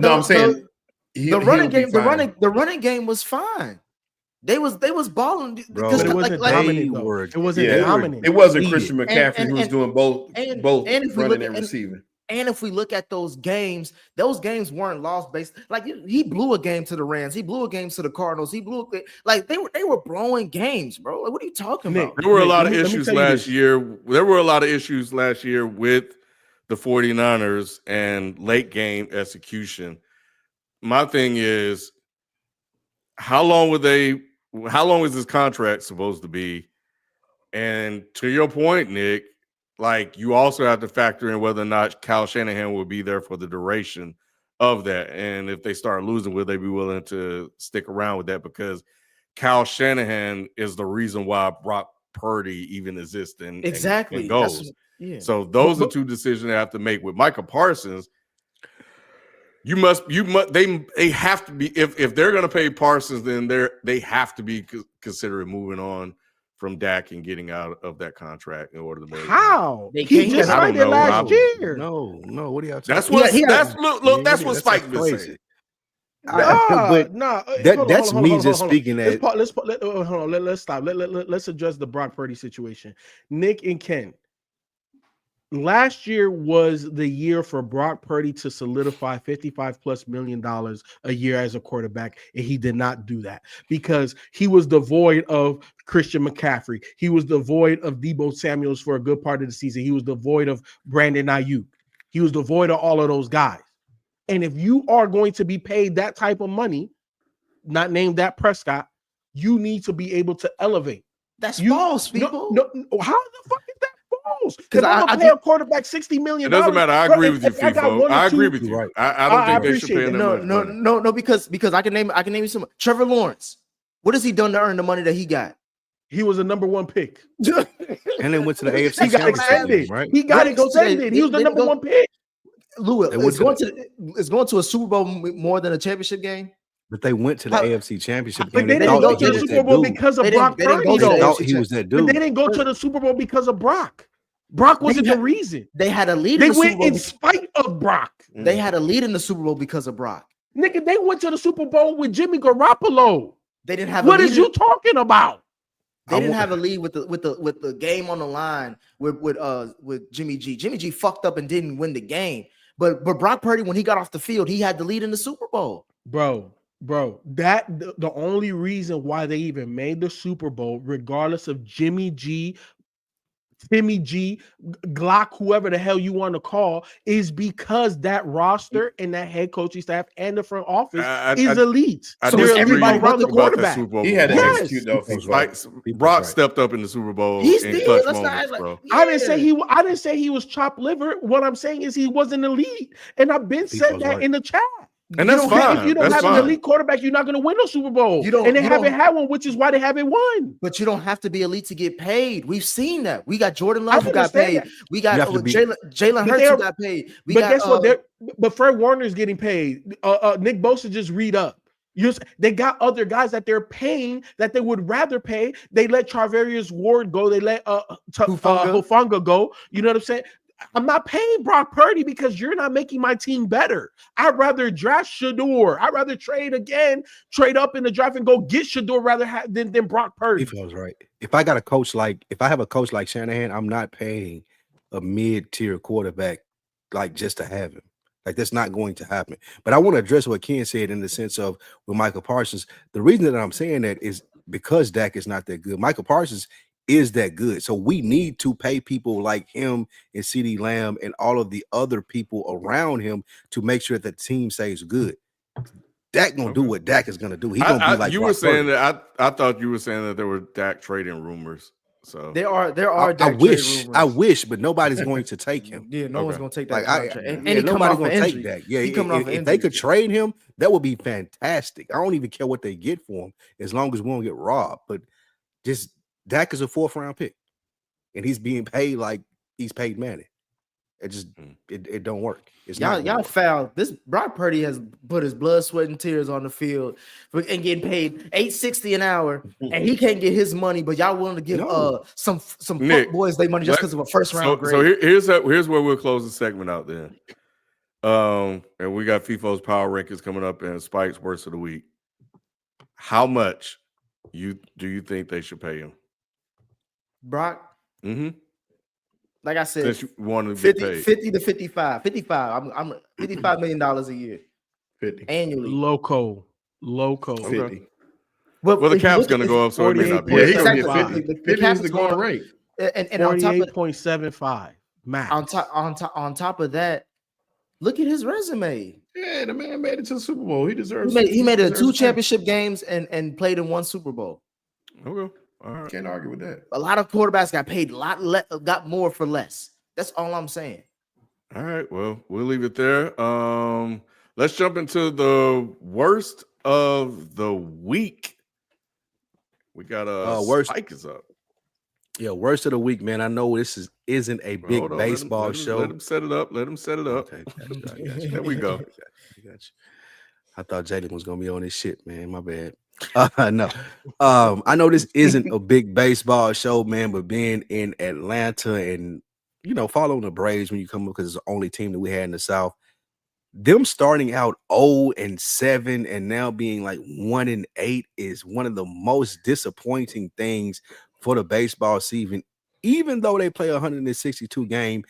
I'm saying the running game was fine. They was balling because it wasn't dominant. It wasn't dominant. It wasn't Christian McCaffrey who was doing both running and receiving. And if we look at those games weren't lost based. Like he blew a game to the Rams. He blew a game to the Cardinals. They were blowing games, bro. Like, what are you talking about? There were a lot of issues last year. There were a lot of issues last year with the 49ers and late game execution. My thing is, how long is this contract supposed to be? And to your point, Nick, like, you also have to factor in whether or not Kyle Shanahan will be there for the duration of that. And if they start losing, will they be willing to stick around with that? Because Kyle Shanahan is the reason why Brock Purdy even exists and goes. So those are two decisions they have to make. With Micah Parsons, they have to be, if they're going to pay Parsons, then they have to be considering moving on from Dak and getting out of that contract in order to make how he just signed it last year. No, what are y'all talking that's about? What that's what Spike was saying. That's me just speaking at. Let's stop. Let's address the Brock Purdy situation. Nick and Ken. Last year was the year for Brock Purdy to solidify $55+ million a year as a quarterback, and he did not do that because he was devoid of Christian McCaffrey. He was devoid of Deebo Samuels for a good part of the season. He was devoid of Brandon Ayuk. He was devoid of all of those guys. And if you are going to be paid that type of money, not named Dak Prescott, you need to be able to elevate. That's false, people. No, how the fuck is that? Because I pay a quarterback $60 million. It doesn't matter. I agree with you, FIFO. I agree with you. I don't think they should pay him that much. No, because I can name you some. Trevor Lawrence. What has he done to earn the money that he got? He was a number one pick. And then went to the AFC. He got extended. Right? He got extended. He was the number one pick. Louis, it's going to a Super Bowl more than a championship game. But they went to the AFC Championship game. But they didn't go to the Super Bowl because of Brock Purdy. They thought he was that dude. But they didn't go to the Super Bowl because of Brock. Brock wasn't the reason. They had a lead. They went in spite of Brock. They had a lead in the Super Bowl because of Brock. Nigga, they went to the Super Bowl with Jimmy Garoppolo. They didn't have. What is you talking about? They didn't have a lead with the game on the line with Jimmy G. Jimmy G fucked up and didn't win the game. But Brock Purdy, when he got off the field, he had the lead in the Super Bowl. Bro, that the only reason why they even made the Super Bowl, regardless of Jimmy G, Timmy G, Glock, whoever the hell you want to call, is because that roster and that head coaching staff and the front office is elite. So everybody around the quarterback. He had to execute though. Brock stepped up in the Super Bowl in clutch moments, bro. I didn't say he was chopped liver. What I'm saying is he wasn't elite, and I've been said that in the chat. And that's fine. If you don't have an elite quarterback, you're not going to win no Super Bowl. And they haven't had one, which is why they haven't won. But you don't have to be elite to get paid. We've seen that. We got Jordan Love who got paid. We got Jalen Hurts who got paid. Guess what? But Fred Warner's getting paid. Nick Bosa just read up. They got other guys that they're paying that they would rather pay. They let Charvarius Ward go. They let Hufanga go. You know what I'm saying? I'm not paying Brock Purdy because you're not making my team better. I'd rather draft Shadore. I'd rather trade up in the draft and go get Shadore than Brock Purdy. If I was right. If I have a coach like Shanahan, I'm not paying a mid-tier quarterback like just to have him. Like, that's not going to happen. But I want to address what Ken said in the sense of with Michael Parsons. The reason that I'm saying that is because Dak is not that good. Michael Parsons is that good. So we need to pay people like him and CeeDee Lamb and all of the other people around him to make sure that the team stays good. Dak gonna do what Dak is gonna do. He gonna be like you were saying that. I thought you were saying that there were Dak trading rumors. So there are. I wish, but nobody's going to take him. Yeah, no one's gonna take that contract. And nobody's gonna take that. Yeah, if they could trade him, that would be fantastic. I don't even care what they get for him as long as we won't get robbed. But just Dak is a 4th round pick, and he's being paid like he's paid Manning. It just it don't work. It's y'all foul. This Brock Purdy has put his blood, sweat, and tears on the field and getting paid $8.60 an hour, and he can't get his money. But y'all willing to give some Nick, boys their money just because of a 1st round grade. So here's where we'll close the segment out then. And we got FIFO's power rankings coming up and Spike's worst of the week. How much do you think they should pay him? Brock? Mm-hmm. Like I said, 50 to 55. 55. I'm $55 million a year. 50 annually. Loco. 50. Well, the cap's going to go up, so it may not be. Yeah, he's going to get 50. 50 is the going rate. And on top of 48.75 max. On top of that, look at his resume. Yeah, the man made it to the Super Bowl. He deserves. He made it 2 championship games and played in 1 Super Bowl. Okay. All right. Can't argue with that. A lot of quarterbacks got paid got more for less. That's all I'm saying. All right. Well, we'll leave it there. Let's jump into the worst of the week. We got worst. Spike is up. Yeah, worst of the week, man. I know this isn't a big baseball show. Let him set it up. Okay. There we go. I thought Jalen was gonna be on this shit, man. My bad. No. I know this isn't a big baseball show, man, but being in Atlanta and following the Braves when you come up because it's the only team that we had in the South, them starting out 0-7 and now being like 1-8 is one of the most disappointing things for the baseball season. Even though they play 162 game,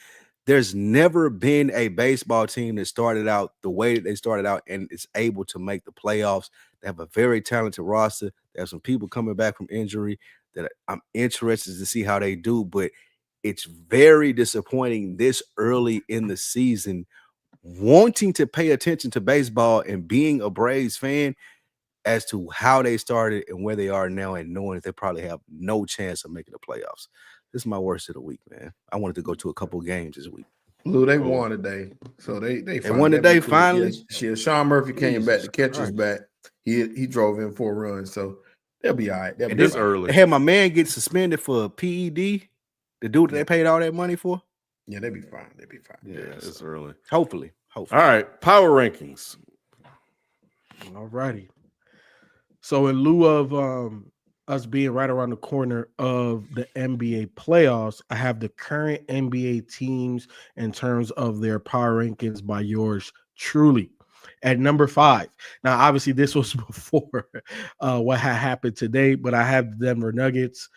there's never been a baseball team that started out the way that they started out and is able to make the playoffs. They have a very talented roster. They have some people coming back from injury that I'm interested to see how they do, but it's very disappointing this early in the season, wanting to pay attention to baseball and being a Braves fan as to how they started and where they are now and knowing that they probably have no chance of making the playoffs. This is my worst of the week, man. I wanted to go to a couple games this week. Lou, they won today. So they won today finally. Yeah, Sean Murphy came back. The catcher's back. He drove in 4 runs. So they'll be all right. It is early. They had my man get suspended for PED. The dude that they paid all that money for. Yeah, they'll be fine. Yeah, it's early. Hopefully. All right. Power rankings. All righty. So in lieu of us being right around the corner of the NBA playoffs, I have the current NBA teams in terms of their power rankings by yours truly. At number 5. Now, obviously, this was before what had happened today, but I have the Denver Nuggets.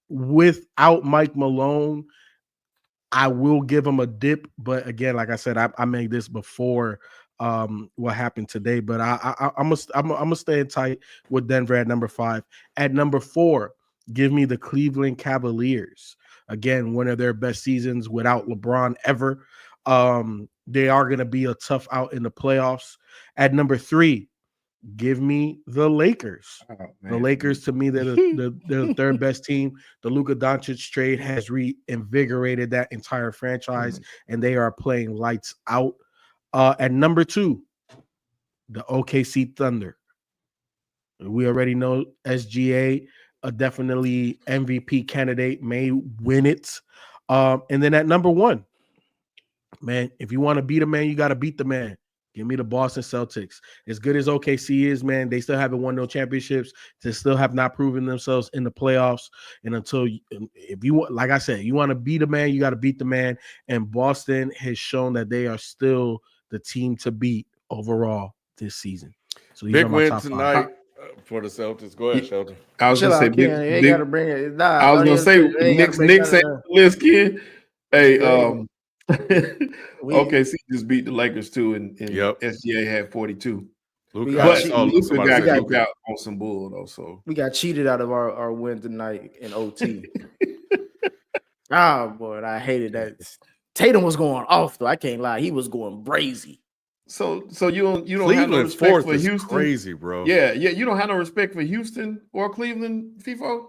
Without Mike Malone, I will give him a dip. But again, like I said, I made this before what happened today, but I'm gonna stay tight with Denver at number 5. At number 4, give me the Cleveland Cavaliers. Again, one of their best seasons without LeBron ever. They are gonna be a tough out in the playoffs. At number 3, give me the Lakers. The Lakers, to me, they're the third best team. The Luka Doncic trade has reinvigorated that entire franchise, and they are playing lights out. At number 2, the OKC Thunder. We already know SGA, a definitely MVP candidate, may win it. And then at number 1, man, if you want to beat a man, you got to beat the man. Give me the Boston Celtics. As good as OKC is, man, they still haven't won no championships. They still have not proven themselves in the playoffs. And if you want, like I said, you want to beat a man, you got to beat the man. And Boston has shown that they are still the team to beat overall this season. So big win tonight for the Celtics. Go ahead, Shelton. I was gonna say big. Gotta bring it. Nah, I was gonna say Knicks ain't list, kid. Hey, OKC just beat the Lakers too, and SGA had 42. Luka got kicked out on some bull though. So we got cheated out of our win tonight in OT. Oh boy, I hated that. Tatum was going off though. I can't lie, he was going brazy. So you don't Cleveland have no respect for Houston? Crazy, bro. Yeah. You don't have no respect for Houston or Cleveland, FIFO?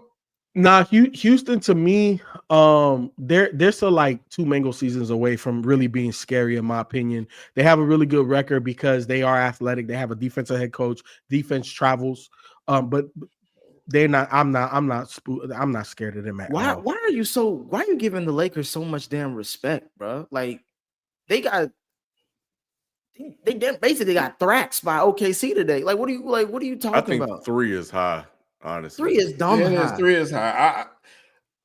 Nah, Houston to me, they're still like 2 mango seasons away from really being scary, in my opinion. They have a really good record because they are athletic. They have a defensive head coach. Defense travels, but they're not. I'm not scared of them at all. Why are you giving the Lakers so much damn respect, bro? Like they basically got thrashed by OKC today. Like what are you talking about? 3 is high. Honestly, 3 is dumb high. 3 is high.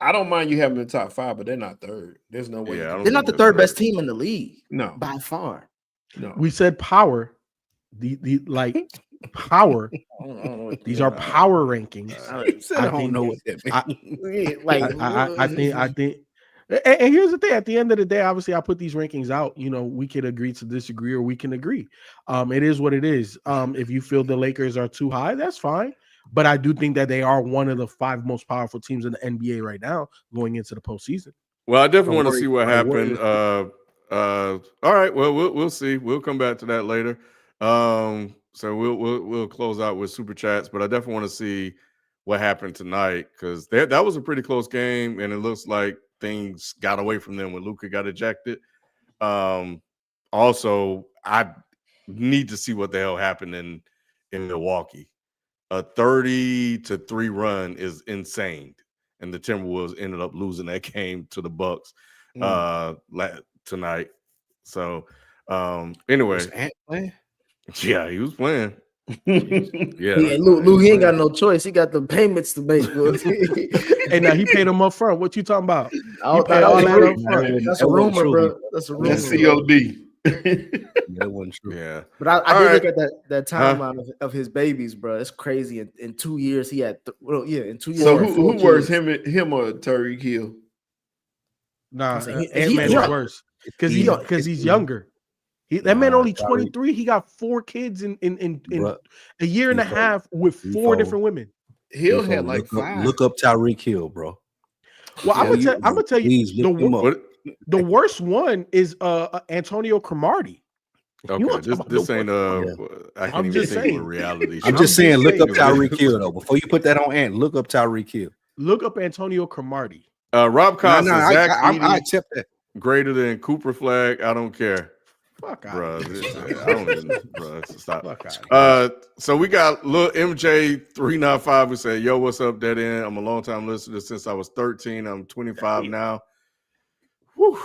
I don't mind you having the top 5, but they're not third. There's no way. They're not the third best team in the league. No, by far. No. We said power. The power. These are power rankings. I don't know what that means. I think. And here's the thing: at the end of the day, obviously, I put these rankings out. We could agree to disagree, or we can agree. It is what it is. If you feel the Lakers are too high, that's fine. But I do think that they are one of the 5 most powerful teams in the NBA right now going into the postseason. Well, I definitely want to see what happened. All right. Well, we'll see. We'll come back to that later. So we'll close out with super chats, but I definitely want to see what happened tonight because that was a pretty close game, and it looks like things got away from them when Luka got ejected. Also, I need to see what the hell happened in Milwaukee. A 30-3 run is insane, and the Timberwolves ended up losing that game to the Bucks tonight. So, anyway, yeah, he was playing. Yeah, Lou, he ain't got no choice. He got the payments to make. Hey, now he paid him up front. What you talking about? All that up front. That's a rumor, bro. That's a rumor. That's COD. That wasn't true. Yeah, but I did look at that timeline of his babies, bro. It's crazy. In 2 years, he had in 2 years. So who worse, him or Tyreek Hill? Nah, Ant-Man is worse because he's younger. That man only 23. He got 4 kids in a year and a half with 4 different women. Hill had like 5. Look up Tyreek Hill, bro. Well, I'm gonna tell you the worst one is Antonio Cromartie. Okay, this ain't I can't even think of a reality. I'm just saying, look up Tyreek Hill though. Before you put that on Ant, look up Tyreek Hill. Look up Antonio Cromartie. Rob Costa, I accept that. Greater than Cooper Flagg. I don't care. Fuck out. Bro, I don't even, bro. Stop. So we got little MJ395 who said, "Yo, what's up, Dead End? I'm a long time listener since I was 13. I'm 25 now." Woo.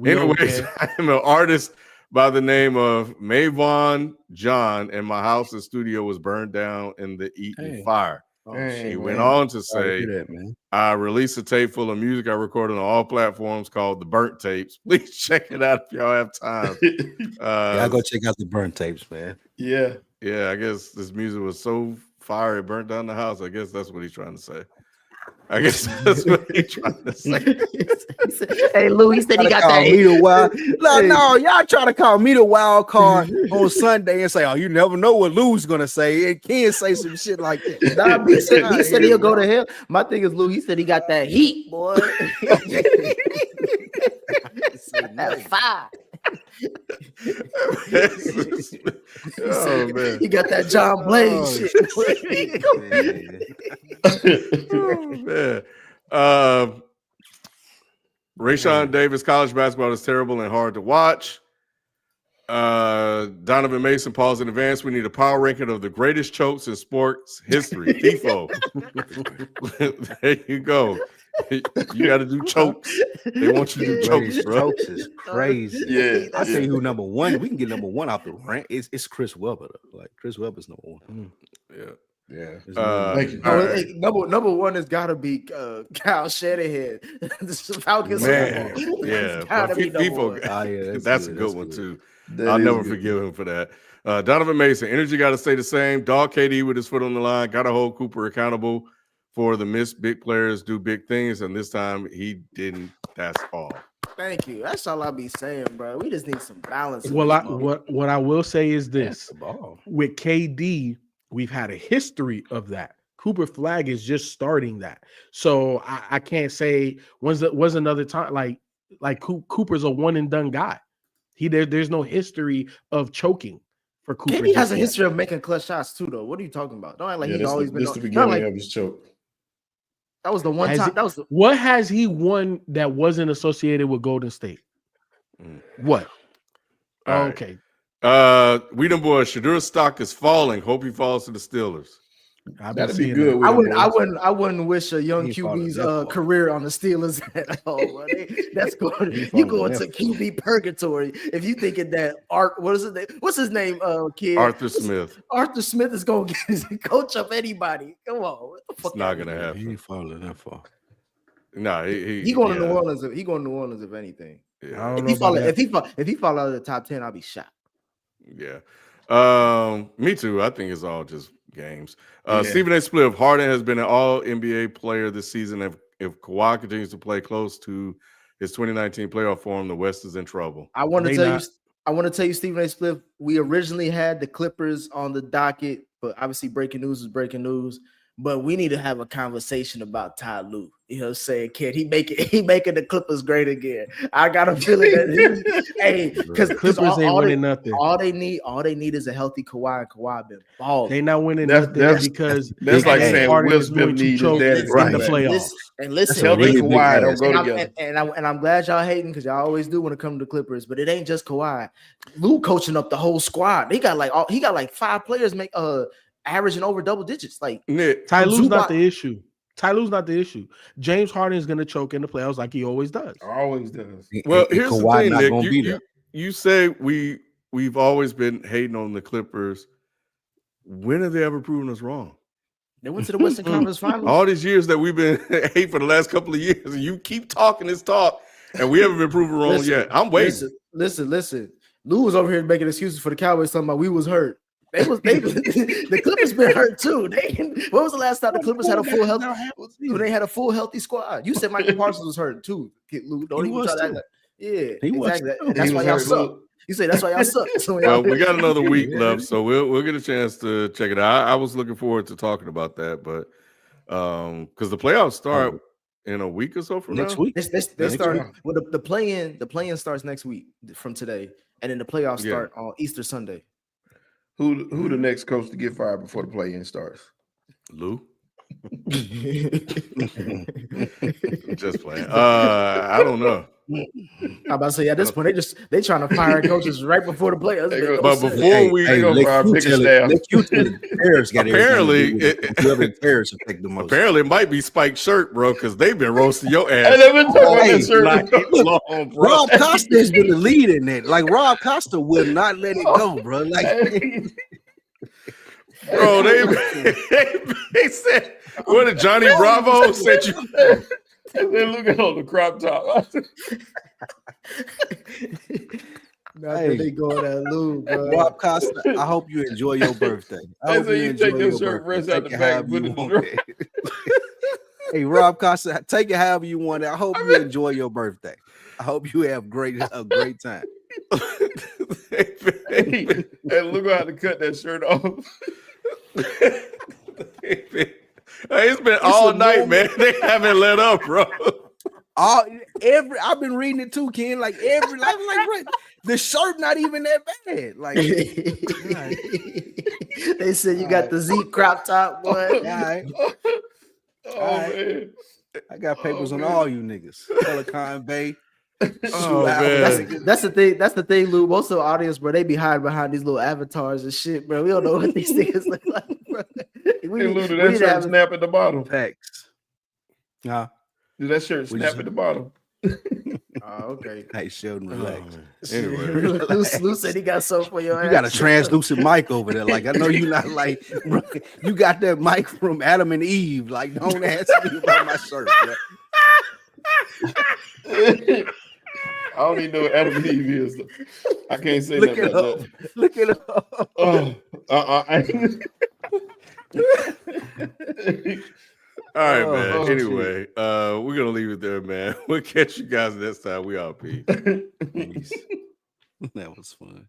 Anyways, I'm an artist by the name of Mavon John, and my house and studio was burned down in the Eaton fire. He went on to say, I released a tape full of music I recorded on all platforms called The Burnt Tapes. Please check it out if y'all have time. I go check out the Burnt Tapes, man. Yeah, I guess this music was so fire it burnt down the house. I guess that's what he's trying to say. I guess that's what he's trying to say. Hey, Lou, he said he got that. No, y'all try to call me the wild card on Sunday and say, "Oh, you never know what Lou's gonna say." And Ken say some shit like that. Nah, he said he'll go to hell. My thing is, Lou, he said he got that heat, boy. That fire. Oh, man. He got that John Blaze shit. Oh, man. Rayshawn Davis, college basketball is terrible and hard to watch. Donovan Mason, pause in advance. We need a power ranking of the greatest chokes in sports history. FIFO. There you go. You got to do chokes. They want you to do chokes, bro. Chokes is crazy. Yeah, I tell you who number one. We can get number one off the rank. It's Chris Webber. Though. Like Chris Webber's number one. Yeah. Thank you. All right. Hey, number one has got to be Kyle Shanahan. The Falcons. Man, yeah. Gotta be number FIFO, one. Oh, yeah, that's a good one too. That I'll is never good. forgive him for that. Donovan Mason, energy got to stay the same. Dog KD with his foot on the line. Got to hold Cooper accountable for the missed big players do big things, and this time he didn't. That's all. Thank you. That's all I be saying, bro. We just need some balance. in Well, this what I will say is this: the ball. with KD, we've had a history of that. Cooper Flagg is just starting that, so I can't say was another time like Cooper's a one and done guy. There's no history of choking for Cooper. KD has a history of making clutch shots too, though. What are you talking about? Don't act like he's always been. This the Not beginning like of his choke. that was the one time. That was the, What has he won that wasn't associated with Golden State? What? All right. Okay. We done boys. Shadore's stock is falling. Hope he falls to the Steelers. That'd be good. I wouldn't wish a young QB's career on the Steelers at all. That's going. You going to QB purgatory if you thinking that what's his name? Kid Arthur Smith. Arthur Smith is going to coach up anybody. Come on, what the fuck? It's not gonna He happen. ain't falling that far. No, He going to New Orleans. He going to New Orleans if anything. Yeah. If he fall out of the top 10, I'll be shocked. Yeah. Me too. I think it's all just games. Stephen A. Spliff, Harden has been an all NBA player this season. If Kawhi continues to play close to his 2019 playoff form, the West is in trouble. I want to tell you, Stephen A. Spliff, we originally had the Clippers on the docket, but obviously breaking news is breaking news. But we need to have a conversation about Ty Lue. You know what I'm saying? Kid, he making the Clippers great again. I got a feeling that because Clippers ain't winning nothing. All they need is a healthy Kawhi, and Kawhi been balling. They not winning nothing because that's like saying Will Smith needs his daddy in the playoffs. And listen, healthy Kawhi don't go together. And I'm glad y'all hating because y'all always do when it comes to Clippers, but it ain't just Kawhi. Lue coaching up the whole squad. He got like 5 players make averaging over double digits. Like Ty Lue's not the issue. Ty Lue's not the issue. James Harden is going to choke in the playoffs like he always does. Always does. Well, here's the thing, Nick. You say we've always been hating on the Clippers. When have they ever proven us wrong? They went to the Western Conference Finals. All these years that we've been hate for the last couple of years, and you keep talking this talk, and we haven't been proven wrong yet. I'm waiting. Listen. Lue was over here making excuses for the Cowboys, talking about we was hurt. The Clippers been hurt too. When was the last time the Clippers had a full health? When they had a full healthy squad. You said Michael Parsons was hurt too. Lou, don't even try that. Yeah, exactly. That's why y'all suck. You say that's why y'all suck. Well, we got another week left, so we'll get a chance to check it out. I was looking forward to talking about that, but because the playoffs start in a week or so from next now. week. They start. Well, the play-in starts next week from today, and then the playoffs start on Easter Sunday. Who the next coach to get fired before the play-in starts? Lou. Just playing. I don't know. I'm about to say at this point they trying to fire coaches right before the playoffs. But before we apparently it might be Spike's shirt, bro, because they've been roasting your ass. Rob Costa has been the lead in that. Like Rob Costa will not let it go, bro. Like bro, they said what did Johnny Bravo said you They're looking on the crop top. They going at Lou, bro. Rob Costa, I hope you enjoy your birthday. I hope you take your shirt, rest out the back, put it Hey, Rob Costa, take it however you want it. I hope you enjoy your birthday. I hope you have a great time. Hey, look how to cut that shirt off. It's been all night, man. They haven't let up, bro. I've been reading it too, Ken. Like the shirt not even that bad. Like they said you got the Z crop top, boy. All right. Man. I got papers on all you niggas. Pelican Bay, Oh man, That's the thing. That's the thing, Lou. Most of the audience, bro, they be hiding behind these little avatars and shit, bro. We don't know what these things look like, bro. We that shirt snap at the bottom. Facts. Did that shirt snap at the bottom? Oh, okay. Hey, Sheldon, relax. Anyway, Lou said he got something for your ass. You got a translucent mic over there. Like, I know you're not like, bro, you got that mic from Adam and Eve. Like, don't ask me about my shirt, bro. I don't even know what Adam and Eve is. I can't say Look that. it up. Look it up. All right, man. Anyway, we're gonna leave it there, man. We'll catch you guys next time. We all peace. Peace. That was fun.